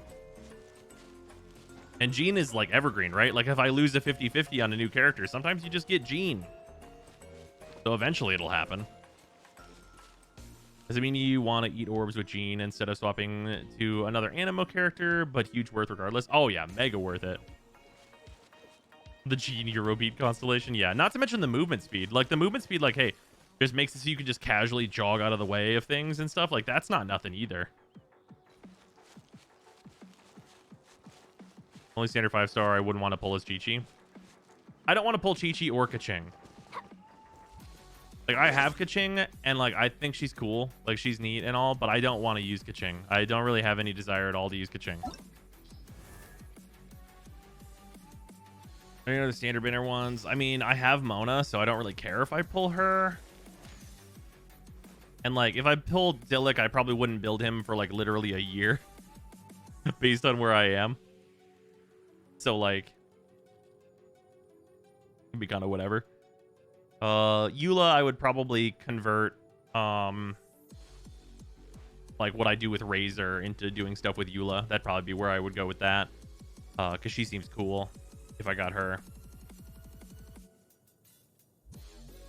And Jean is like evergreen, right? Like if I lose a 50-50 on a new character, sometimes you just get Jean. So eventually it'll happen. Does it mean you want to eat orbs with Jean instead of swapping to another Animo character, but huge worth regardless? Oh yeah, mega worth it. The Jean Eurobeat constellation, yeah. Not to mention the movement speed. Like the movement speed, like, hey, just makes it so you can just casually jog out of the way of things and stuff. Like that's not nothing either. Only standard 5-star I wouldn't want to pull is Chi-Chi. I don't want to pull Chi-Chi or Kaching. Like, I have Kaching, and, like, I think she's cool. Like, she's neat and all, but I don't want to use Kaching. I don't really have any desire at all to use Kaching. Any other standard banner ones? I mean, I have Mona, so I don't really care if I pull her. And, like, if I pulled Dillik, I probably wouldn't build him for, like, literally a year. Based on where I am. So, like, it'd be kind of whatever. Eula, I would probably convert, like what I do with Razor into doing stuff with Eula. That'd probably be where I would go with that. Because she seems cool if I got her.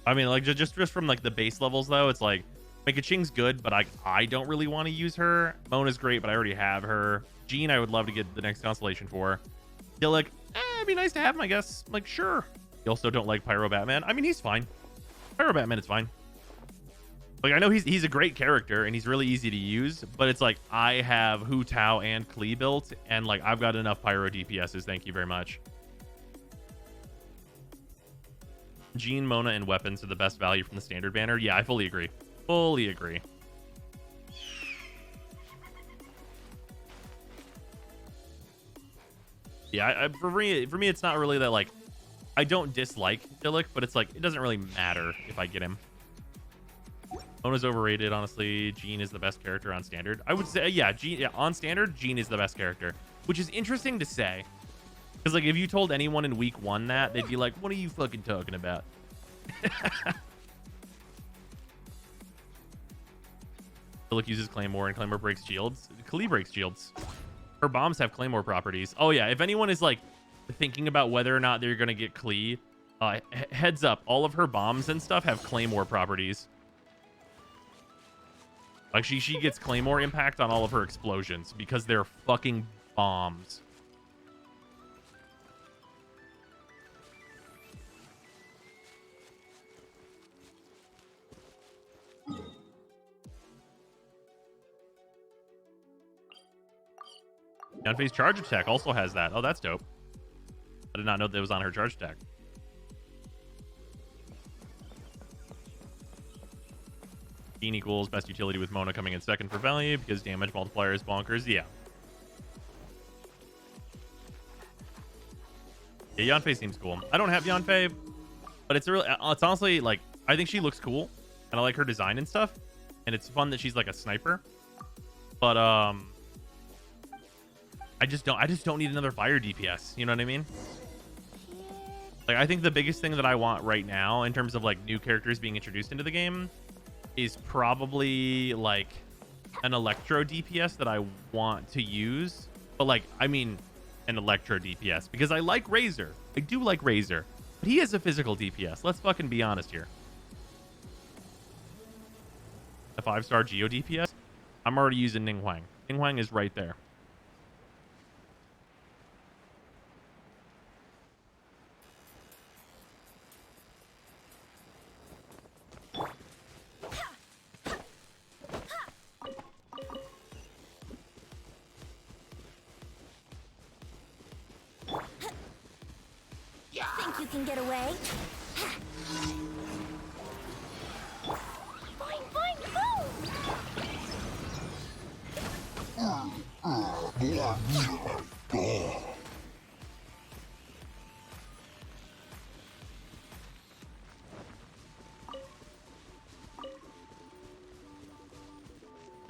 I mean, like, just from, like, the base levels, though, it's like, Kaching's good, but I don't really want to use her. Mona's great, but I already have her. Jean, I would love to get the next constellation for. Dillik, it'd be nice to have him, I guess. Like, sure. You also don't like Pyro Batman. I mean, he's fine. Pyro Batman is fine. Like, I know he's a great character, and he's really easy to use, but it's like, I have Hu Tao and Klee built, and, like, I've got enough Pyro DPSs. Thank you very much. Jean, Mona, and weapons are the best value from the standard banner. Yeah, I fully agree. Fully agree. Yeah, for me, it's not really that, like, I don't dislike Dillik, but it's like, it doesn't really matter if I get him. Mona's overrated, honestly. Jean is the best character on standard. I would say, yeah, on standard, Jean is the best character, which is interesting to say. Because, like, if you told anyone in week 1 that, they'd be like, what are you fucking talking about? Dillik uses Claymore, and Claymore breaks shields. Klee breaks shields. Her bombs have Claymore properties. Oh, yeah, if anyone is, like, thinking about whether or not they're gonna get Klee, heads up, all of her bombs and stuff have Claymore properties. Like she gets Claymore impact on all of her explosions because they're fucking bombs. Gunface charge attack also has that. Oh, that's dope. I did not know that it was on her charge attack. Jean equals best utility with Mona coming in second for value because damage multiplier is bonkers. Yeah. Yeah, Yanfei seems cool. I don't have Yanfei, but it's honestly, like, I think she looks cool and I like her design and stuff. And it's fun that she's like a sniper. But I just don't need another fire DPS. You know what I mean? Like, I think the biggest thing that I want right now in terms of, like, new characters being introduced into the game is probably, like, an Electro DPS that I want to use. But, like, I mean, an Electro DPS. Because I like Razor. I do like Razor. But he is a physical DPS. Let's fucking be honest here. A 5-star Geo DPS? I'm already using Ninghuang. Ninghuang is right there. Think you can get away? Fine, fine, move!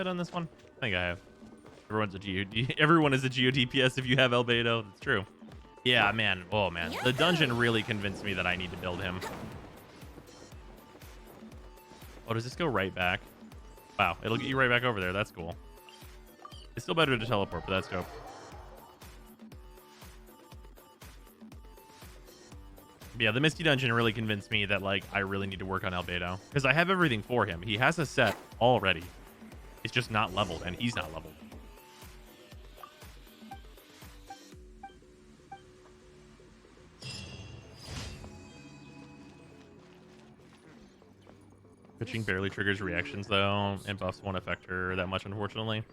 Albedo on this one? I think I have. Everyone's a GOD. Everyone is a GODPS if you have Albedo. That's true. Yeah, man. Oh, man. The dungeon really convinced me that I need to build him. Oh, does this go right back? Wow, it'll get you right back over there. That's cool. It's still better to teleport, but that's dope. Yeah, the Misty Dungeon really convinced me that, like, I really need to work on Albedo. Because I have everything for him. He has a set already. It's just not leveled, and he's not leveled. Pitching barely triggers reactions, though, and buffs won't affect her that much, unfortunately.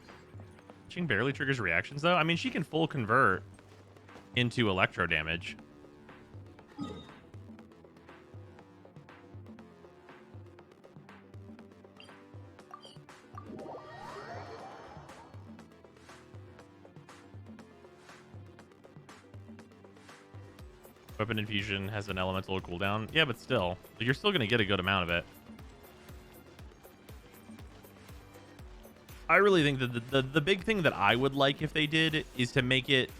Pitching barely triggers reactions, though? I mean, she can full convert into electro damage. Weapon infusion has an elemental cooldown. Yeah, but still, you're still going to get a good amount of it. I really think that the big thing that I would like if they did is to make it,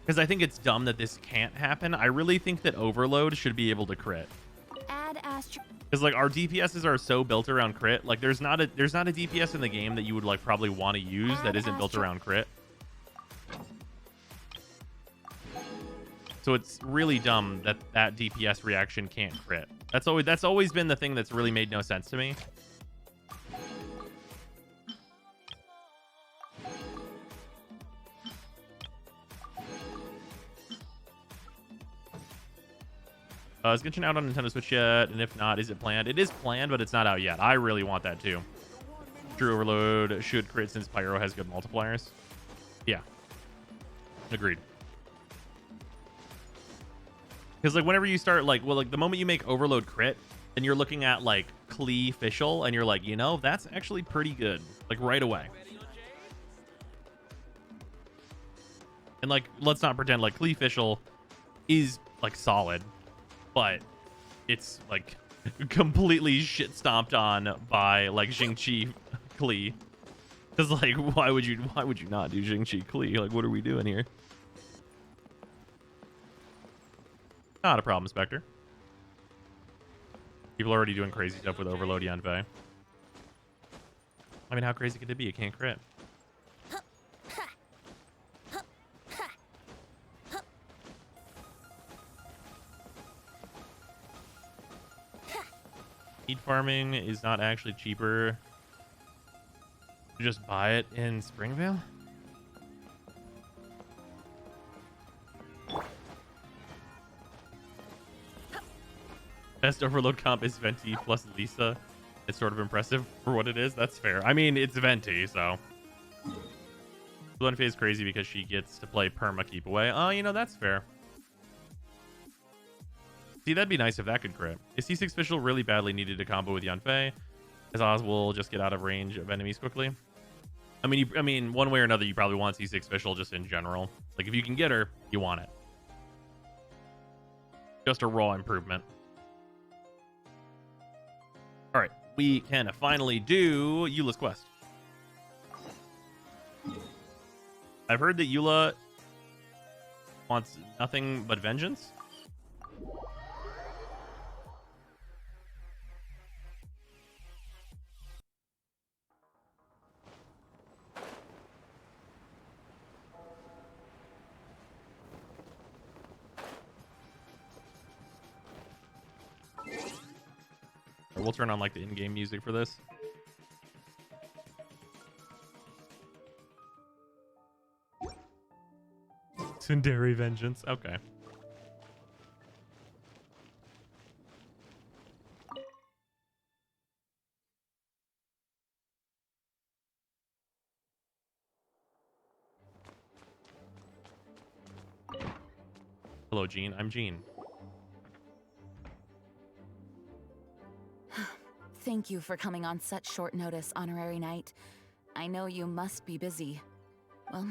because I think it's dumb that this can't happen. I really think that Overload should be able to crit. Add Astro. Because like our DPSs are so built around crit. Like there's not a DPS in the game that you would like probably want to use that isn't built around crit. So it's really dumb that that DPS reaction can't crit. That's always been the thing that's really made no sense to me. Is Genshin out on Nintendo Switch yet? And if not, is it planned? It is planned, but it's not out yet. I really want that too. True Overload should crit since Pyro has good multipliers. Yeah. Agreed. Because like whenever you start like, well, like the moment you make Overload crit, then you're looking at like Klee Fischl, and you're like, you know, that's actually pretty good. Like right away. And like, let's not pretend like Klee Fischl is like solid, but it's like completely shit stomped on by like Xingqi Klee. Because like, why would you not do Xingqi Klee? Like, what are we doing here? Not a problem, Spectre. People are already doing crazy stuff with Overload Yanfei. I mean, how crazy could it be? It can't crit. Heat farming is not actually cheaper. You just buy it in Springvale? Best Overload comp is Venti plus Lisa. It's sort of impressive for what it is. That's fair. I mean, it's Venti, so. Yanfei is crazy because she gets to play perma keep away. Oh, you know, that's fair. See, that'd be nice if that could crit. Is C6 Fischl really badly needed to combo with Yanfei? As Oz will just get out of range of enemies quickly. I mean, one way or another, you probably want C6 Fischl just in general. Like, if you can get her, you want it. Just a raw improvement. All right, we can finally do Eula's quest. I've heard that Eula wants nothing but vengeance. We'll turn on like the in-game music for this. Tsundere Vengeance. Okay. Hello, Jean. I'm Jean. Thank you for coming on such short notice, Honorary Knight. I know you must be busy. Well,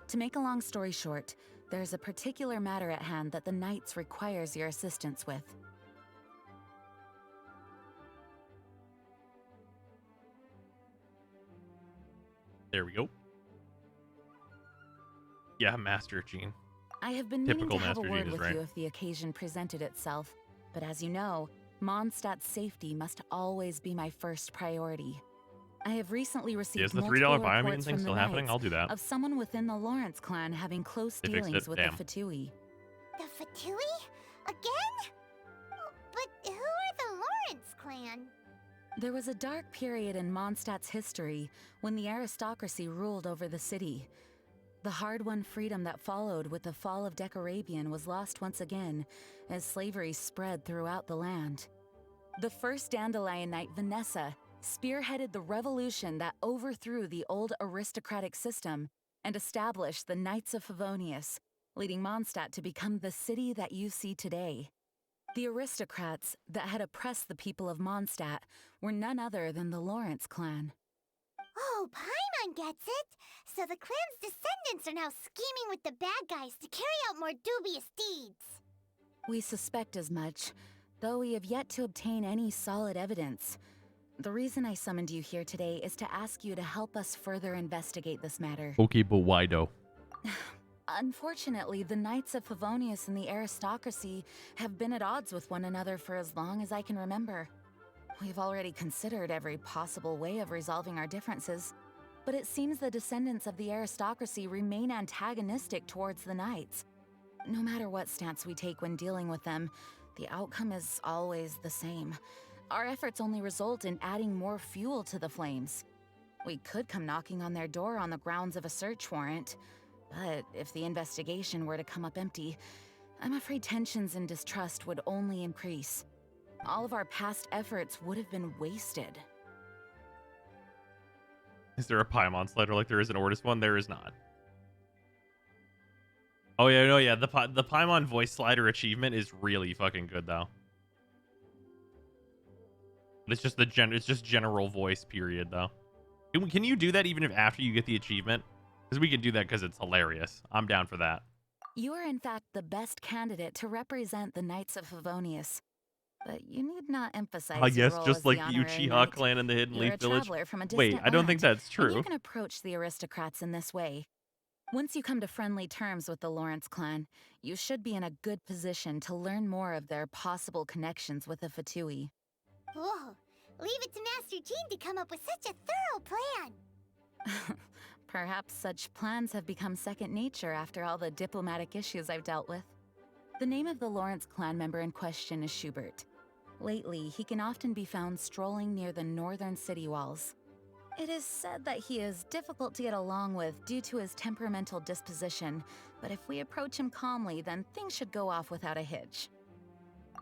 to make a long story short, there's a particular matter at hand that the Knights requires your assistance with. There we go. Yeah, Master Gene. I have been Typical meaning to have a Master word Gene is with right. you if the occasion presented itself. But as you know, Mondstadt's safety must always be my first priority. I have recently received Is the $3 multiple Biome reports thing from still the happening? Knights I'll do that. of someone within the Lawrence clan having close They fixed dealings it? with Damn. the Fatui. The Fatui? Again? But who are the Lawrence clan? There was a dark period in Mondstadt's history when the aristocracy ruled over the city. The hard-won freedom that followed with the fall of Decarabian was lost once again as slavery spread throughout the land. The first Dandelion Knight, Vanessa, spearheaded the revolution that overthrew the old aristocratic system and established the Knights of Favonius, leading Mondstadt to become the city that you see today. The aristocrats that had oppressed the people of Mondstadt were none other than the Lawrence clan. Oh, Paimon gets it! So the clan's descendants are now scheming with the bad guys to carry out more dubious deeds. We suspect as much, though we have yet to obtain any solid evidence. The reason I summoned you here today is to ask you to help us further investigate this matter. Okay, but why though? Unfortunately, the Knights of Favonius and the aristocracy have been at odds with one another for as long as I can remember. We've already considered every possible way of resolving our differences, but it seems the descendants of the aristocracy remain antagonistic towards the Knights. No matter what stance we take when dealing with them, the outcome is always the same. Our efforts only result in adding more fuel to the flames. We could come knocking on their door on the grounds of a search warrant, but if the investigation were to come up empty, I'm afraid tensions and distrust would only increase. All of our past efforts would have been wasted. Is there a Paimon slider like there is an Ortis one? There is not. Oh yeah, no, yeah. The Paimon voice slider achievement is really fucking good though. But it's just it's just general voice period though. Can you do that even if after you get the achievement? Because we can do that because it's hilarious. I'm down for that. You are in fact the best candidate to represent the Knights of Favonius. But you need not emphasize your Yes, role just as like the the honorary Uchiha knight. clan in the Hidden You're Leaf a Village. traveler from a Wait, distant I don't think land, that's and true. you can approach the aristocrats in this way. Once you come to friendly terms with the Lawrence clan, you should be in a good position to learn more of their possible connections with the Fatui. Whoa, leave it to Master Gene to come up with such a thorough plan. Perhaps such plans have become second nature after all the diplomatic issues I've dealt with. The name of the Lawrence clan member in question is Schubert. Lately, he can often be found strolling near the northern city walls. It is said that he is difficult to get along with due to his temperamental disposition, but if we approach him calmly, then things should go off without a hitch.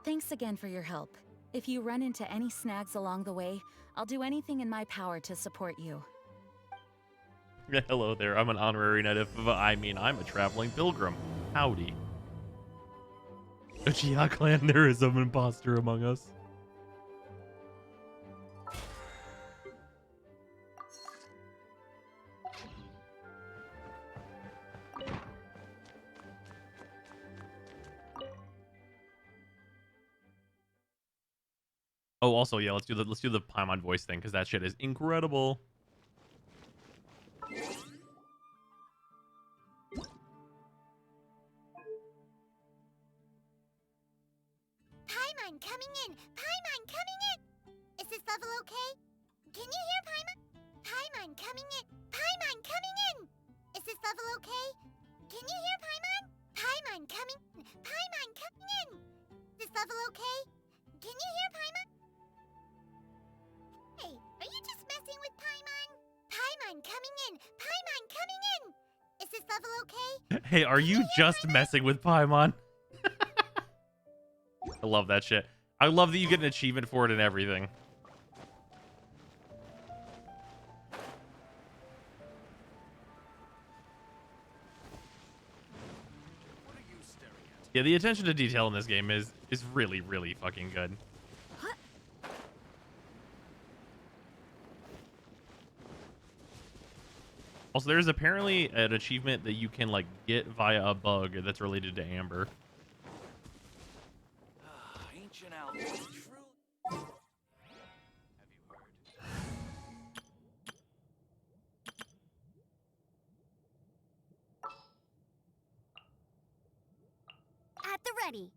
Thanks again for your help. If you run into any snags along the way, I'll do anything in my power to support you. Hello there. I'm an honorary knight of... I'm a traveling pilgrim. Howdy. Uchiha clan, there is an imposter among us. Oh, also, yeah, let's do the Paimon voice thing because that shit is incredible. Paimon coming in! Paimon coming in! Is this level okay? Can you hear Paimon? Paimon coming in! Paimon coming in! Is this level okay? Can you hear Paimon? Paimon coming in! Paimon coming in! Is this level okay? Can you hear Paimon? Hey, are you just messing with Paimon? Paimon coming in! Paimon coming in! Is this level okay? Hey, are you just messing with Paimon? I love that shit. I love that you get an achievement for it and everything. Yeah, the attention to detail in this game is really, really fucking good. Also, there's apparently an achievement that you can like get via a bug that's related to Amber. Ancient Alpha, true. Have you heard? buddy.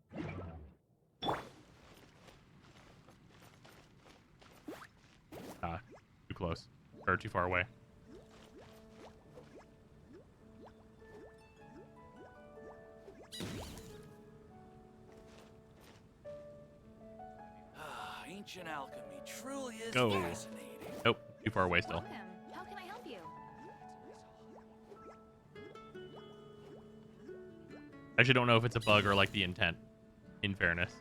Too close. Or too far away. Ancient alchemy truly is Go. fascinating. Nope. Too far away still. Welcome. How can I help you? I actually don't know if it's a bug or like the intent, in fairness.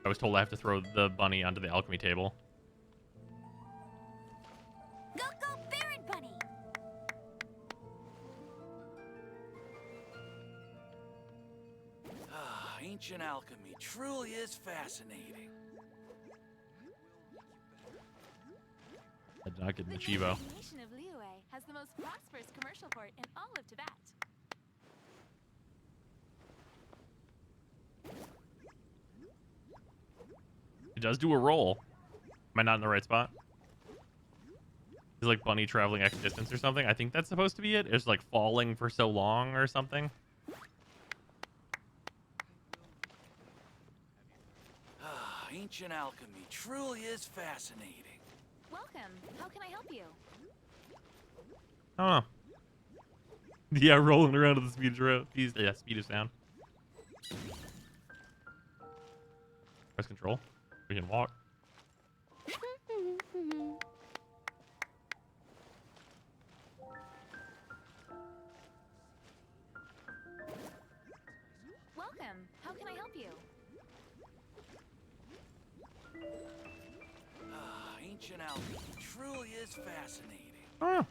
I was told I have to throw the bunny onto the alchemy table. Go, go, Baron Bunny! Ancient alchemy truly is fascinating. I did not get the Chivo. The nation of Liyue has the most prosperous commercial port in all of Tibet. It does do a roll. Am I not in the right spot? Is like bunny traveling X distance or something? I think that's supposed to be it. It's like falling for so long or something. Ancient alchemy truly is fascinating. Welcome. How can I help you? I don't know. Yeah, rolling around at the speed of sound. Press control. We can walk. Welcome. How can I help you? Ancient alchemy truly is fascinating. Oh.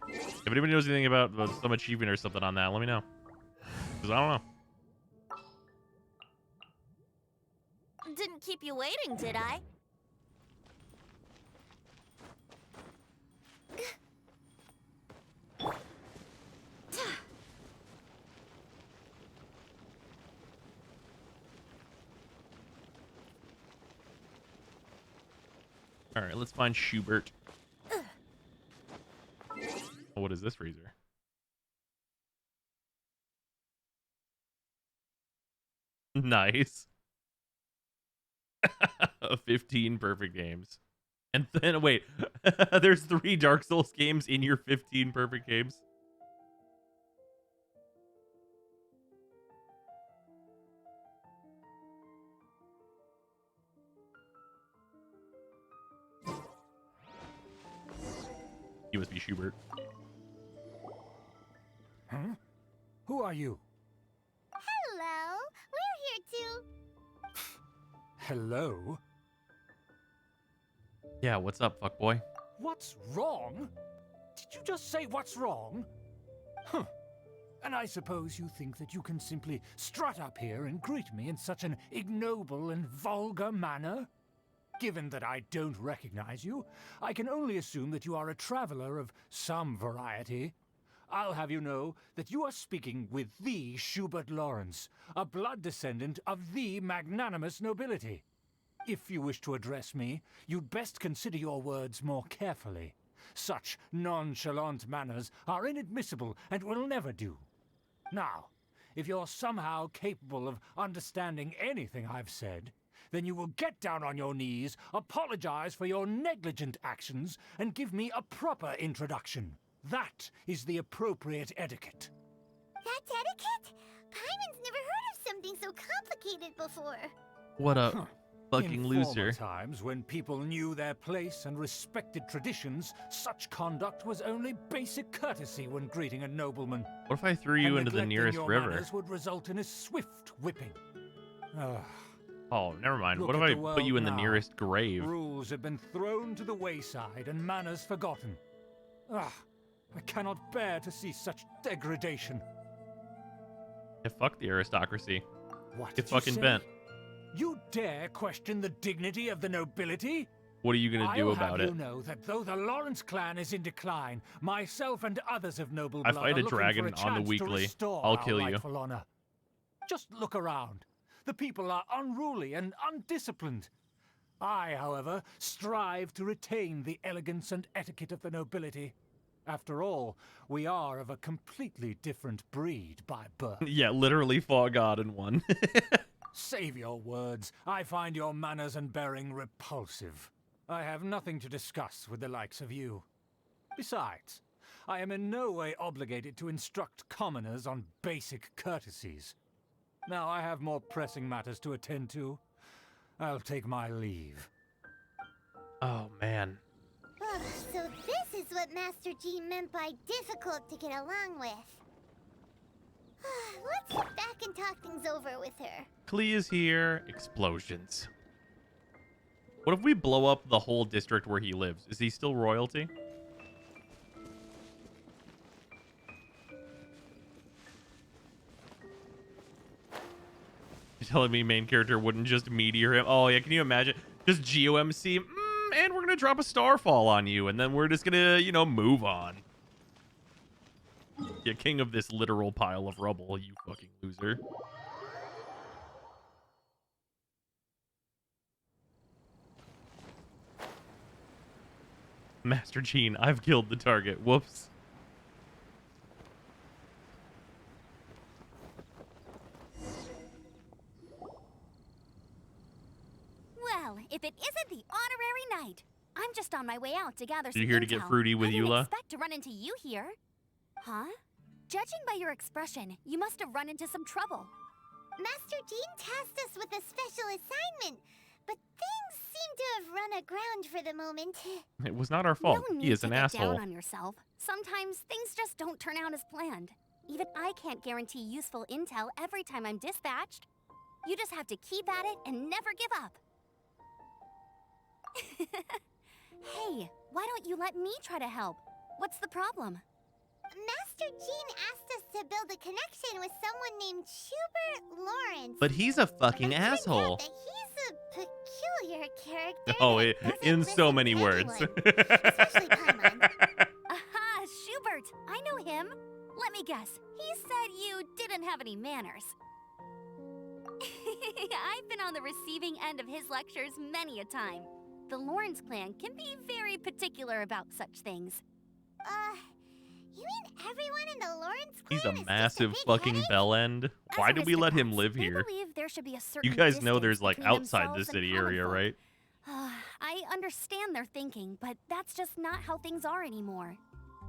If anybody knows anything about some achievement or something on that, let me know. Because I don't know. Didn't keep you waiting, did I? All right, let's find Schubert. Oh, what is this freezer? Nice. 15 perfect games. And then, wait, there's 3 Dark Souls games in your 15 perfect games? You must be Schubert. Huh? Who are you? Hello, we're here too. Hello? Yeah, what's up, fuckboy? What's wrong? Did you just say what's wrong? Huh. And I suppose you think that you can simply strut up here and greet me in such an ignoble and vulgar manner? Given that I don't recognize you, I can only assume that you are a traveler of some variety. I'll have you know that you are speaking with the Schubert Lawrence, a blood descendant of the magnanimous nobility. If you wish to address me, you'd best consider your words more carefully. Such nonchalant manners are inadmissible and will never do. Now, if you're somehow capable of understanding anything I've said, then you will get down on your knees, apologize for your negligent actions, and give me a proper introduction. That is the appropriate etiquette. That's etiquette? Paimon's never heard of something so complicated before. What a fucking In loser. former times, when people knew their place and respected traditions, such conduct was only basic courtesy when greeting a nobleman. What if I threw you And into the neglecting nearest your river? manners would result in a swift whipping. Oh, never mind. Look What if at I the put you world in the now. nearest grave? Rules have been thrown to the wayside and manners forgotten. I cannot bear to see such degradation. Yeah, fuck the aristocracy. What Get did you fucking say? bent. You dare question the dignity of the nobility? What are you gonna do I'll about have it? you know that though the Lawrence clan is in decline, myself and others of noble I blood fight are a looking dragon for a on the chance to weekly. restore I'll our kill you. rightful honor. Just look around. The people are unruly and undisciplined. I, however, strive to retain the elegance and etiquette of the nobility. After all, we are of a completely different breed by birth. Yeah, literally fought God in one. Save your words. I find your manners and bearing repulsive. I have nothing to discuss with the likes of you. Besides, I am in no way obligated to instruct commoners on basic courtesies. Now I have more pressing matters to attend to. I'll take my leave. Oh, man. So this is what Master G meant by difficult to get along with. Let's sit back and talk things over with her. Klee is here. Explosions. What if we blow up the whole district where he lives? Is he still royalty? You're telling me main character wouldn't just meteor him? Oh, yeah. Can you imagine? Just GOMC. And we're going to drop a starfall on you. And then we're just going to, you know, move on. Yeah, king of this literal pile of rubble, you fucking loser. Master Gene, I've killed the target. Whoops. Well, if it isn't the honorary knight, I'm just on my way out to gather some You're here to intel. get fruity with I didn't Eula? expect to run into you here. Huh? Judging by your expression, you must have run into some trouble. Master Jean tasked us with a special assignment, but things seem to have run aground for the moment. It was not our fault. No He need is to an get asshole. down on yourself. Sometimes things just don't turn out as planned. Even I can't guarantee useful intel every time I'm dispatched. You just have to keep at it and never give up. Hey, why don't you let me try to help? What's the problem? Master Jean asked us to build a connection with someone named Schubert Lawrence. But he's a fucking asshole. That he's a peculiar character. Oh, that in doesn't so listen many to words. anyone, especially Paimon. Aha, Schubert! I know him. Let me guess. He said you didn't have any manners. I've been on the receiving end of his lectures many a time. The Lawrence clan can be very particular about such things. You mean everyone in the Lawrence clan He's a is massive just a big fucking headache? bell end. Why do we let him live They here? believe there should be a certain You guys know distance there's like between outside the themselves and city common area, folk. right? I understand their thinking, but that's just not how things are anymore.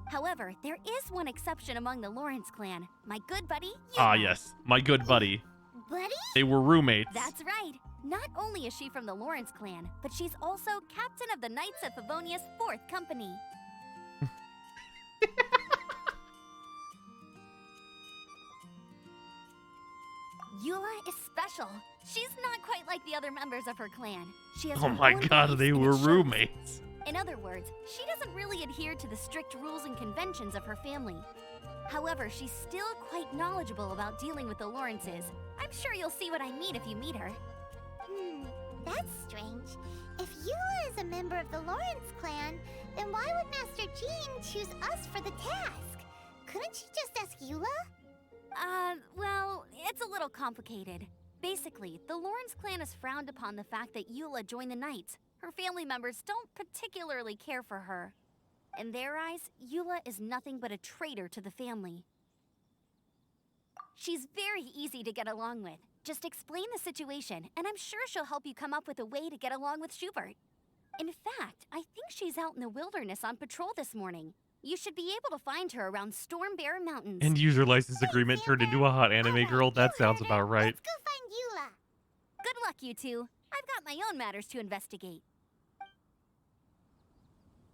However, there is one exception among the Lawrence clan. My good buddy, Ah, Eula. yes. My good buddy. Buddy? They were roommates. That's right. Not only is she from the Lawrence clan, but she's also captain of the Knights of Favonia's 4th Company. Eula is special. She's not quite like the other members of her clan. She has Oh her my own god, beliefs they and were it shows. roommates. In other words, she doesn't really adhere to the strict rules and conventions of her family. However, she's still quite knowledgeable about dealing with the Lawrences. I'm sure you'll see what I mean if you meet her. That's strange. If Eula is a member of the Lawrence clan, then why would Master Jean choose us for the task? Couldn't she just ask Eula? Well, it's a little complicated. Basically, the Lawrence clan has frowned upon the fact that Eula joined the Knights. Her family members don't particularly care for her. In their eyes, Eula is nothing but a traitor to the family. She's very easy to get along with. Just explain the situation, and I'm sure she'll help you come up with a way to get along with Schubert. In fact, I think she's out in the wilderness on patrol this morning. You should be able to find her around Storm Bear Mountains. End user license agreement turned into a hot anime girl. That sounds about right. Let's go find Eula. Good luck, you two. I've got my own matters to investigate.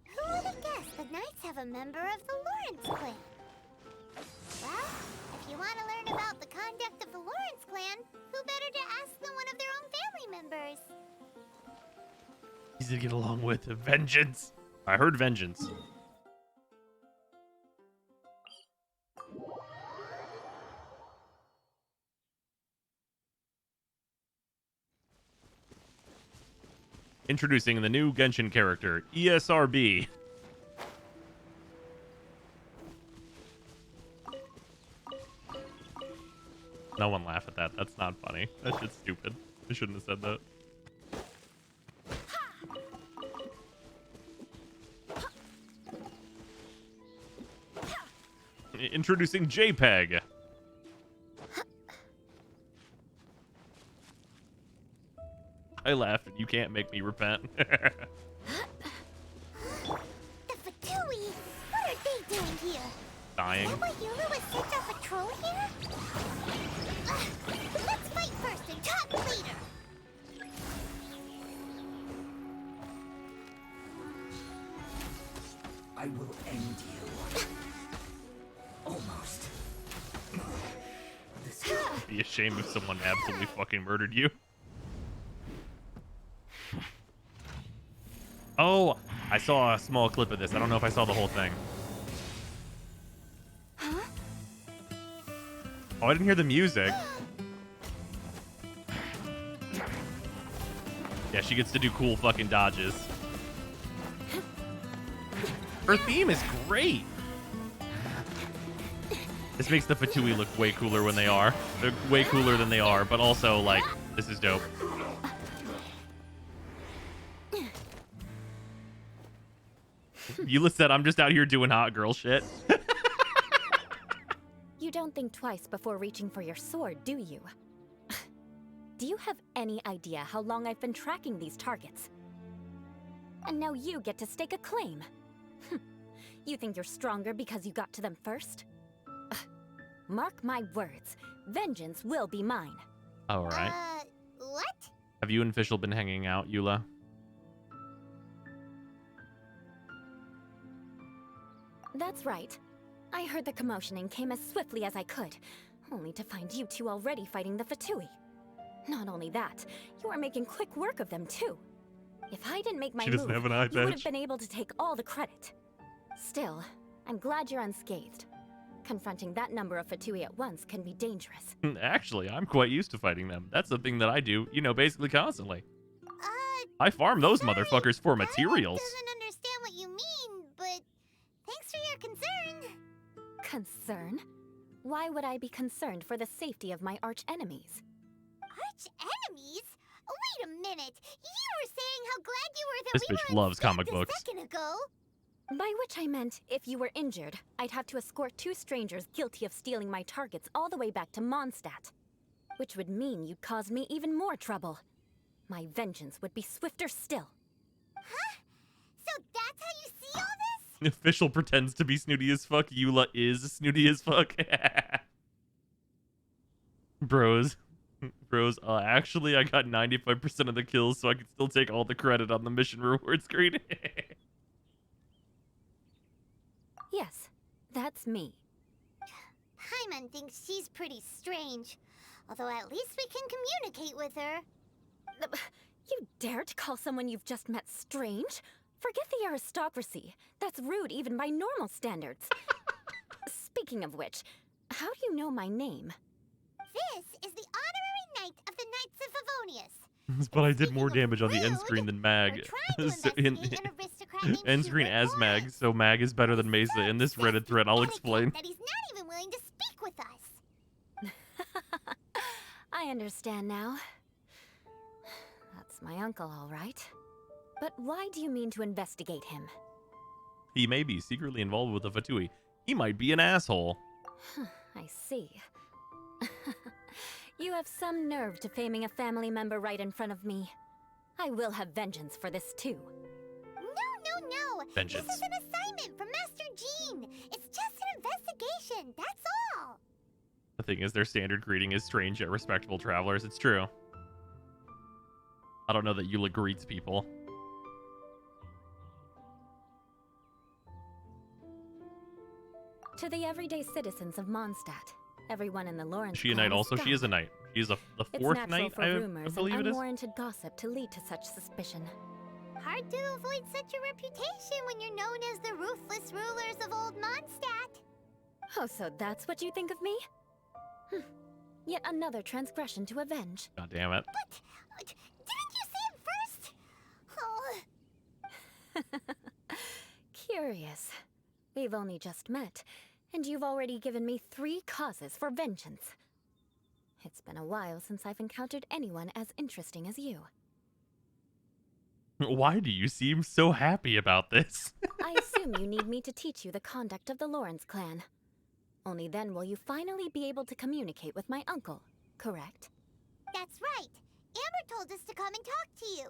Who would have guessed the Knights have a member of the Lawrence clan? Well, if you want to learn about the conduct of the Lawrence clan, who better to ask than one of their own family members? Easy to get along with. Vengeance. I heard vengeance. Introducing the new Genshin character, ESRB. No one laugh at that. That's not funny. That shit's stupid. I shouldn't have said that. Introducing JPEG. I laughed, and you can't make me repent. The Fatui! What are they doing here? Dying. Is that why Eula was sent on patrol here? Let's fight first and talk later! I will end you. Almost. It'd be a shame if someone absolutely fucking murdered you. Oh, I saw a small clip of this. I don't know if I saw the whole thing. Huh? Oh, I didn't hear the music. Yeah, she gets to do cool fucking dodges. Her theme is great. This makes the Fatui look way cooler when they are. They're way cooler than they are, but also, like, this is dope. Eula said, I'm just out here doing hot girl shit. You don't think twice before reaching for your sword, do you? Do you have any idea how long I've been tracking these targets? And now you get to stake a claim. You think you're stronger because you got to them first? Mark my words, vengeance will be mine. All right. What? Have you and Fischl been hanging out, Eula? That's right. I heard the commotion and came as swiftly as I could, only to find you two already fighting the Fatui. Not only that, you are making quick work of them too. If I didn't make my move, have an eye you would patch. have been able to take all the credit. Still, I'm glad you're unscathed. Confronting that number of Fatui at once can be dangerous. Actually, I'm quite used to fighting them. That's the thing that I do, you know, basically constantly. I farm those motherfuckers for materials. Doesn't understand what you mean, but thanks for your concern. Concern? Why would I be concerned for the safety of my arch enemies? Arch enemies? Wait a minute. You were saying how glad you were that This we bitch were loves comic books. a second ago. By which I meant, if you were injured, I'd have to escort two strangers guilty of stealing my targets all the way back to Mondstadt. Which would mean you'd cause me even more trouble. My vengeance would be swifter still. Huh? So that's how you see all this? Official pretends to be snooty as fuck. Eula is snooty as fuck. Bros. Actually, I got 95% of the kills, so I can still take all the credit on the mission reward screen. Yes, that's me. Paimon thinks she's pretty strange. Although at least we can communicate with her. You dare to call someone you've just met strange? Forget the aristocracy. That's rude even by normal standards. Speaking of which, how do you know my name? This is the honorary knight of the Knights of Favonius. But I did more damage on the end screen than Mag. End screen as Mag, so Mag is better than Mesa. In this Reddit thread, I'll explain. That he's not even willing to speak with us. I understand now. That's my uncle, all right. But why do you mean to investigate him? He may be secretly involved with the Fatui. He might be an asshole. I see. You have some nerve to faming a family member right in front of me. I will have vengeance for this too. No. Vengeance. This is an assignment from Master Jean. It's just an investigation, that's all. The thing is, their standard greeting is strange yet respectable travelers. It's true. I don't know that Eula greets people. To the everyday citizens of Mondstadt, everyone in the Lawrence Is she a knight clan also? She is a knight. She's the fourth it's natural knight, for I rumors believe and it is. unwarranted gossip to lead to such suspicion. Hard to avoid such a reputation when you're known as the ruthless rulers of Old Mondstadt. Oh, so that's what you think of me? Yet another transgression to avenge. God damn it. But didn't you say it first? Oh. Curious. We've only just met, and you've already given me 3 causes for vengeance. It's been a while since I've encountered anyone as interesting as you. Why do you seem so happy about this? I assume you need me to teach you the conduct of the Lawrence clan. Only then will you finally be able to communicate with my uncle, correct? That's right. Amber told us to come and talk to you.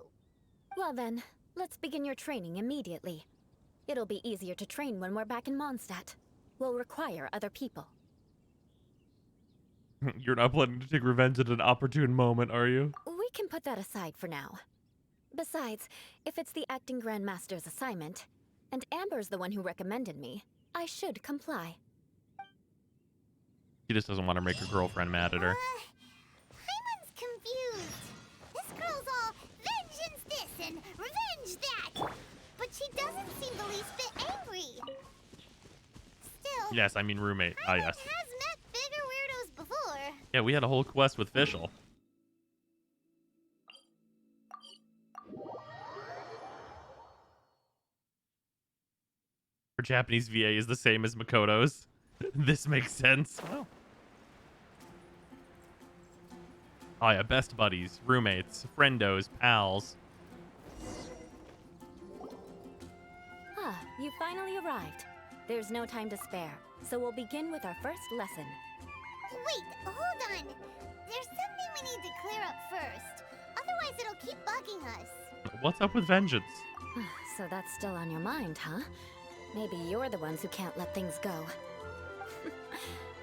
Well then, let's begin your training immediately. It'll be easier to train when we're back in Mondstadt. We'll require other people. You're not planning to take revenge at an opportune moment, are you? We can put that aside for now. Besides, if it's the acting Grandmaster's assignment, and Amber's the one who recommended me, I should comply. She just doesn't want to make her girlfriend mad at her. Paimon's confused. This girl's all vengeance this and revenge that. But she doesn't seem the least bit angry. Still, Yes, I mean roommate. Ah, Paimon yes. has met bigger weirdos before. Yeah, we had a whole quest with Fischl. Her Japanese VA is the same as Makoto's. This makes sense. Oh yeah, best buddies, roommates, friendos, pals. Ah, you finally arrived. There's no time to spare, so we'll begin with our first lesson. Wait, hold on. There's something we need to clear up first. Otherwise, it'll keep bugging us. What's up with vengeance? So that's still on your mind, huh? Maybe you're the ones who can't let things go.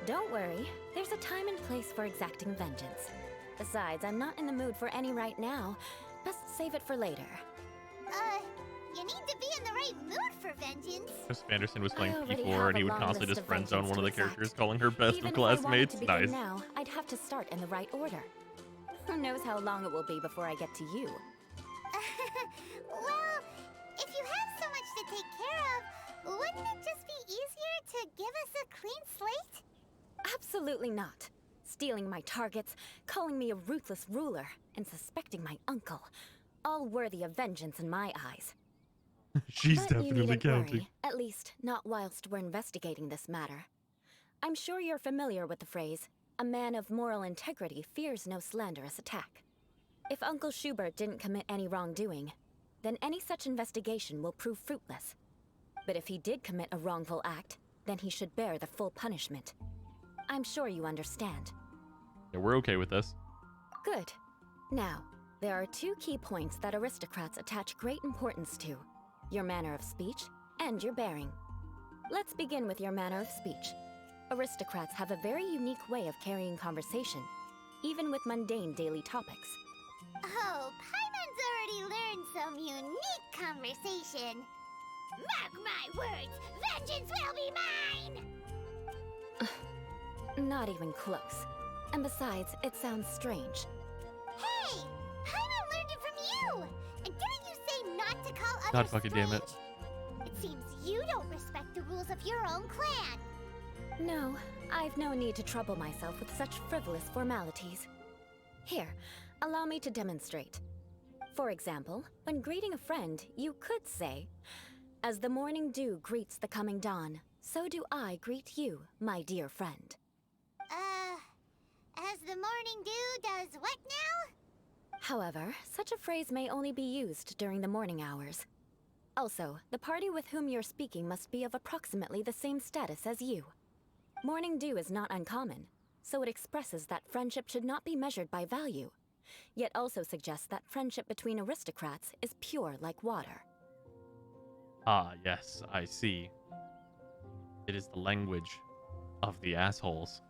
Don't worry, there's a time and place for exacting vengeance. Besides, I'm not in the mood for any right now. Best save it for later. You need to be in the right mood for vengeance. Joseph Anderson was playing I already P4 have and he a would long constantly list just of friend zone one of the vengeance to characters, exact. calling her best Even of if I wanted classmates. to begin Nice. now, I'd have to start in the right order. Who knows how long it will be before I get to you? Well, if you have so much to take care of, wouldn't it just be easier to give us a clean slate? Absolutely not. Stealing my targets, calling me a ruthless ruler, and suspecting my uncle. All worthy of vengeance in my eyes. She's But you definitely needn't counting. worry, at least not whilst we're investigating this matter. I'm sure you're familiar with the phrase, a man of moral integrity fears no slanderous attack. If Uncle Schubert didn't commit any wrongdoing, then any such investigation will prove fruitless. But if he did commit a wrongful act, then he should bear the full punishment. I'm sure you understand. Yeah, we're okay with this. Good. Now, there are two key points that aristocrats attach great importance to: your manner of speech and your bearing. Let's begin with your manner of speech. Aristocrats have a very unique way of carrying conversation, even with mundane daily topics. Oh, Paimon's already learned some unique conversation. Mark my words, vengeance will be mine! Not even close. And besides, it sounds strange. Hey! Paimon learned it from you! And didn't you say not to call others God fucking damn it. strange? It seems you don't respect the rules of your own clan. No, I've no need to trouble myself with such frivolous formalities. Here, allow me to demonstrate. For example, when greeting a friend, you could say, "As the morning dew greets the coming dawn, so do I greet you, my dear friend." As the morning dew does what now? However, such a phrase may only be used during the morning hours. Also, the party with whom you're speaking must be of approximately the same status as you. Morning dew is not uncommon, so it expresses that friendship should not be measured by value, yet also suggests that friendship between aristocrats is pure like water. Ah, yes, I see. It is the language of the assholes.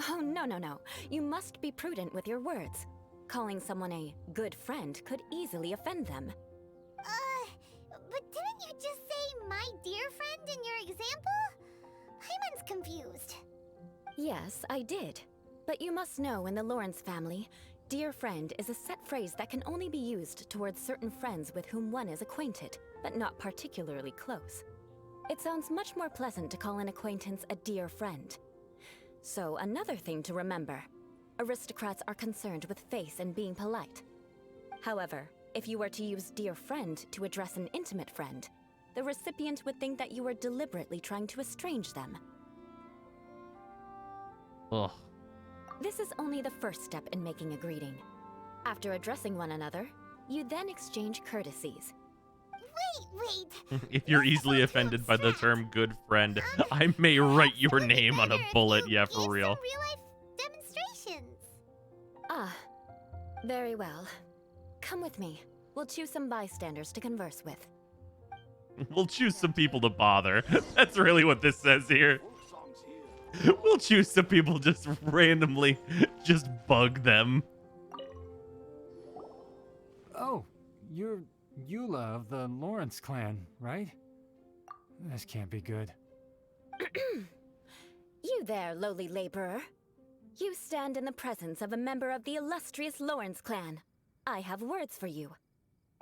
Oh, no, no, no. You must be prudent with your words. Calling someone a good friend could easily offend them. But didn't you just say my dear friend in your example? Paimon's confused. Yes, I did. But you must know in the Lawrence family, dear friend is a set phrase that can only be used towards certain friends with whom one is acquainted, but not particularly close. It sounds much more pleasant to call an acquaintance a dear friend. So, another thing to remember. Aristocrats are concerned with face and being polite. However, if you were to use dear friend to address an intimate friend, the recipient would think that you were deliberately trying to estrange them. Ugh. This is only the first step in making a greeting. After addressing one another, you then exchange courtesies. Wait! If you're easily offended by the term good friend, I may write your name on a bullet. Yeah, for real. Real-life demonstrations. Very well. Come with me. We'll choose some bystanders to converse with. We'll choose some people to bother. That's really what this says here. We'll choose some people just randomly just bug them. Oh, you're Eula of the Lawrence clan, right? This can't be good. You there, lowly laborer. You stand in the presence of a member of the illustrious Lawrence clan. I have words for you.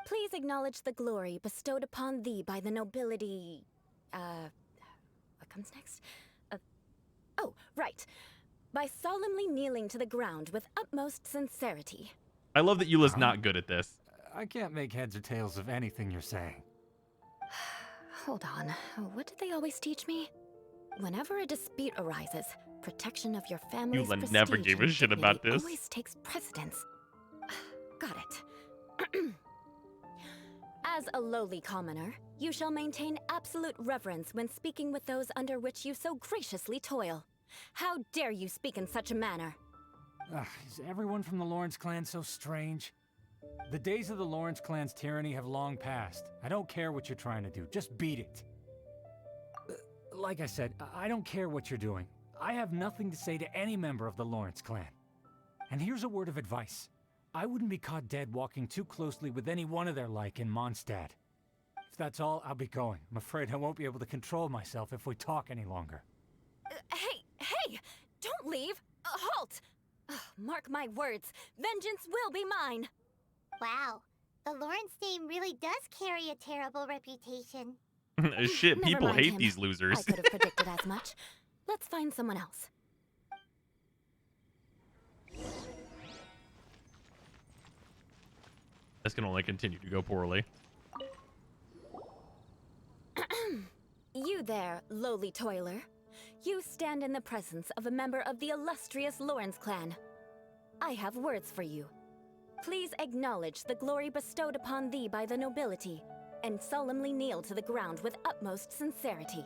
Please acknowledge the glory bestowed upon thee by the nobility... what comes next? Oh, right. By solemnly kneeling to the ground with utmost sincerity. I love that Eula's not good at this. I can't make heads or tails of anything you're saying. Hold on. What did they always teach me? Whenever a dispute arises, protection of your family's Eula prestige never gave a and shit dignity about this. always takes precedence. Got it. As a lowly commoner, you shall maintain absolute reverence when speaking with those under which you so graciously toil. How dare you speak in such a manner? Is everyone from the Lawrence clan so strange? The days of the Lawrence clan's tyranny have long passed. I don't care what you're trying to do, just beat it. Like I said, I don't care what you're doing. I have nothing to say to any member of the Lawrence clan. And here's a word of advice. I wouldn't be caught dead walking too closely with any one of their like in Mondstadt. If that's all, I'll be going. I'm afraid I won't be able to control myself if we talk any longer. Hey! Don't leave! Halt! Mark my words, vengeance will be mine! Wow, the Lawrence name really does carry a terrible reputation. Shit, Never people mind hate him. these losers. I could have predicted as much. Let's find someone else. This can only continue to go poorly. You there, lowly toiler. You stand in the presence of a member of the illustrious Lawrence clan. I have words for you. Please acknowledge the glory bestowed upon thee by the nobility, and solemnly kneel to the ground with utmost sincerity.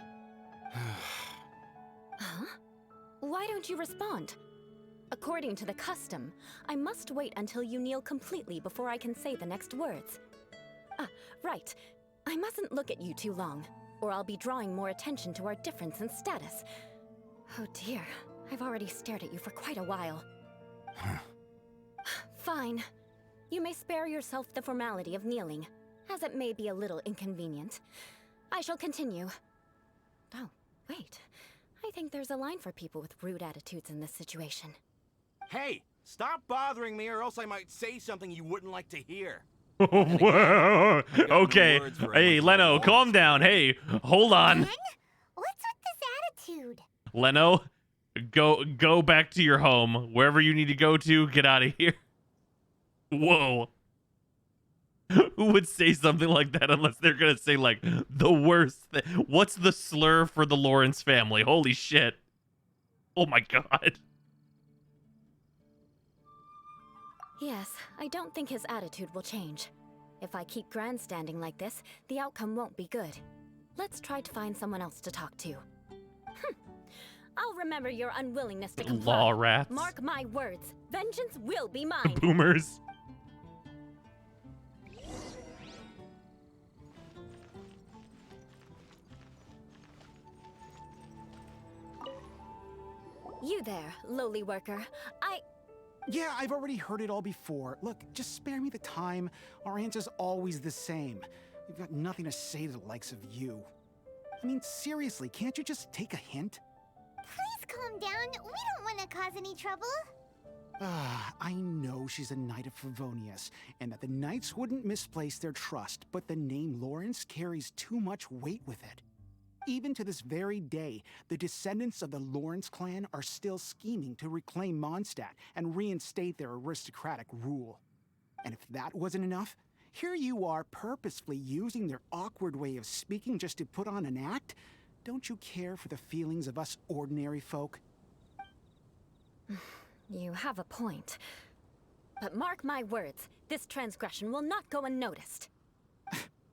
Huh? Why don't you respond? According to the custom, I must wait until you kneel completely before I can say the next words. Right. I mustn't look at you too long, or I'll be drawing more attention to our difference in status. Oh dear, I've already stared at you for quite a while. Fine. You may spare yourself the formality of kneeling, as it may be a little inconvenient. I shall continue. Oh, wait. I think there's a line for people with rude attitudes in this situation. Hey, stop bothering me or else I might say something you wouldn't like to hear. Whoa. Okay. Hey, Leno, calm down. Hey, hold on. Ben? What's with this attitude? Leno, go back to your home. Wherever you need to go to, get out of here. Whoa. Who would say something like that unless they're gonna say, like, the worst thing? What's the slur for the Lawrence family? Holy shit. Oh my god. Yes, I don't think his attitude will change. If I keep grandstanding like this, the outcome won't be good. Let's try to find someone else to talk to. I'll remember your unwillingness to comply. Law rats. Mark my words, vengeance will be mine. Boomers. You there, lowly worker. Yeah, I've already heard it all before. Look, just spare me the time. Our answer's always the same. We've got nothing to say to the likes of you. I mean, seriously, can't you just take a hint? Please calm down. We don't want to cause any trouble. I know she's a knight of Favonius, and that the knights wouldn't misplace their trust, but the name Lawrence carries too much weight with it. Even to this very day, the descendants of the Lawrence clan are still scheming to reclaim Mondstadt and reinstate their aristocratic rule. And if that wasn't enough, here you are purposefully using their awkward way of speaking just to put on an act? Don't you care for the feelings of us ordinary folk? You have a point. But mark my words, this transgression will not go unnoticed.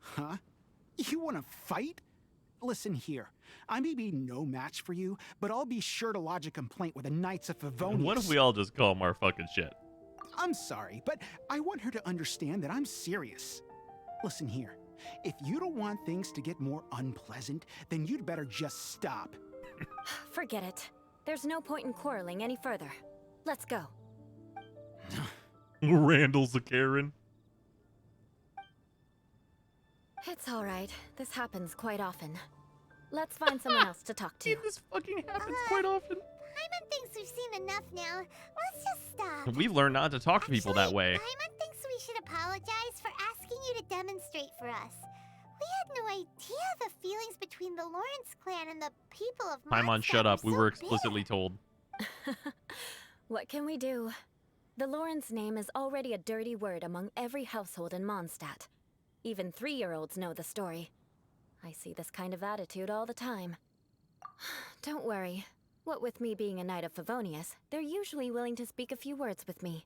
Huh? You want to fight? Listen here, I may be no match for you, but I'll be sure to lodge a complaint with the Knights of Favonius. What if we all just call him our fucking shit? I'm sorry, but I want her to understand that I'm serious. Listen here. If you don't want things to get more unpleasant, then you'd better just stop. Forget it. There's no point in quarreling any further. Let's go. Randall's a Karen. It's alright. This happens quite often. Let's find someone else to talk to. This fucking happens quite often. Paimon thinks we've seen enough now. Let's just stop. We've learned not to talk to people that way. Paimon thinks we should apologize for asking you to demonstrate for us. We had no idea the feelings between the Lawrence clan and the people of Paimon, shut up. We were explicitly told. What can we do? The Lawrence name is already a dirty word among every household in Mondstadt. Even 3-year-olds know the story. I see this kind of attitude all the time. Don't worry. What with me being a Knight of Favonius, they're usually willing to speak a few words with me.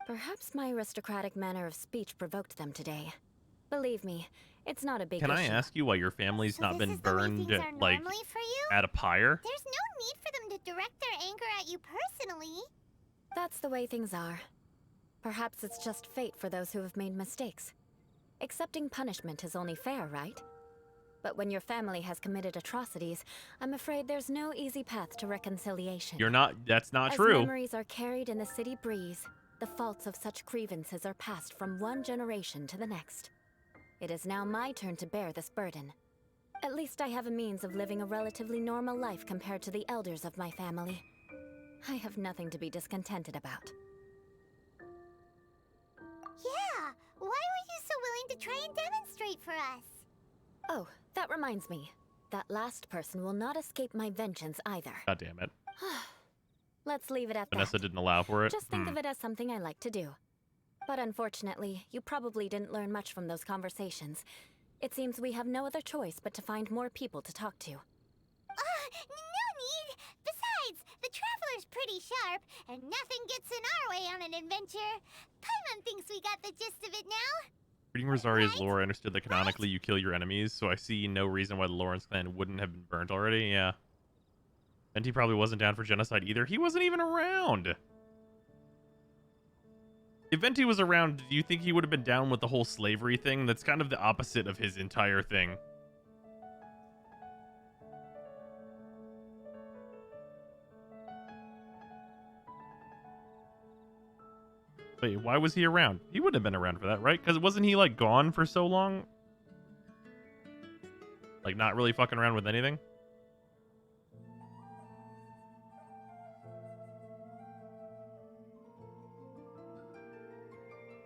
Perhaps my aristocratic manner of speech provoked them today. Believe me, it's not a big Can issue. I ask you why your family's not been burned, like, for you? at a pyre? There's no need for them to direct their anger at you personally. That's the way things are. Perhaps it's just fate for those who have made mistakes. Accepting punishment is only fair, right? But when your family has committed atrocities, I'm afraid there's no easy path to reconciliation. That's not As true. memories are carried in the city breeze, the faults of such grievances are passed from one generation to the next. It is now my turn to bear this burden. At least I have a means of living a relatively normal life compared to the elders of my family. I have nothing to be discontented about. Yeah, why were you so willing to try and demonstrate for us? Oh, that reminds me. That last person will not escape my vengeance either. God damn it. Let's leave it at Vanessa that. didn't allow for it. Just think of it as something I like to do. But unfortunately, you probably didn't learn much from those conversations. It seems we have no other choice but to find more people to talk to. No need! Besides, the Traveler's pretty sharp, and nothing gets in our way on an adventure. Paimon thinks we got the gist of it now. Reading Rosaria's lore, I understood that canonically you kill your enemies, so I see no reason why the Lawrence clan wouldn't have been burnt already. Yeah. And he probably wasn't down for genocide either. He wasn't even around. If Venti was around, do you think he would have been down with the whole slavery thing? That's kind of the opposite of his entire thing. Wait, why was he around? He wouldn't have been around for that, right? Because wasn't he, like, gone for so long? Like, not really fucking around with anything?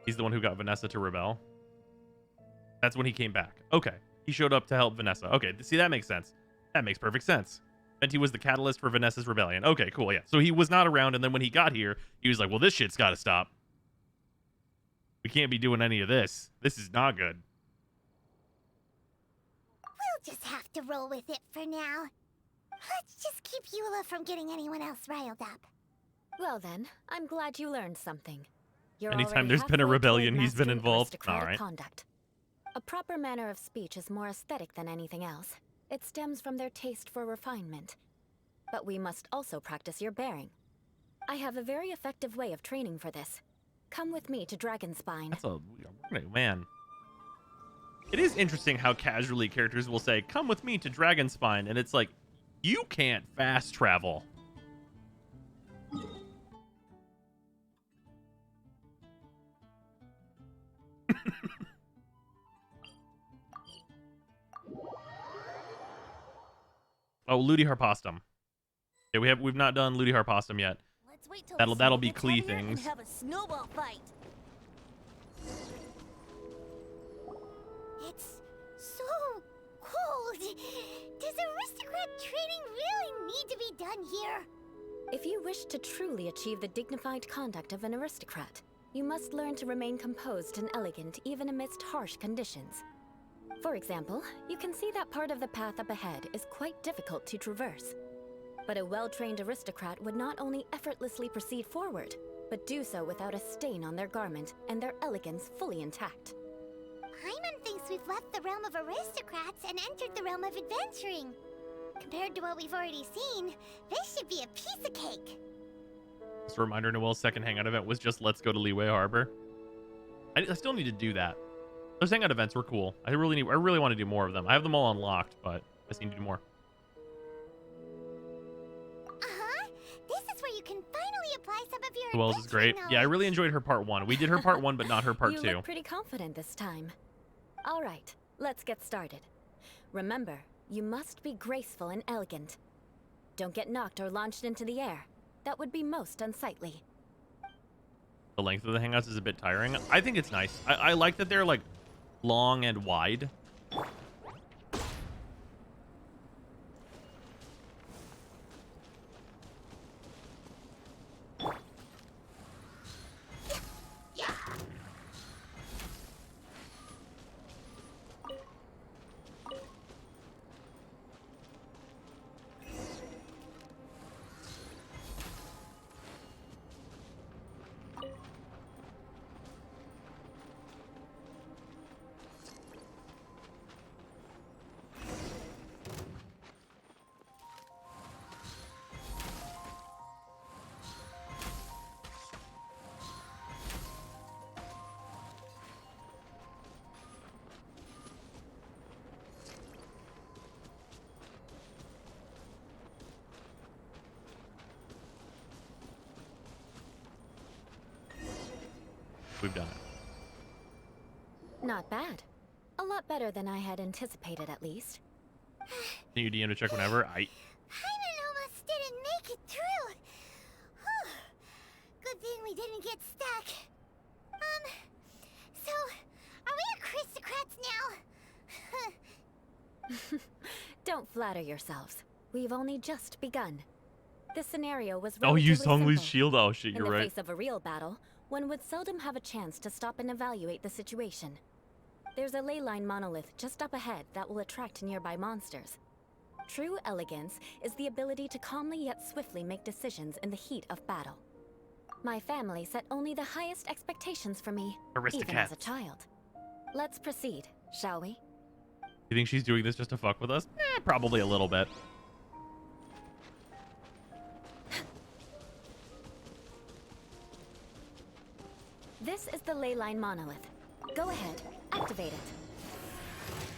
He's the one who got Vanessa to rebel. That's when he came back. Okay. He showed up to help Vanessa. Okay, see, that makes sense. That makes perfect sense. Venti was the catalyst for Vanessa's rebellion. Okay, cool, yeah. So he was not around, and then when he got here, he was like, well, this shit's gotta stop. We can't be doing any of this. This is not good. We'll just have to roll with it for now. Let's just keep Eula from getting anyone else riled up. Well then, I'm glad you learned something. You're Anytime there's been a rebellion, he's been involved. All right. Conduct. A proper manner of speech is more aesthetic than anything else. It stems from their taste for refinement. But we must also practice your bearing. I have a very effective way of training for this. Come with me to Dragonspine. That's a man. It is interesting how casually characters will say, "Come with me to Dragonspine," and it's like, you can't fast travel. Oh, Ludi Harpastum. Yeah, we've not done Ludi Harpastum yet. Let's wait till That'll be gets Klee heavier and things. have a snowball fight. It's so cold. Does aristocrat training really need to be done here? If you wish to truly achieve the dignified conduct of an aristocrat, you must learn to remain composed and elegant even amidst harsh conditions. For example, you can see that part of the path up ahead is quite difficult to traverse. But a well-trained aristocrat would not only effortlessly proceed forward, but do so without a stain on their garment and their elegance fully intact. Paimon thinks we've left the realm of aristocrats and entered the realm of adventuring. Compared to what we've already seen, this should be a piece of cake. Just a reminder, Noel's second hangout event was just let's go to Leeway Harbor. I still need to do that. Those hangout events were cool. I really want to do more of them. I have them all unlocked, but I just need to do more. This is where you can finally apply some of your Noel's is great. adventure Yeah, I really enjoyed her part 1. We did her part 1, but not her part You 2. look pretty confident this time. All right, let's get started. Remember, you must be graceful and elegant. Don't get knocked or launched into the air. That would be most unsightly. The length of the hangouts is a bit tiring. I think it's nice. I like that they're like long and wide. We've done it. Not bad. A lot better than I had anticipated, at least. Can you DM to check whenever? Paimon almost didn't make it through. Whew. Good thing we didn't get stuck. So, are we aristocrats now? Don't flatter yourselves. We've only just begun. This scenario was Oh, you relatively Songlu's simple. shield. Oh shit, you're In the right. face of a real battle, one would seldom have a chance to stop and evaluate the situation. There's a ley line monolith just up ahead that will attract nearby monsters. True elegance is the ability to calmly yet swiftly make decisions in the heat of battle. My family set only the highest expectations for me, even as a child. Let's proceed, shall we? You think she's doing this just to fuck with us? Probably a little bit. This is the ley line monolith. Go ahead, activate it.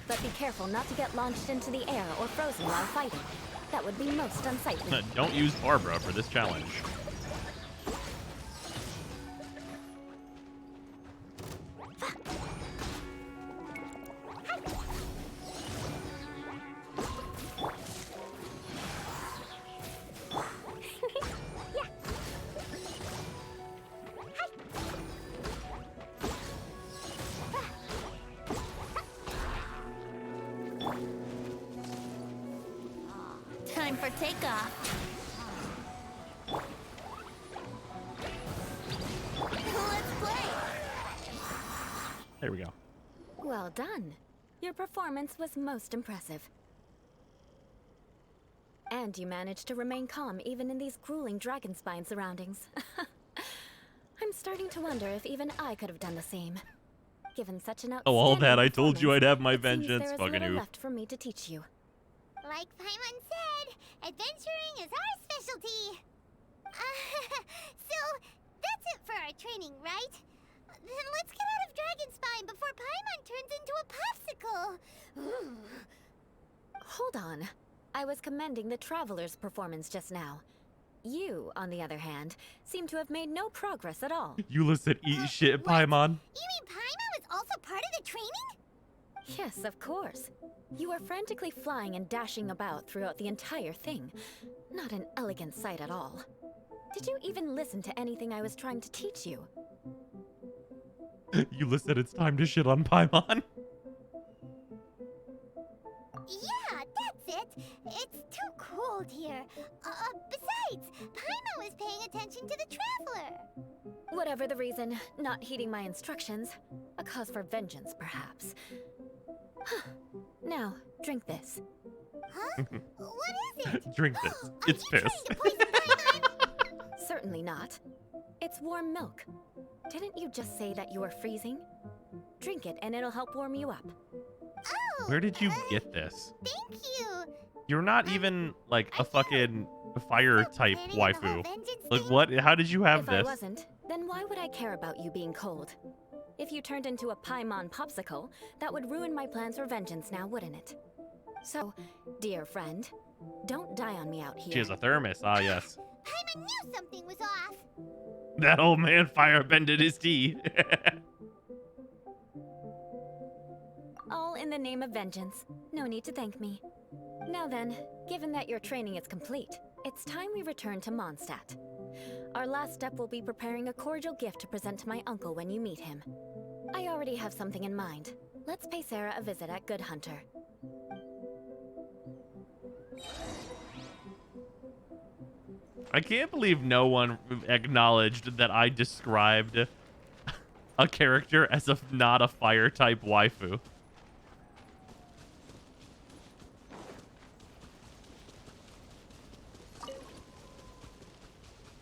But be careful not to get launched into the air or frozen while fighting. That would be most unsightly. Don't use Barbara for this challenge. Time for takeoff. Let's play. There we go. Well done. Your performance was most impressive. And you managed to remain calm even in these grueling dragonspine surroundings. I'm starting to wonder if even I could have done the same. Given such an Oh, all that. outstanding I told you I'd have my it seems vengeance. there is Fucking little you. left for me to teach you. Like Paimon said, adventuring is our specialty. So, that's it for our training, right? Then let's get out of Dragonspine before Paimon turns into a popsicle. Hold on. I was commending the Traveler's performance just now. You, on the other hand, seem to have made no progress at all. Eula said eat shit, Paimon. You mean Paimon was also part of the training? Yes, of course. You were frantically flying and dashing about throughout the entire thing. Not an elegant sight at all. Did you even listen to anything I was trying to teach you? Eula said it's time to shit on Paimon. Yeah, that's it. It's too cold here. Besides, Paimon was paying attention to the Traveler. Whatever the reason, not heeding my instructions. A cause for vengeance, perhaps. Now, drink this. Huh? What is it? Drink this. It's piss. Certainly not. It's warm milk. Didn't you just say that you were freezing? Drink it and it'll help warm you up. Oh, Where did you get this? thank you. You're not even like a fucking fire type waifu. Like what? How did you have If this? I wasn't, then why would I care about you being cold? If you turned into a Paimon popsicle, that would ruin my plans for vengeance now, wouldn't it? So, dear friend, don't die on me out here. She has a thermos. Ah, yes. Paimon knew something was off. That old man firebended his tea. All in the name of vengeance. No need to thank me. Now then, given that your training is complete, it's time we return to Mondstadt. Our last step will be preparing a cordial gift to present to my uncle when you meet him. I already have something in mind. Let's pay Sarah a visit at Good Hunter. I can't believe no one acknowledged that I described a character as not a fire type waifu.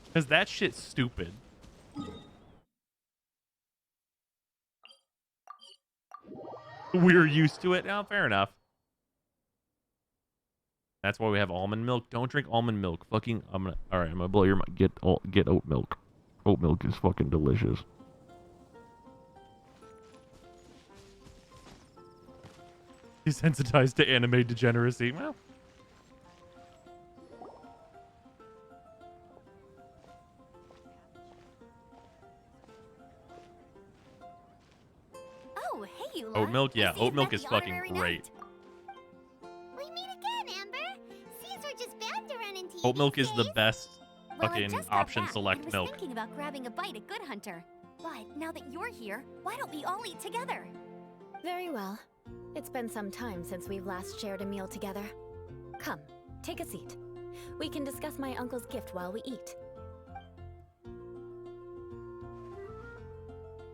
Because that shit's stupid. We're used to it now. Fair enough. That's why we have almond milk. Don't drink almond milk. Fucking, all right, I'm gonna blow your mind. Get oat milk. Oat milk is fucking delicious. Desensitized to anime degeneracy. Well. Oh, hey, Eula. Oat milk, yeah. I see Oat you've milk met is the fucking honorary great. knight. We meet again, Amber. Seems we're just bound to run into you Oat milk these is the days. best Well, I fucking just got option back select and was milk. thinking about grabbing a bite at Good Hunter. But now that you're here, why don't we all eat together? Very well. It's been some time since we've last shared a meal together. Come, take a seat. We can discuss my uncle's gift while we eat.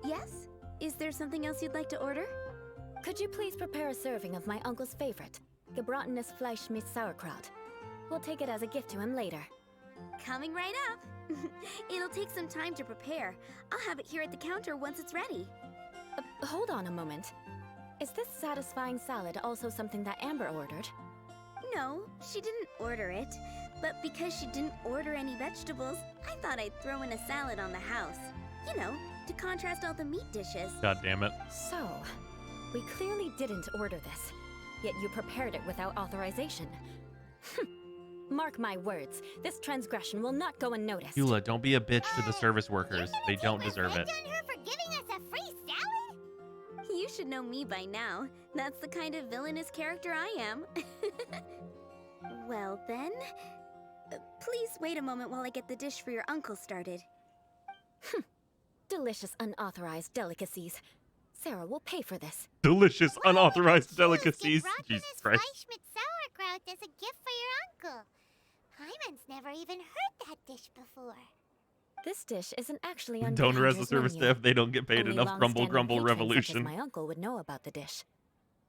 Yes? Is there something else you'd like to order? Could you please prepare a serving of my uncle's favorite, gebratenes Fleisch mit Sauerkraut? We'll take it as a gift to him later. Coming right up. It'll take some time to prepare. I'll have it here at the counter once it's ready. Hold on a moment. Is this satisfying salad also something that Amber ordered? No, she didn't order it. But because she didn't order any vegetables, I thought I'd throw in a salad on the house. You know, to contrast all the meat dishes. God damn it. So, we clearly didn't order this, yet you prepared it without authorization. Mark my words, this transgression will not go unnoticed. Eula, don't be a bitch to the service workers. They don't deserve it. On her for giving us a free salad? You should know me by now. That's the kind of villainous character I am. Well then, please wait a moment while I get the dish for your uncle started. Delicious unauthorized delicacies. Sarah will pay for this. Delicious unauthorized delicacies. Jesus Christ. Fleisch mit Sauerkraut as a gift for your uncle. Paimon's never even heard that dish before. This dish isn't actually on Donor as a Hunter's service menu. staff, they don't get paid Only enough. Grumble, long-standing grumble, patrons such revolution. as my uncle would know about the dish.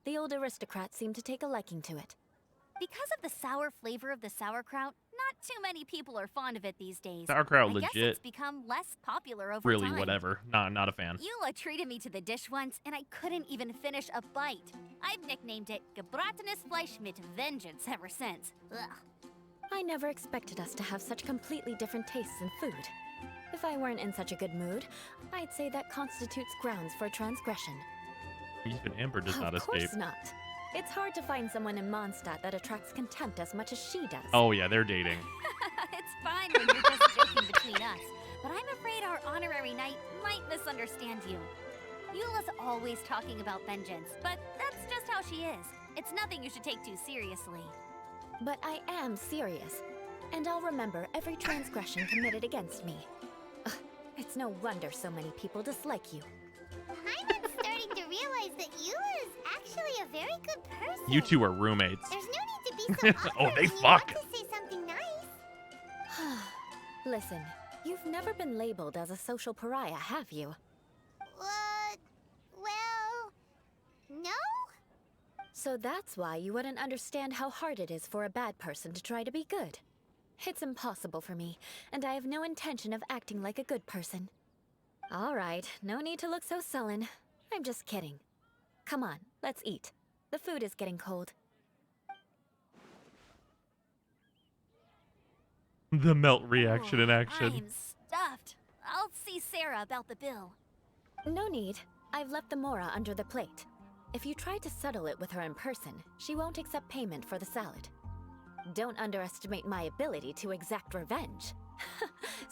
The old aristocrat seemed to take a liking to it. Because of the sour flavor of the sauerkraut, not too many people are fond of it these days. Sauerkraut, I guess legit. it's become less popular over Really, time. whatever. Not a fan. Eula treated me to the dish once, and I couldn't even finish a bite. I've nicknamed it gebratenes Fleisch mit Vengeance ever since. Ugh. I never expected us to have such completely different tastes in food. If I weren't in such a good mood, I'd say that constitutes grounds for transgression. Even Amber does not Of escape. course not. It's hard to find someone in Mondstadt that attracts contempt as much as she does. Oh yeah, they're dating. It's fine when you're just joking between us, but I'm afraid our honorary knight might misunderstand you. Eula's always talking about vengeance, but that's just how she is. It's nothing you should take too seriously. But I am serious, and I'll remember every transgression committed against me. Ugh, it's no wonder so many people dislike you. Paimon's starting to realize that Eula is actually a very good person. You two are roommates. There's no need to be so awkward Oh, they when you fuck. want to say something nice. Listen, you've never been labeled as a social pariah, have you? Well, no? So that's why you wouldn't understand how hard it is for a bad person to try to be good. It's impossible for me, and I have no intention of acting like a good person. All right, no need to look so sullen. I'm just kidding. Come on, let's eat. The food is getting cold. The melt reaction in action. I'm stuffed. I'll see Sarah about the bill. No need. I've left the mora under the plate. If you try to settle it with her in person, she won't accept payment for the salad. Don't underestimate my ability to exact revenge.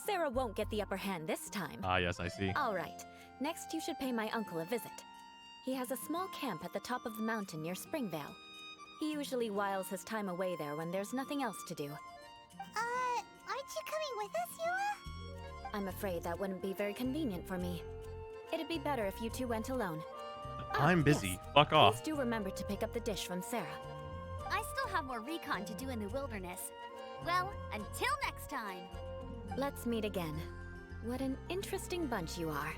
Sarah won't get the upper hand this time. Ah, yes, I see. All right. Next, you should pay my uncle a visit. He has a small camp at the top of the mountain near Springvale. He usually whiles his time away there when there's nothing else to do. Aren't you coming with us, Eula? I'm afraid that wouldn't be very convenient for me. It'd be better if you two went alone. I'm busy. Yes. Fuck off. Please do remember to pick up the dish from Sarah. I still have more recon to do in the wilderness. Well, until next time. Let's meet again. What an interesting bunch you are.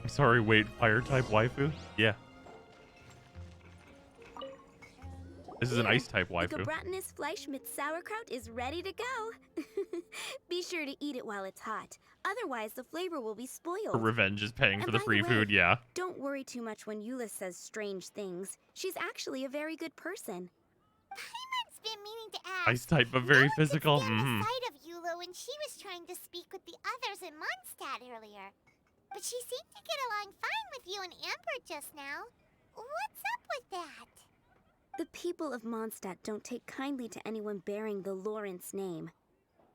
I'm sorry, wait, fire type waifu? Yeah. This is an ice type The waifu. gebratinous Fleisch mit sauerkraut is ready to go. Be sure to eat it while it's hot. Otherwise, the flavor will be spoiled. Her revenge is paying for And the by free way, food, yeah. Don't worry too much when Eula says strange things. She's actually a very good person. Paimon's been meaning to ask. Ice type, but very physical. Stand Mm-hmm. the sight of Eula when she was trying to speak with the others in Mondstadt earlier. But she seemed to get along fine with you and Amber just now. What's up with that? The people of Mondstadt don't take kindly to anyone bearing the Lawrence name.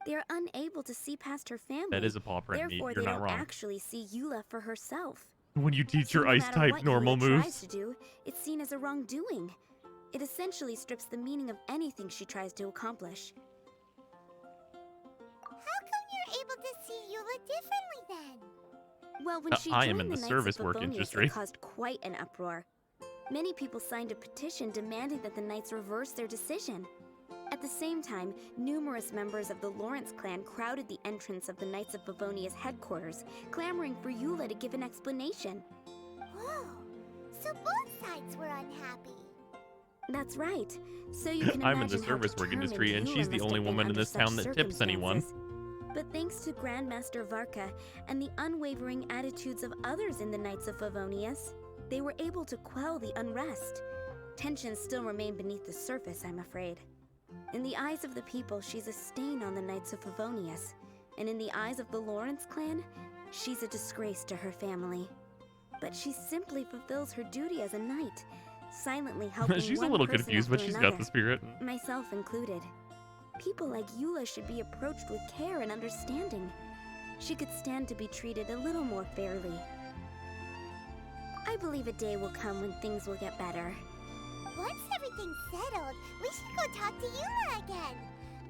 They are unable to see past her family. That is a paw print. Therefore, You're they not don't wrong. actually see Eula for herself. When you teach So your no ice matter type what normal Eula moves. tries to do, it's seen as a wrongdoing. It essentially strips the meaning of anything she tries to accomplish. How come you're able to see Eula differently then? Well, when she I joined am in the Knights service of work Favonius, industry. it caused quite an uproar. Many people signed a petition demanding that the Knights reverse their decision. At the same time, numerous members of the Lawrence clan crowded the entrance of the Knights of Favonius headquarters, clamoring for Eula to give an explanation. Whoa, so both sides were unhappy. That's right. So you can I'm in the imagine how service work determined industry, and Eula she's the must only have been woman in under this such town that tips anyone. circumstances. But thanks to Grandmaster Varka and the unwavering attitudes of others in the Knights of Favonius, they were able to quell the unrest. Tensions still remain beneath the surface, I'm afraid. In the eyes of the people, she's a stain on the Knights of Favonius. And in the eyes of the Lawrence clan, she's a disgrace to her family. But she simply fulfills her duty as a knight, silently helping She's a one little person confused, but after she's another, got the spirit. myself included. People like Eula should be approached with care and understanding. She could stand to be treated a little more fairly. I believe a day will come when things will get better. Once everything's settled, we should go talk to Eula again.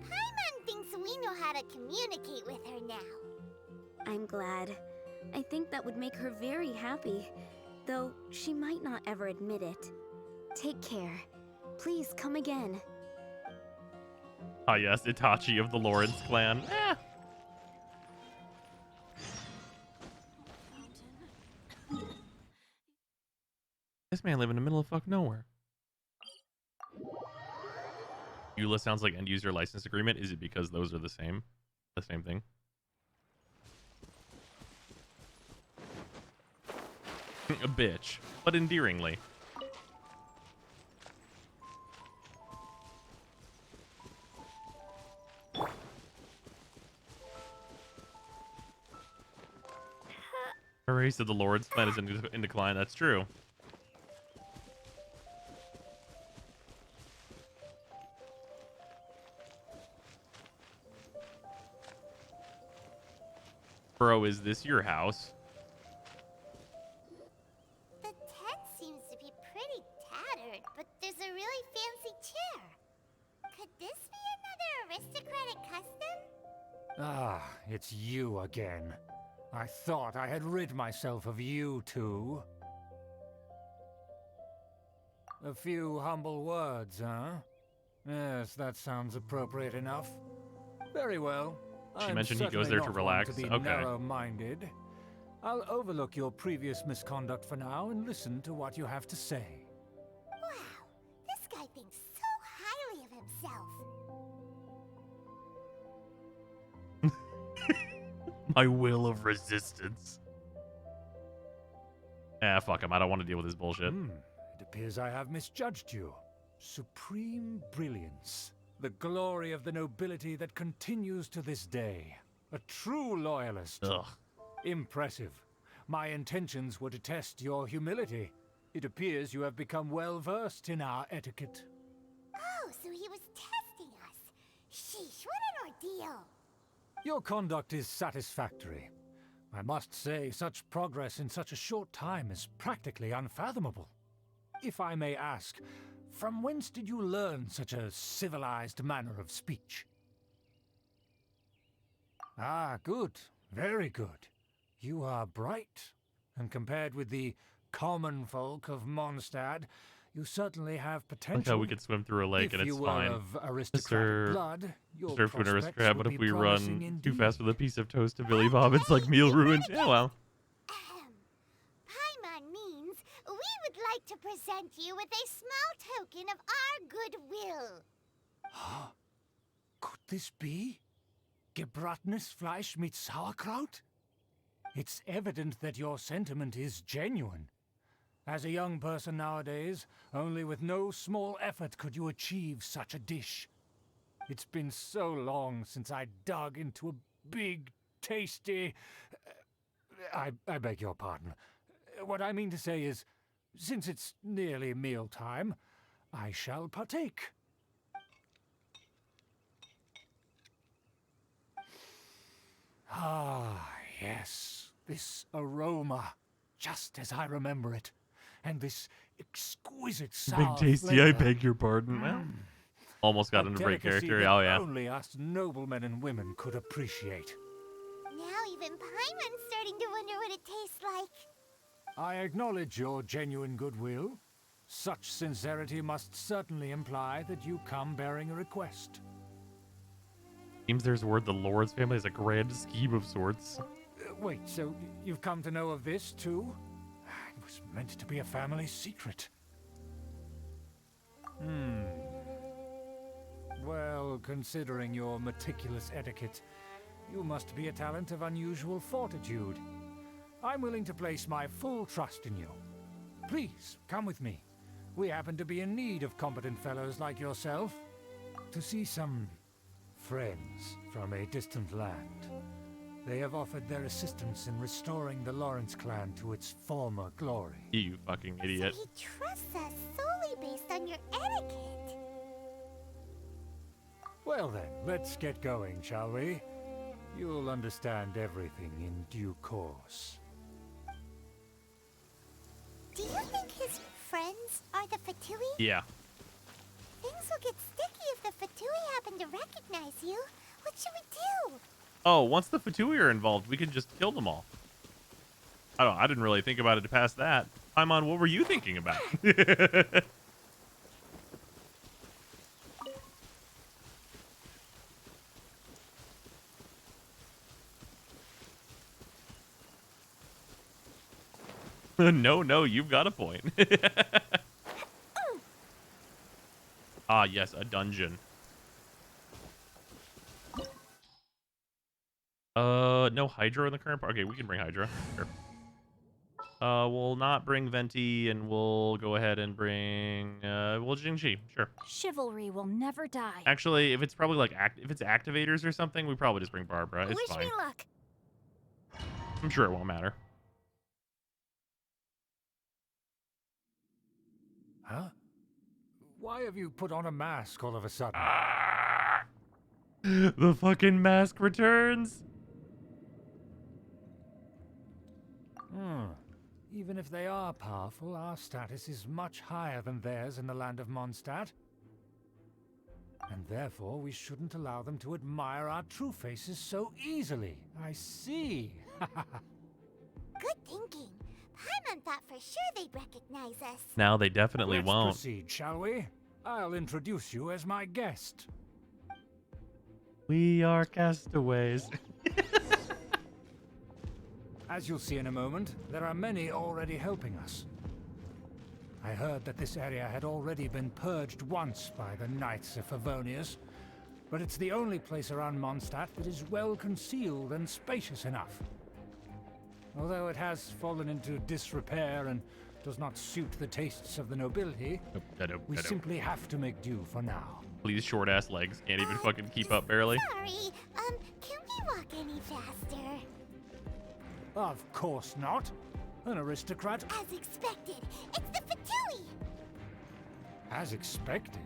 Paimon thinks we know how to communicate with her now. I'm glad. I think that would make her very happy, though she might not ever admit it. Take care. Please come again. Ah, yes, Itachi of the Lawrence clan. Eh. This man live in the middle of fuck nowhere. Eula sounds like end user license agreement. Is it because those are the same thing? A bitch, but endearingly. Hooray, said the Lord's plan is in decline. That's true. Bro, is this your house? The tent seems to be pretty tattered, but there's a really fancy chair. Could this be another aristocratic custom? Ah, it's you again. I thought I had rid myself of you two. A few humble words, huh? Yes, that sounds appropriate enough. Very well. She I'm mentioned he goes certainly there to not one relax. To be Okay. narrow-minded. I'll overlook your previous misconduct for now and listen to what you have to say. Wow, this guy thinks so highly of himself. My will of resistance. Ah, fuck him. I don't want to deal with his bullshit. It appears I have misjudged you. Supreme brilliance. The glory of the nobility that continues to this day. A true loyalist. Ugh. Impressive. My intentions were to test your humility. It appears you have become well versed in our etiquette. Oh, so he was testing us. Sheesh, what an ordeal. Your conduct is satisfactory. I must say, such progress in such a short time is practically unfathomable. If I may ask, from whence did you learn such a civilized manner of speech? Ah, good. Very good. You are bright, and compared with the common folk of Mondstadt, you certainly have potential. Like how we could swim through a lake and it's fine. Of aristocratic blood, your surf to an aristocrat, but if we run too indeed. fast with a piece of toast to Billy Bob, it's like meal ruined. Yeah, well. Paimon means we would like to present you with a small token of our goodwill. Could this be? Gebratnes Fleisch mit Sauerkraut? It's evident that your sentiment is genuine. As a young person nowadays, only with no small effort could you achieve such a dish. It's been so long since I dug into a big, tasty... I beg your pardon. What I mean to say is, since it's nearly mealtime, I shall partake. Ah, yes, this aroma, just as I remember it. And this exquisite sour Big tasty, flavor. I beg your pardon. Well, almost got into break Delicacy character. that Oh, yeah. only us noblemen and women could appreciate. Now even Paimon's starting to wonder what it tastes like. I acknowledge your genuine goodwill. Such sincerity must certainly imply that you come bearing a request. Seems there's word the Lord's family has a grand scheme of sorts. Wait, so you've come to know of this, too? It was meant to be a family secret. Well, considering your meticulous etiquette, you must be a talent of unusual fortitude. I'm willing to place my full trust in you. Please, come with me. We happen to be in need of competent fellows like yourself. To see some friends from a distant land. They have offered their assistance in restoring the Lawrence clan to its former glory. You fucking idiot. So he trusts us solely based on your etiquette. Well then, let's get going, shall we? You'll understand everything in due course. Do you think his friends are the Fatui? Yeah. Things will get sticky if the Fatui happen to recognize you. What should we do? Oh, once the Fatui are involved, we can just kill them all. I didn't really think about it past that. Paimon, what were you thinking about? No, you've got a point. Ah, yes, a dungeon. No Hydra in the current part. Okay, we can bring Hydra. Sure. We'll not bring Venti, and we'll go ahead and bring, Jingxi. Sure. Chivalry will never die. Actually, if it's probably like, if it's activators or something, we probably just bring Barbara. It's Wish fine. me luck. I'm sure it won't matter. Huh? Why have you put on a mask all of a sudden? The fucking mask returns. Even if they are powerful, our status is much higher than theirs in the land of Mondstadt. And therefore, we shouldn't allow them to admire our true faces so easily. I see. Good thinking. Paimon thought for sure they'd recognize us. Now they definitely Let's won't. proceed, shall we? I'll introduce you as my guest. We are castaways. As you'll see in a moment, there are many already helping us. I heard that this area had already been purged once by the Knights of Favonius, but it's the only place around Mondstadt that is well concealed and spacious enough. Although it has fallen into disrepair and does not suit the tastes of the nobility, we simply have to make do for now. These short ass legs can't even fucking keep up barely. Sorry, can we walk any faster? Of course not. An aristocrat. As expected, it's the Fatui! As expected.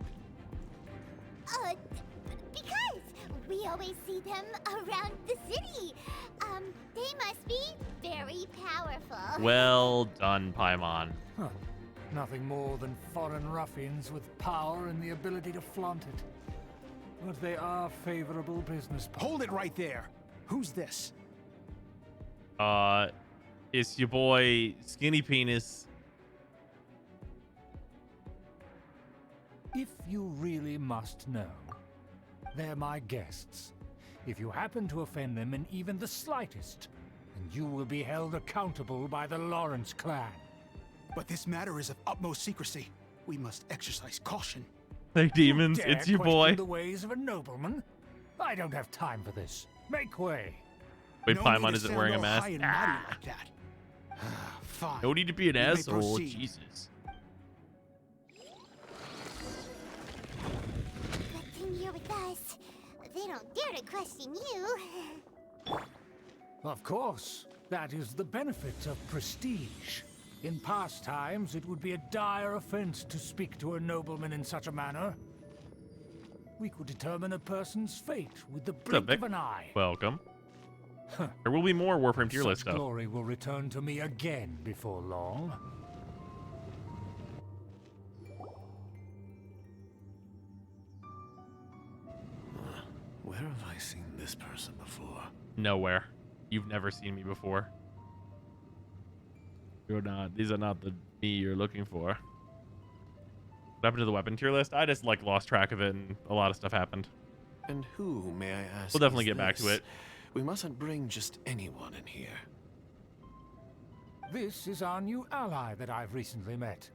Because we always see them around the city. They must be very powerful. Well done, Paimon. Huh. Nothing more than foreign ruffians with power and the ability to flaunt it. But they are favorable business partners. Hold it right there. Who's this? It's your boy Skinny Penis. If you really must know, they're my guests. If you happen to offend them in even the slightest, then you will be held accountable by the Lawrence clan. But this matter is of utmost secrecy. We must exercise caution. Hey demons, Dare it's your question boy. the ways of a nobleman? I don't have time for this. Make way. Wait, No Paimon need to isn't sound wearing a all mask. high and mighty like that. Fine. No need to be an You may asshole. proceed. Jesus. Continue with us. They don't dare to question you. Of course. That is the benefit of prestige. In past times, it would be a dire offense to speak to a nobleman in such a manner. We could determine a person's fate with the blink Vic? of an eye. Welcome. There will be more Warframe tier Such list stuff. glory will return to me again before long. Where have I seen this person before? Nowhere. You've never seen me before. You're not. These are not the me you're looking for. What happened to the weapon tier list? I just like lost track of it, and a lot of stuff happened. And who, may I ask? We'll definitely is get back to this? it. We mustn't bring just anyone in here. This is our new ally that I've recently met.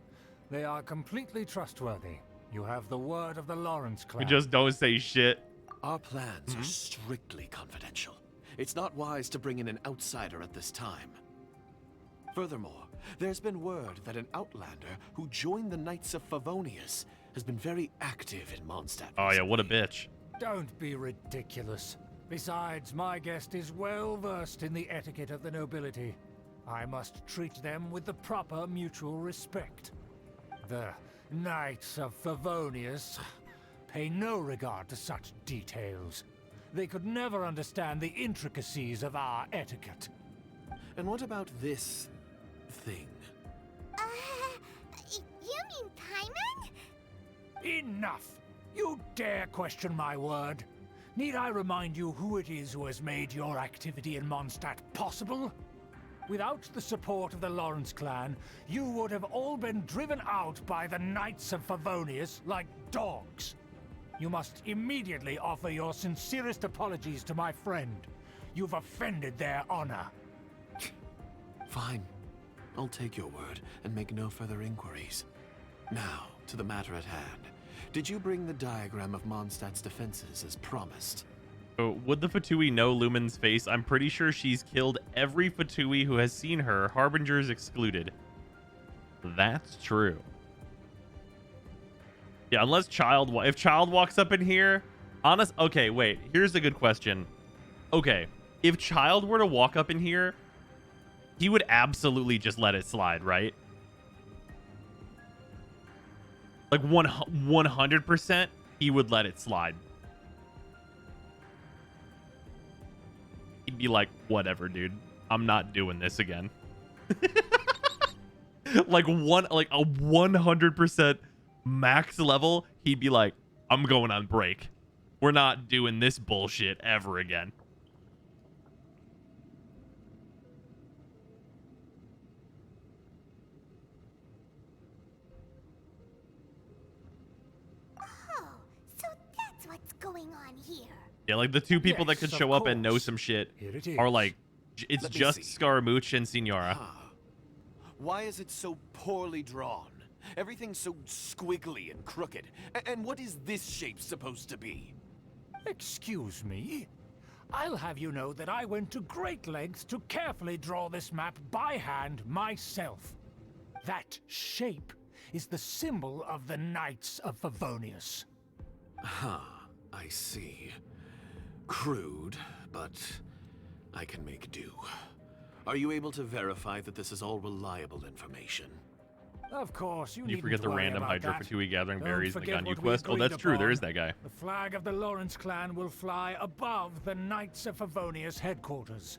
They are completely trustworthy. You have the word of the Lawrence We clan. just don't say shit. Our plans are strictly confidential. It's not wise to bring in an outsider at this time. Furthermore, there's been word that an outlander who joined the Knights of Favonius has been very active in Mondstadt. Oh yeah, what a bitch. Don't be ridiculous. Besides, my guest is well versed in the etiquette of the nobility. I must treat them with the proper mutual respect. The Knights of Favonius pay no regard to such details. They could never understand the intricacies of our etiquette. And what about this thing? You mean Paimon? Enough! You dare question my word? Need I remind you who it is who has made your activity in Mondstadt possible? Without the support of the Lawrence clan, you would have all been driven out by the Knights of Favonius like dogs. You must immediately offer your sincerest apologies to my friend. You've offended their honor. Fine. I'll take your word and make no further inquiries. Now, to the matter at hand. Did you bring the diagram of Mondstadt's defenses as promised? So, would the Fatui know Lumen's face? I'm pretty sure she's killed every Fatui who has seen her, Harbingers excluded. That's true. Yeah, unless if Child walks up in here, okay, wait, here's a good question. Okay, if Child were to walk up in here, he would absolutely just let it slide, right? Like 100%, he would let it slide. He'd be like, whatever, dude. I'm not doing this again. like a 100% max level, he'd be like, I'm going on break. We're not doing this bullshit ever again. Going on here. Yeah, like the two people that Yes, could of show up and know course. some shit Here it are is. like, it's Let me just see. Scaramouche and Signora. Why is it so poorly drawn? Everything's so squiggly and crooked. And what is this shape supposed to be? Excuse me? I'll have you know that I went to great lengths to carefully draw this map by hand myself. That shape is the symbol of the Knights of Favonius. I see. Crude, but I can make do. Are you able to verify that this is all reliable information? Of course, you forget the worry random about Hydra that. Fatui gathering Don't berries in the forget Ganyu what we quest. Oh, that's agreed true. There upon. is that guy. The flag of the Lawrence clan will fly above the Knights of Favonius headquarters.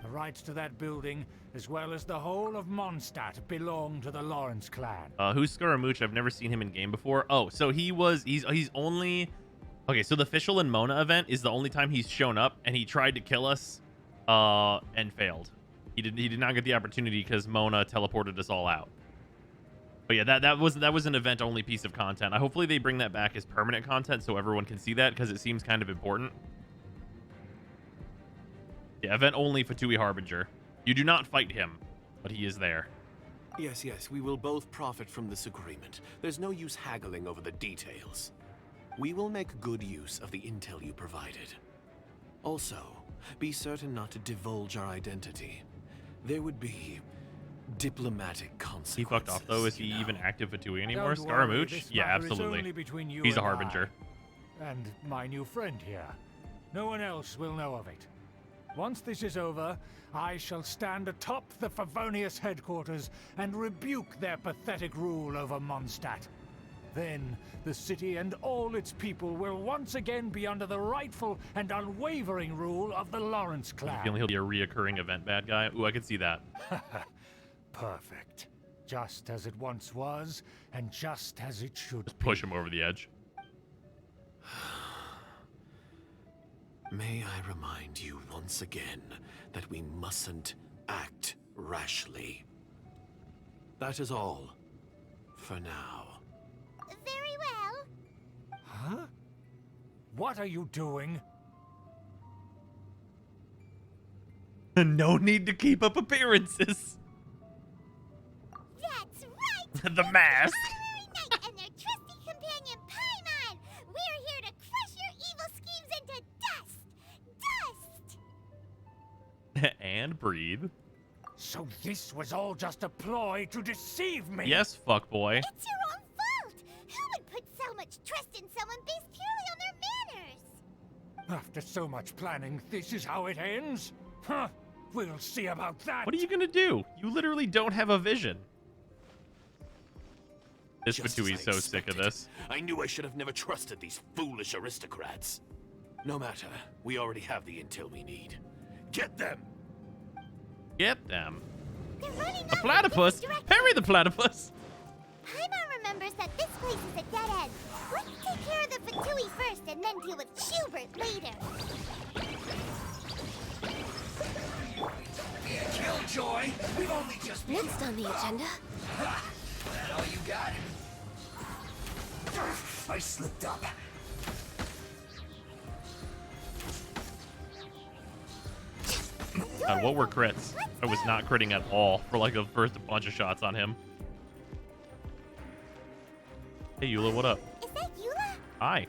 The rights to that building, as well as the whole of Mondstadt, belong to the Lawrence clan. Who's Scaramouche? I've never seen him in game before. Oh, so he's only... Okay, so the Fischl and Mona event is the only time he's shown up, and he tried to kill us, and failed. He did not get the opportunity because Mona teleported us all out. But yeah, that was an event-only piece of content. Hopefully they bring that back as permanent content so everyone can see that, because it seems kind of important. Yeah, event-only Fatui Harbinger. You do not fight him, but he is there. Yes, we will both profit from this agreement. There's no use haggling over the details. We will make good use of the intel you provided. Also, be certain not to divulge our identity. There would be diplomatic consequences. He fucked off, though. Is he even active Fatui anymore? Don't worry, Scaramouche? this Yeah, matter is absolutely. only between you He's a and Harbinger. And my new friend here. No one else will know of it. Once this is over, I shall stand atop the Favonius headquarters and rebuke their pathetic rule over Mondstadt. Then, the city and all its people will once again be under the rightful and unwavering rule of the Lawrence clan. I feel he'll be a reoccurring event bad guy. Ooh, I could see that. Perfect. Just as it once was, and just as it should Just push him over the edge. May I remind you once again that we mustn't act rashly. That is all, for now. Very well. Huh? What are you doing? No need to keep up appearances. That's right! The mask. Knight and their trusty companion Paimon! We're here to crush your evil schemes into dust! Dust! And breathe. So this was all just a ploy to deceive me? Yes, fuckboy. It's your own fault! Who would put so much trust in someone based purely on their manners? After so much planning, this is how it ends? Huh? We'll see about that. What are you gonna do? You literally don't have a vision. This Just as Fatui's I so sick of expected. this. I knew I should have never trusted these foolish aristocrats. No matter, we already have the intel we need. Get them! Get them. They're running A platypus? Parry the platypus. Paimon remembers that this place is a dead end. Let's take care of the Fatui first and then deal with Schubert later. Killjoy! We've only just begun. Next on the agenda. Ha! That all you got? I slipped up. God, what were crits? I was not critting at all for like the first bunch of shots on him. Hey, Eula, what up? Is that Eula? Hi.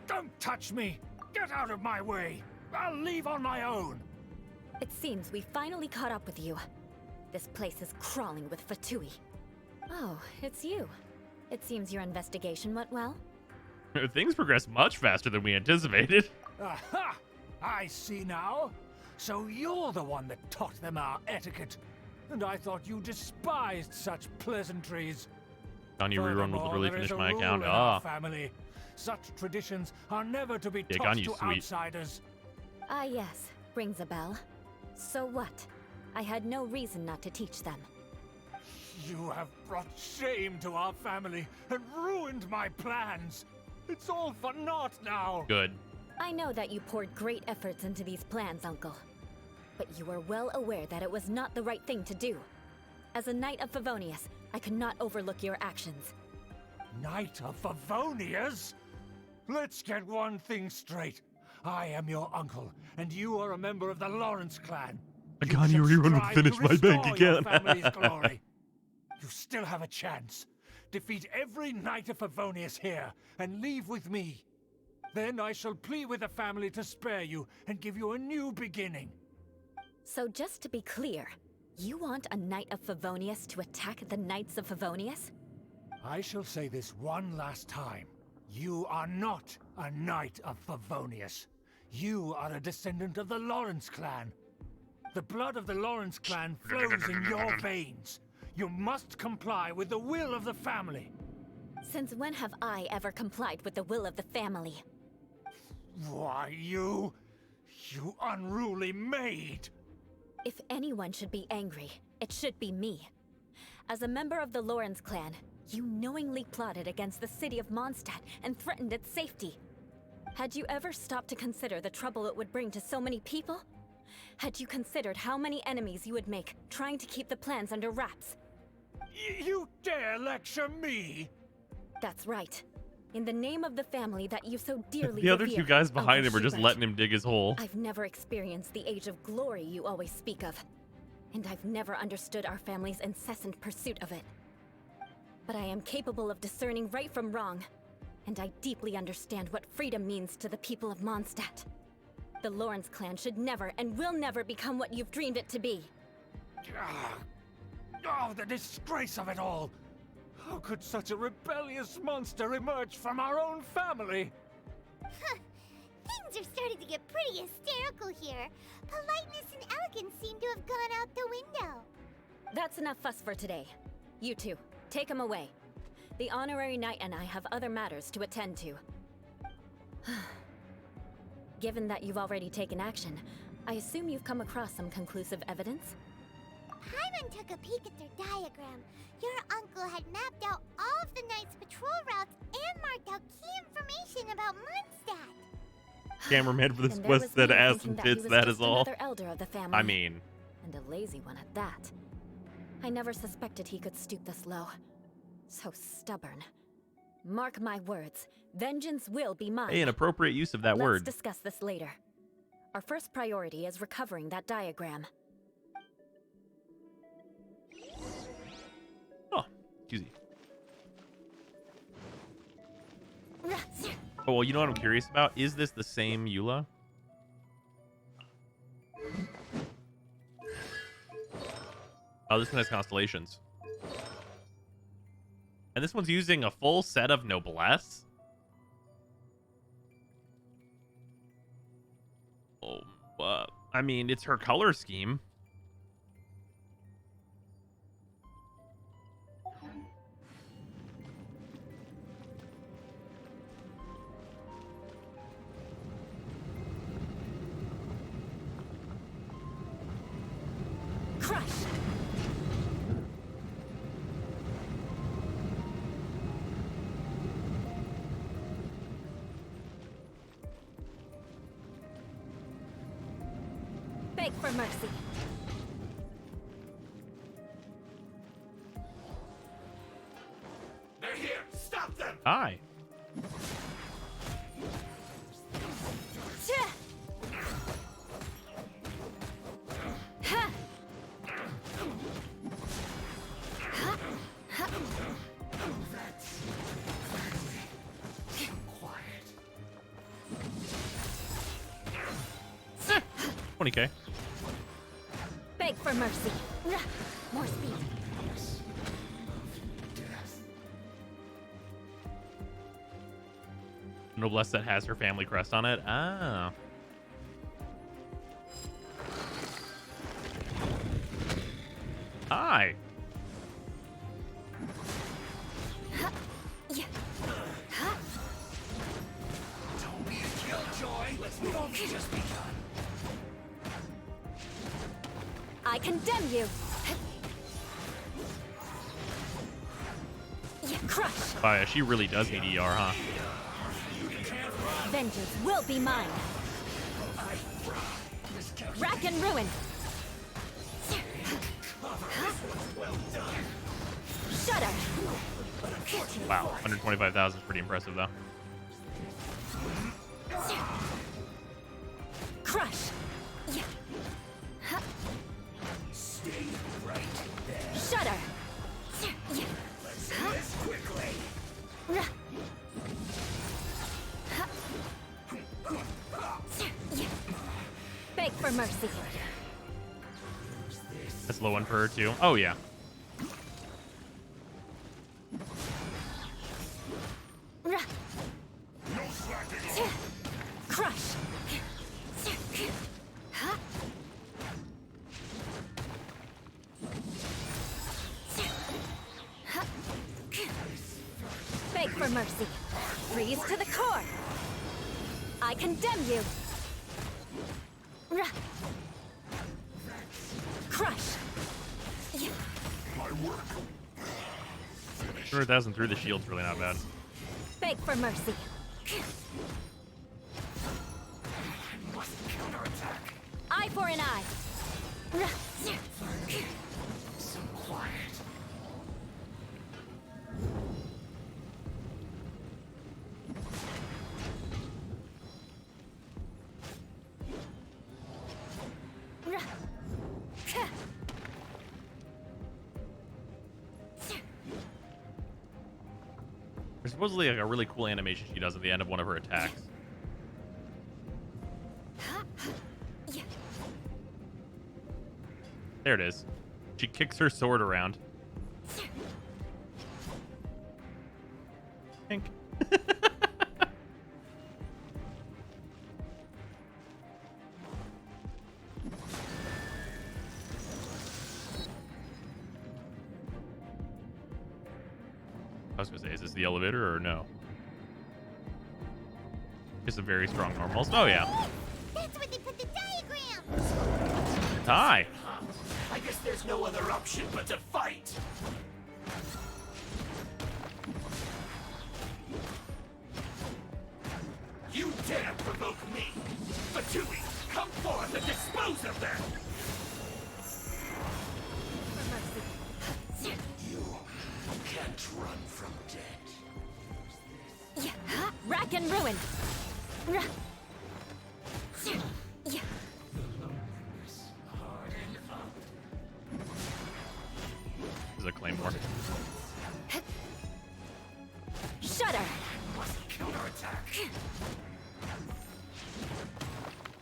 Don't touch me! Get out of my way! I'll leave on my own! It seems we finally caught up with you. This place is crawling with Fatui. Oh, it's you. It seems your investigation went well. Things progressed much faster than we anticipated. Aha! I see now. So you're the one that taught them our etiquette. And I thought you despised such pleasantries. Ganyu rerun will Furthermore, really there is finish a my rule account. in our family. Such traditions are never to be Yeah, taught Ganyu's to sweet. outsiders. Ah yes, rings a bell. So what? I had no reason not to teach them. You have brought shame to our family and ruined my plans. It's all for naught now. Good. I know that you poured great efforts into these plans, Uncle. But you were well aware that it was not the right thing to do. As a Knight of Favonius, I could not overlook your actions. Knight of Favonius? Let's get one thing straight. I am your uncle, and you are a member of the Lawrence clan. A Ganyu rerun would finish my bank Your account. family's glory. You still have a chance. Defeat every Knight of Favonius here, and leave with me. Then I shall plead with the family to spare you and give you a new beginning. So just to be clear, you want a Knight of Favonius to attack the Knights of Favonius? I shall say this one last time. You are not a Knight of Favonius. You are a descendant of the Lawrence clan. The blood of the Lawrence clan flows in your veins. You must comply with the will of the family. Since when have I ever complied with the will of the family? Why, you unruly maid! If anyone should be angry, it should be me. As a member of the Lawrence clan, you knowingly plotted against the city of Mondstadt and threatened its safety. Had you ever stopped to consider the trouble it would bring to so many people? Had you considered how many enemies you would make trying to keep the plans under wraps? You dare lecture me? That's right. In the name of the family that you so dearly The other revere, two guys behind Uncle him are just Schubert, letting him dig his hole. I've never experienced the age of glory you always speak of. And I've never understood our family's incessant pursuit of it. But I am capable of discerning right from wrong. And I deeply understand what freedom means to the people of Mondstadt. The Lawrence clan should never and will never become what you've dreamed it to be. Oh, the disgrace of it all! How could such a rebellious monster emerge from our own family? Things are starting to get pretty hysterical here. Politeness and elegance seem to have gone out the window. That's enough fuss for today. You two, take him away. The honorary knight and I have other matters to attend to. Given that you've already taken action, I assume you've come across some conclusive evidence? Paimon took a peek at their diagram. Your uncle had mapped out all of the Knight's patrol routes and marked out key information about Mondstadt. Cameraman for this And there was quest said me ass thinking and that he tits, was that just is all. another elder of the family. I mean, And a lazy one at that. I never suspected he could stoop this low. So stubborn. Mark my words, vengeance will be mine. hey, an appropriate use of that Let's word. discuss this later. Our first priority is recovering that diagram. Oh, excuse me. Oh, well, you know what I'm curious about? Is this the same Eula? Oh, this one has constellations. And this one's using a full set of noblesse? Oh, I mean, it's her color scheme. Crush! Beg for mercy. They're here! Stop them! Hi. Quiet. 20k. Beg for mercy. More speed. Noblesse that has her family crest on it. Ah. Hi. Don't be a killjoy! Let's move on. Just begun. I condemn you. Crush. Oh, yeah, she really does need ER, huh? Vengeance will be mine. Rack and ruin. Shudder. Wow, 125,000 is pretty impressive, though. Crush. Stay right there. Shudder. Let's do this quickly. Beg for mercy. That's low one for her, too. Oh, yeah. Crush! Beg for mercy. Freeze to the core. I condemn you. Crush. My work. 200,000 through the shield's really not bad. Beg for mercy. Eye for an eye. So quiet. There's supposedly like a really cool animation she does at the end of one of her attacks. There it is. She kicks her sword around. Pink. I was gonna say, is this the elevator or no? Just a very strong normals. Oh yeah. That's where they put the diagram! Hi. I guess there's no other option but to fight. You dare provoke me! Fatui, come forth and dispose of them! You can't run from dead. Rack and ruin. This is a claymore. Shudder. Counterattack.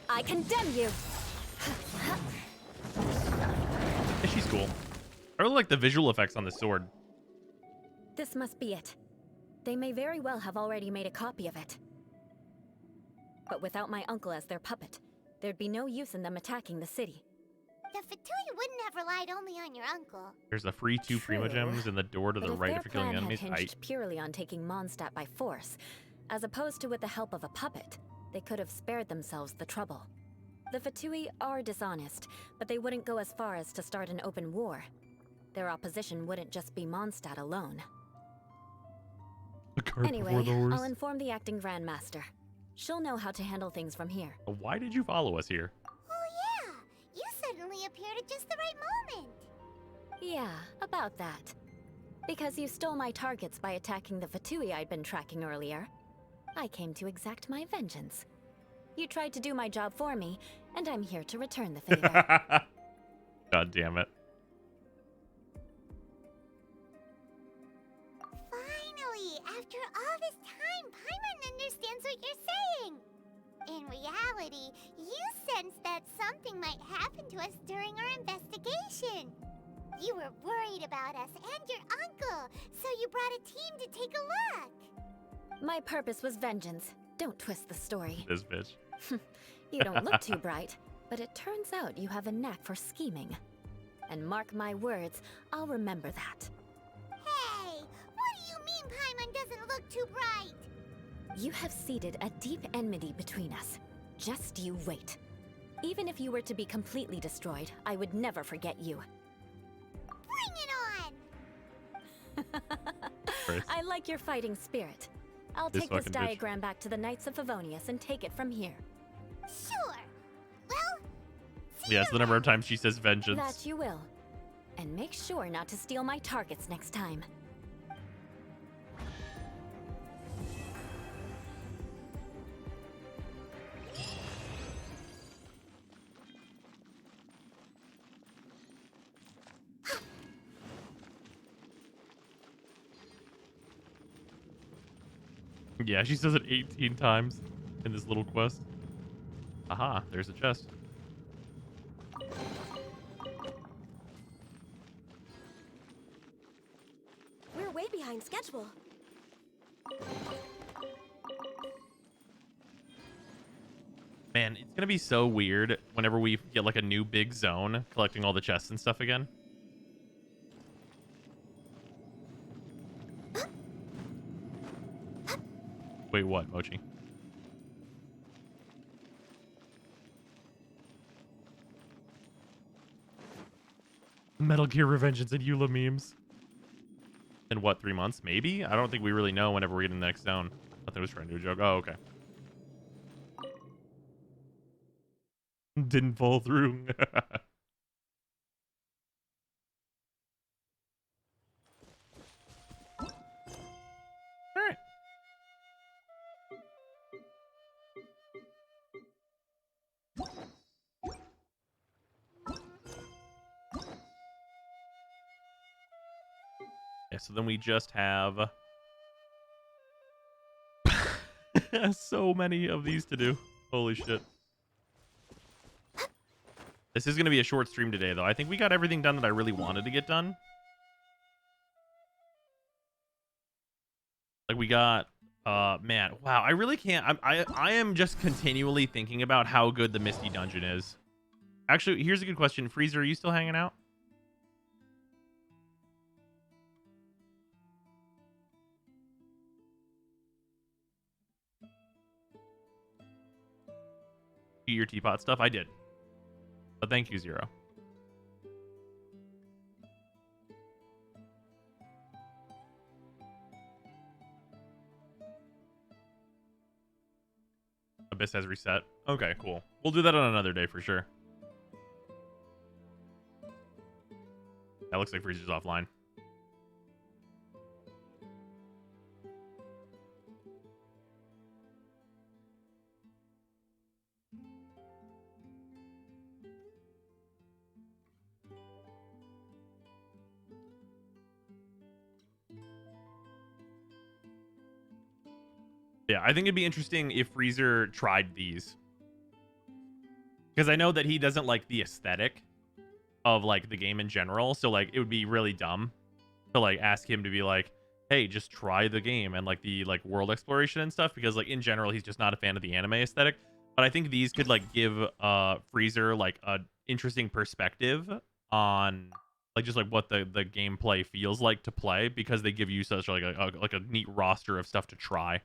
I condemn you. Yeah, she's cool. I really like the visual effects on the sword. This must be it. They may very well have already made a copy of it. But without my uncle as their puppet, there'd be no use in them attacking the city. The Fatui wouldn't have relied only on your uncle. There's the free 2 Primo Gems in the door to But the if right their for killing plan enemies. had hinged purely on taking Mondstadt by force, as opposed to with the help of a puppet, they could have spared themselves the trouble. The Fatui are dishonest, but they wouldn't go as far as to start an open war. Their opposition wouldn't just be Mondstadt alone. Anyway, I'll inform the acting Grandmaster. She'll know how to handle things from here. Why did you follow us here? Oh yeah! You suddenly appeared at just the right moment! Yeah, about that. Because you stole my targets by attacking the Fatui I'd been tracking earlier. I came to exact my vengeance. You tried to do my job for me, and I'm here to return the favor. God damn it. Finally! After all this time, Paimon understands what you're saying! In reality, you sensed that something might happen to us during our investigation. You were worried about us and your uncle, so you brought a team to take a look. My purpose was vengeance. Don't twist the story. This bitch. You don't look too bright, but it turns out you have a knack for scheming. And mark my words, I'll remember that. Hey, what do you mean Paimon doesn't look too bright? You have seeded a deep enmity between us. Just you wait. Even if you were to be completely destroyed, I would never forget you. Bring it on! I like your fighting spirit. I'll This take this fucking bitch. diagram back to the Knights of Favonius and take it from here. Sure. Well, Yeah, it's the number of times she says vengeance. That you will. And make sure not to steal my targets next time. Yeah, she says it 18 times in this little quest. Aha, there's a chest. We're way behind schedule. Man, it's gonna be so weird whenever we get like a new big zone, collecting all the chests and stuff again. Wait, what, Mochi? Metal Gear Revengeance and Eula memes. In what, 3 months? Maybe? I don't think we really know whenever we get in the next zone. I thought I was trying to do a joke. Oh, okay. Didn't fall through. Alright. Yeah, so then we just have so many of these to do. Holy shit. This is going to be a short stream today, though. I think we got everything done that I really wanted to get done. Like, we got... man, wow. I really can't... I am just continually thinking about how good the Misty Dungeon is. Actually, here's a good question. Freezer, are you still hanging out? Your teapot stuff? I did. But thank you, Zero. Abyss has reset. Okay, cool. We'll do that on another day for sure. That looks like Freezer's offline. Yeah, I think it'd be interesting if Freezer tried these. Because I know that he doesn't like the aesthetic of, like, the game in general. So, like, it would be really dumb to, like, ask him to be like, hey, just try the game and, like, the, like, world exploration and stuff. Because, like, in general, he's just not a fan of the anime aesthetic. But I think these could, like, give Freezer, like, a interesting perspective on, like, just, like, what the gameplay feels like to play. Because they give you such, like, a neat roster of stuff to try.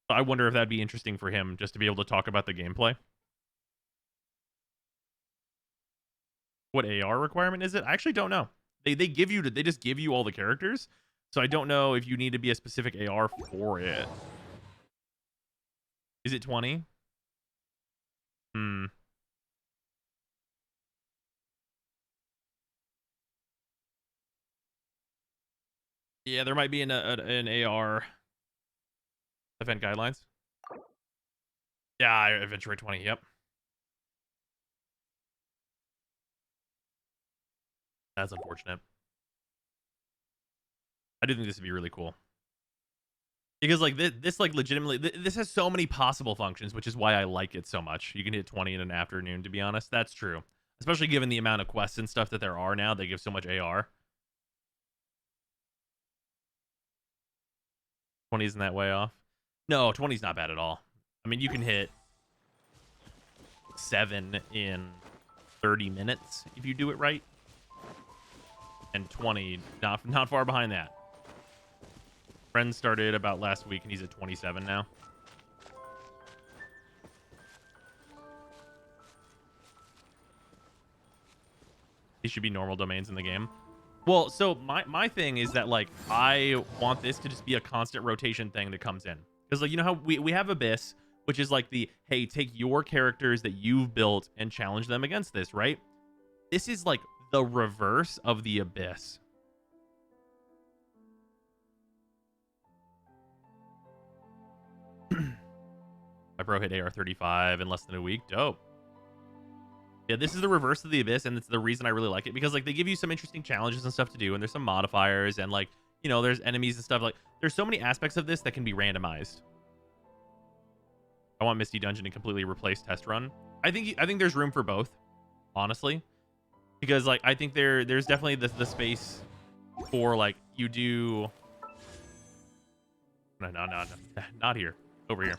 I wonder if that'd be interesting for him just to be able to talk about the gameplay. What AR requirement is it? I actually don't know. They just give you all the characters. So I don't know if you need to be a specific AR for it. Is it 20? Yeah, there might be an AR event guidelines. Yeah, adventure rate 20, yep. That's unfortunate. I do think this would be really cool. Because, like, this like, legitimately... This has so many possible functions, which is why I like it so much. You can hit 20 in an afternoon, to be honest. That's true. Especially given the amount of quests and stuff that there are now. They give so much AR. 20 isn't that way off? No, 20's not bad at all. I mean, you can hit 7 in 30 minutes if you do it right. And 20, not far behind that. Friends started about last week, and he's at 27 now. These should be normal domains in the game. Well, so my thing is that, like, I want this to just be a constant rotation thing that comes in. Because, like, you know how we have Abyss, which is like the, hey, take your characters that you've built and challenge them against this, right? This is like the reverse of the Abyss. My bro hit AR 35 in less than a week. Dope. Yeah, this is the reverse of the Abyss, and it's the reason I really like it, because, like, they give you some interesting challenges and stuff to do, and there's some modifiers, and, like, you know, there's enemies and stuff. Like, there's so many aspects of this that can be randomized. I want Misty Dungeon to completely replace Test Run. I think there's room for both, honestly, because, like, I think there's definitely the space for, like, you do. No, not here, over here.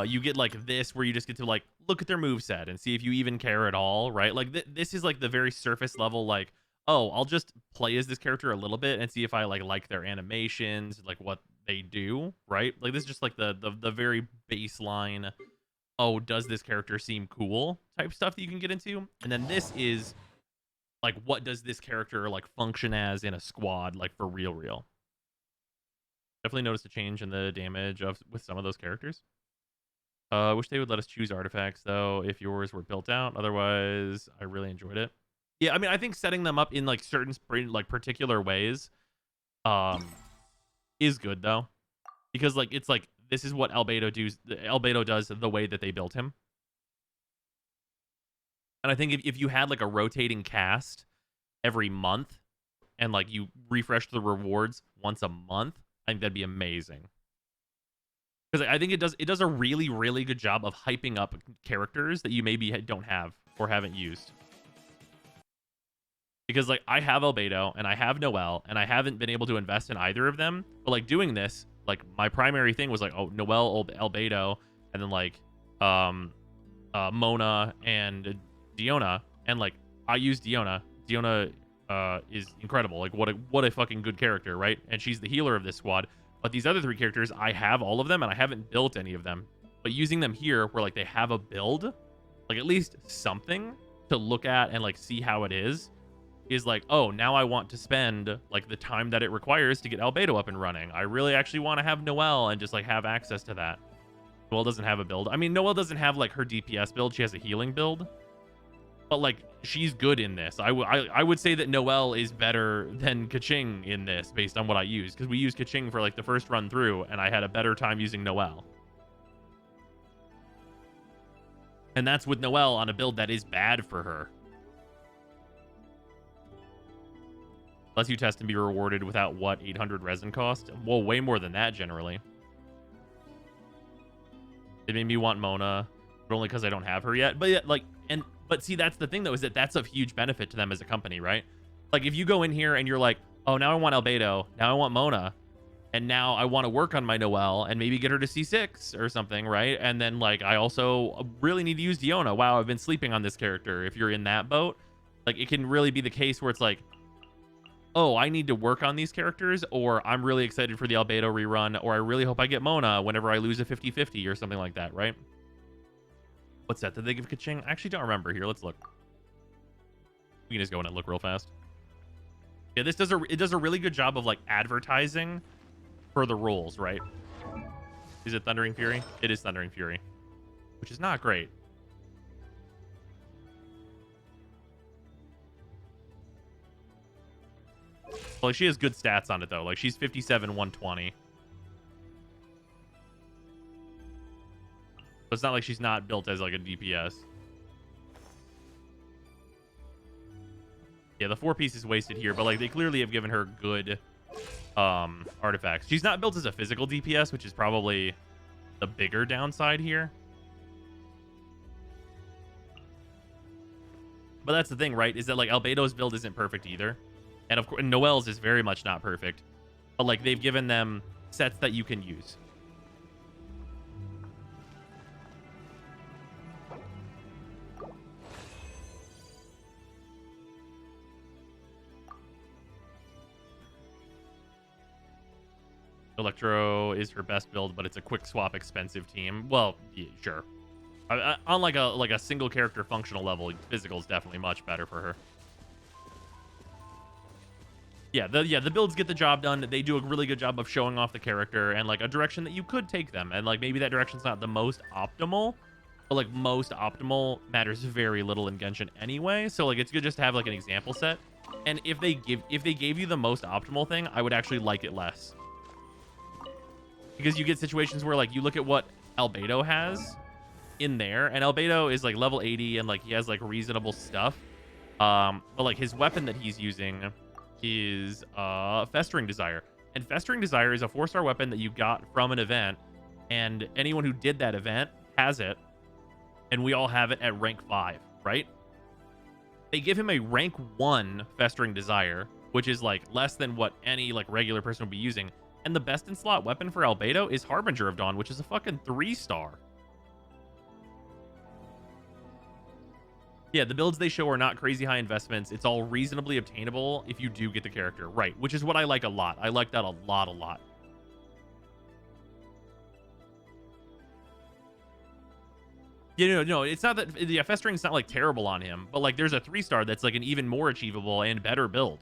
You get like this where you just get to like look at their moveset and see if you even care at all, right? Like this is like the very surface level, like, oh, I'll just play as this character a little bit and see if I like their animations, like what they do, right? Like this is just like the very baseline, oh, does this character seem cool type stuff that you can get into. And then this is like, what does this character like function as in a squad, like for real. Definitely noticed a change in the damage with some of those characters. Wish they would let us choose artifacts though if yours were built out. Otherwise, I really enjoyed it. Yeah, I mean, I think setting them up in like certain like particular ways is good though, because like it's like this is what Albedo does the way that they built him. And I think if you had like a rotating cast every month and like you refreshed the rewards once a month, I think that'd be amazing. Because I think it does a really, really good job of hyping up characters that you maybe don't have or haven't used. Because like I have Albedo and I have Noelle and I haven't been able to invest in either of them. But like doing this, like my primary thing was like, oh, Noelle, Albedo, and then like Mona and Diona. And like I use Diona. Diona is incredible. Like what a fucking good character, right? And she's the healer of this squad. But these other three characters, I have all of them, and I haven't built any of them. But using them here, where like they have a build, like at least something to look at and like see how it is like, oh, now I want to spend like the time that it requires to get Albedo up and running. I really actually want to have Noelle and just like have access to that. Noelle doesn't have a build. I mean, Noelle doesn't have like her DPS build. She has a healing build. But like she's good in this. I would say that Noelle is better than Kaching in this based on what I use, because we used Kaching for like the first run through and I had a better time using Noelle. And that's with Noelle on a build that is bad for her. Unless you test and be rewarded without what 800 resin cost? Well, way more than that generally. It made me want Mona, but only because I don't have her yet. But yeah, like, but see, that's the thing though, is that that's of huge benefit to them as a company, right? Like if you go in here and you're like, oh, now I want Albedo, now I want Mona, and now I want to work on my Noelle and maybe get her to C6 or something, right? And then like I also really need to use Diona. Wow, I've been sleeping on this character. If you're in that boat, like it can really be the case where it's like, oh, I need to work on these characters, or I'm really excited for the Albedo rerun, or I really hope I get Mona whenever I lose a 50-50 or something like that, right? What's that? Did they give Kaching? I actually don't remember. Here, let's look. We can just go in and look real fast. Yeah, this does a really good job of like advertising for the rules, right? Is it Thundering Fury? It is Thundering Fury, which is not great. Well, like, she has good stats on it though. Like she's 57, 120. So it's not like she's not built as like a DPS. Yeah, the 4-piece is wasted here, but like they clearly have given her good artifacts. She's not built as a physical DPS, which is probably the bigger downside here. But that's the thing, right? Is that like Albedo's build isn't perfect either. And of course, Noelle's is very much not perfect. But like they've given them sets that you can use. Electro is her best build, but it's a quick swap expensive team. Well, yeah, sure. On like a single character functional level, physical is definitely much better for her. Yeah, the builds get the job done. They do a really good job of showing off the character and like a direction that you could take them. And like maybe that direction's not the most optimal, but like most optimal matters very little in Genshin anyway. So like it's good just to have like an example set. And if they gave you the most optimal thing, I would actually like it less. Because you get situations where like you look at what Albedo has in there, and Albedo is like level 80 and like he has like reasonable stuff. But like his weapon that he's using is Festering Desire. And Festering Desire is a 4-star weapon that you got from an event, and anyone who did that event has it, and we all have it at rank 5, right? They give him a rank 1 Festering Desire, which is like less than what any like regular person would be using. And the best in slot weapon for Albedo is Harbinger of Dawn, which is a fucking 3-star. Yeah, the builds they show are not crazy high investments. It's all reasonably obtainable if you do get the character. Right, which is what I like a lot. I like that a lot. No, it's not that the festering's not like terrible on him, but like there's a 3-star that's like an even more achievable and better build.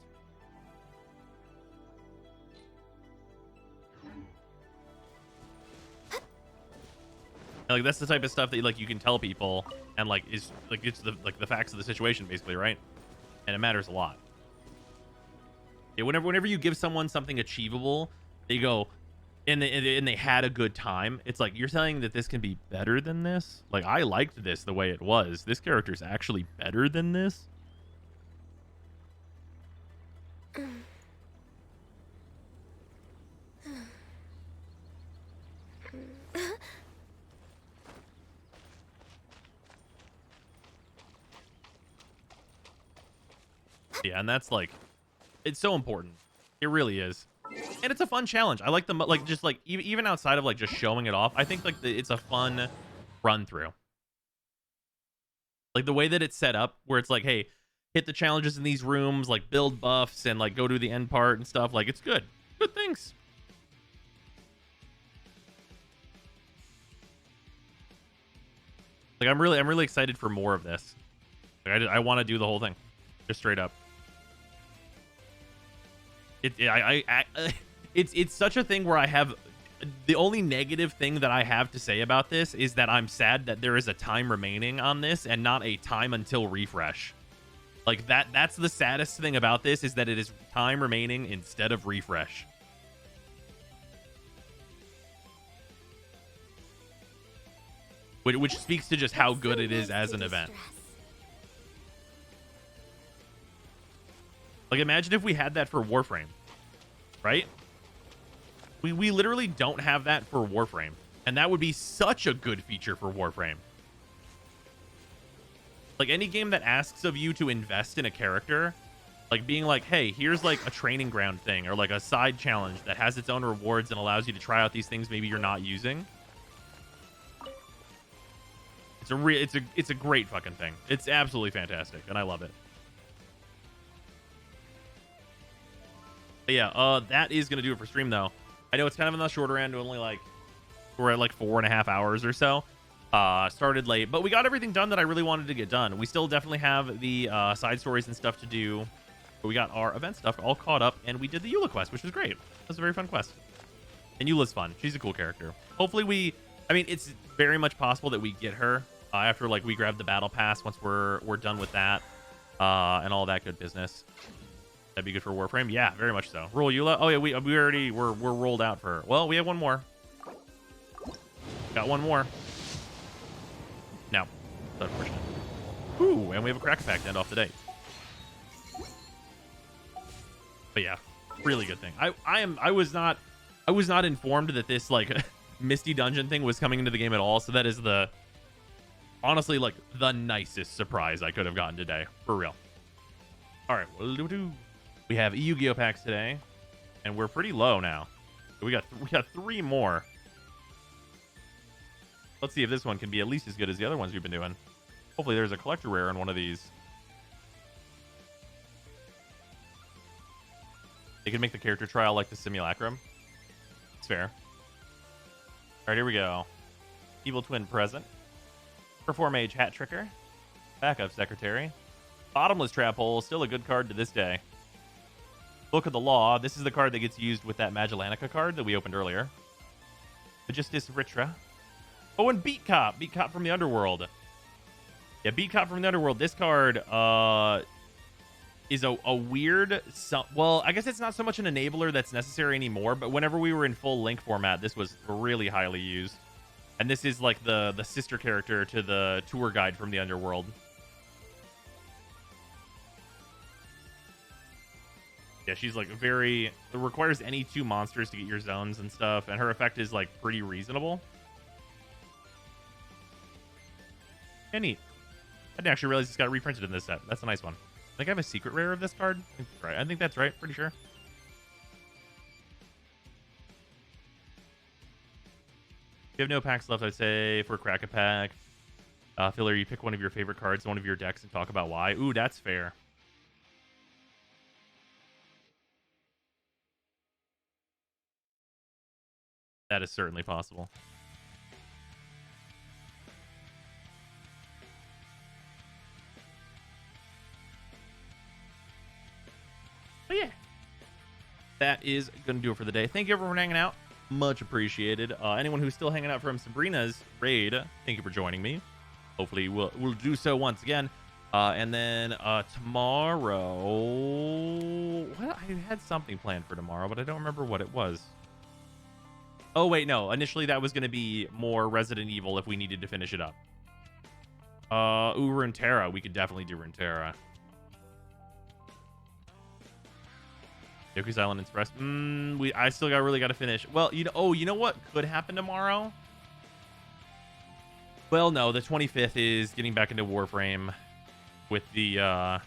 Like that's the type of stuff that like you can tell people and like is like it's the facts of the situation basically, right? And it matters a lot. Yeah, whenever you give someone something achievable, they go and they had a good time. It's like you're saying that this can be better than this. Like I liked this the way it was. This character's actually better than this. Yeah, and that's like, it's so important. It really is. And it's a fun challenge. I like the, like, just like, even outside of like just showing it off, I think like it's a fun run through. Like the way that it's set up, where it's like, hey, hit the challenges in these rooms, like build buffs and like go to the end part and stuff. Like it's good. Good things. Like I'm really excited for more of this. Like, I want to do the whole thing, just straight up. It's such a thing where I have the only negative thing that I have to say about this is that I'm sad that there is a time remaining on this and not a time until refresh. Like that's the saddest thing about this, is that it is time remaining instead of refresh. Which speaks to just how good it is as an event. Like imagine if we had that for Warframe, right? We literally don't have that for Warframe, and that would be such a good feature for Warframe. Like any game that asks of you to invest in a character, like being like, hey, here's like a training ground thing or like a side challenge that has its own rewards and allows you to try out these things maybe you're not using. It's a great fucking thing. It's absolutely fantastic, and I love it. But yeah, that is gonna do it for stream though. I know it's kind of on the shorter end, only like we're at like 4.5 hours or so. Started late, but we got everything done that I really wanted to get done. We still definitely have the side stories and stuff to do, but we got our event stuff all caught up, and we did the Eula quest, which was great. It was a very fun quest, and Eula's fun. She's a cool character. Hopefully I mean, it's very much possible that we get her after like we grab the battle pass once we're done with that and all that good business. That'd be good for Warframe. Yeah, very much so. Roll Eula. Oh yeah, we already we're rolled out for her. Well, we have one more. Got one more. No, that's unfortunate. Ooh, and we have a crack pack to end off the day. But yeah, really good thing. I was not informed that this like Misty Dungeon thing was coming into the game at all. So that is honestly like the nicest surprise I could have gotten today, for real. All right, we have Yu-Gi-Oh packs today, and we're pretty low now. We got 3 more. Let's see if this one can be at least as good as the other ones we've been doing. Hopefully there's a collector rare in one of these. They could make the character trial like the simulacrum. It's fair. All right, here we go. Evil Twin present. Perform Age Hat Tricker. Backup Secretary. Bottomless Trap Hole, still a good card to this day. Book of the Law. This is the card that gets used with that Magellanica card that we opened earlier. Magistus Ritra. Oh, and Beat Cop. Beat Cop from the Underworld. Yeah, Beat Cop from the Underworld. This card is a weird... well, I guess it's not so much an enabler that's necessary anymore, but whenever we were in full Link format, this was really highly used. And this is like the sister character to the tour guide from the Underworld. Yeah, she's like very... It requires any 2 monsters to get your zones and stuff, and her effect is like pretty reasonable. Yeah, neat. I didn't actually realize this got reprinted in this set. That's a nice one. I think I have a secret rare of this card. I think that's right. Pretty sure. We have no packs left, I'd say, for Crack a Pack. Filler, you pick one of your favorite cards in one of your decks and talk about why. Ooh, that's fair. That is certainly possible. But yeah, that is going to do it for the day. Thank you everyone for hanging out. Much appreciated. Anyone who's still hanging out from Sabrina's raid, thank you for joining me. Hopefully we'll do so once again. And then tomorrow, I had something planned for tomorrow, but I don't remember what it was. Oh wait, no. Initially that was going to be more Resident Evil if we needed to finish it up. Ooh, Runeterra. We could definitely do Runeterra. Yoku's Island Express. I still really got to finish. Well, you know what could happen tomorrow? Well, no, the 25th is getting back into Warframe with the Gara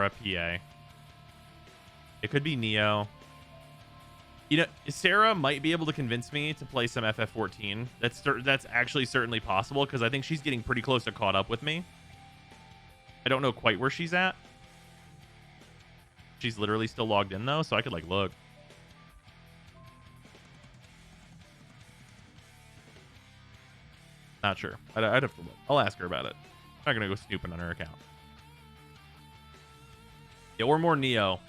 PA. It could be Neo. You know, Sarah might be able to convince me to play some FF14. That's actually certainly possible because I think she's getting pretty close to caught up with me. I don't know quite where she's at. She's literally still logged in though, so I could like look. Not sure. I'd have to look. I'll ask her about it. I'm not gonna go snooping on her account. Yeah, or more Neo.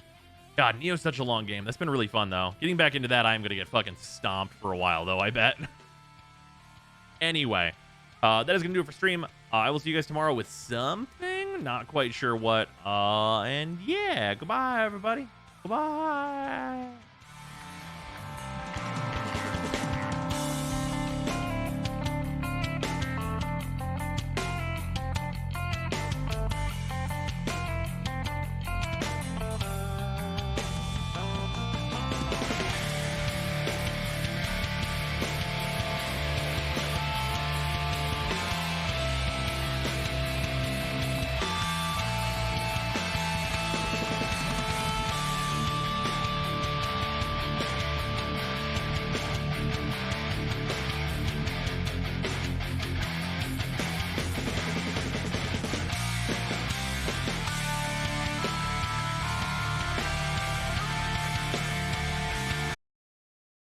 God, Neo's such a long game. That's been really fun though. Getting back into that, I am gonna get fucking stomped for a while though, I bet. Anyway, that is gonna do it for stream. I will see you guys tomorrow with something. Not quite sure what. And yeah, goodbye everybody. Goodbye.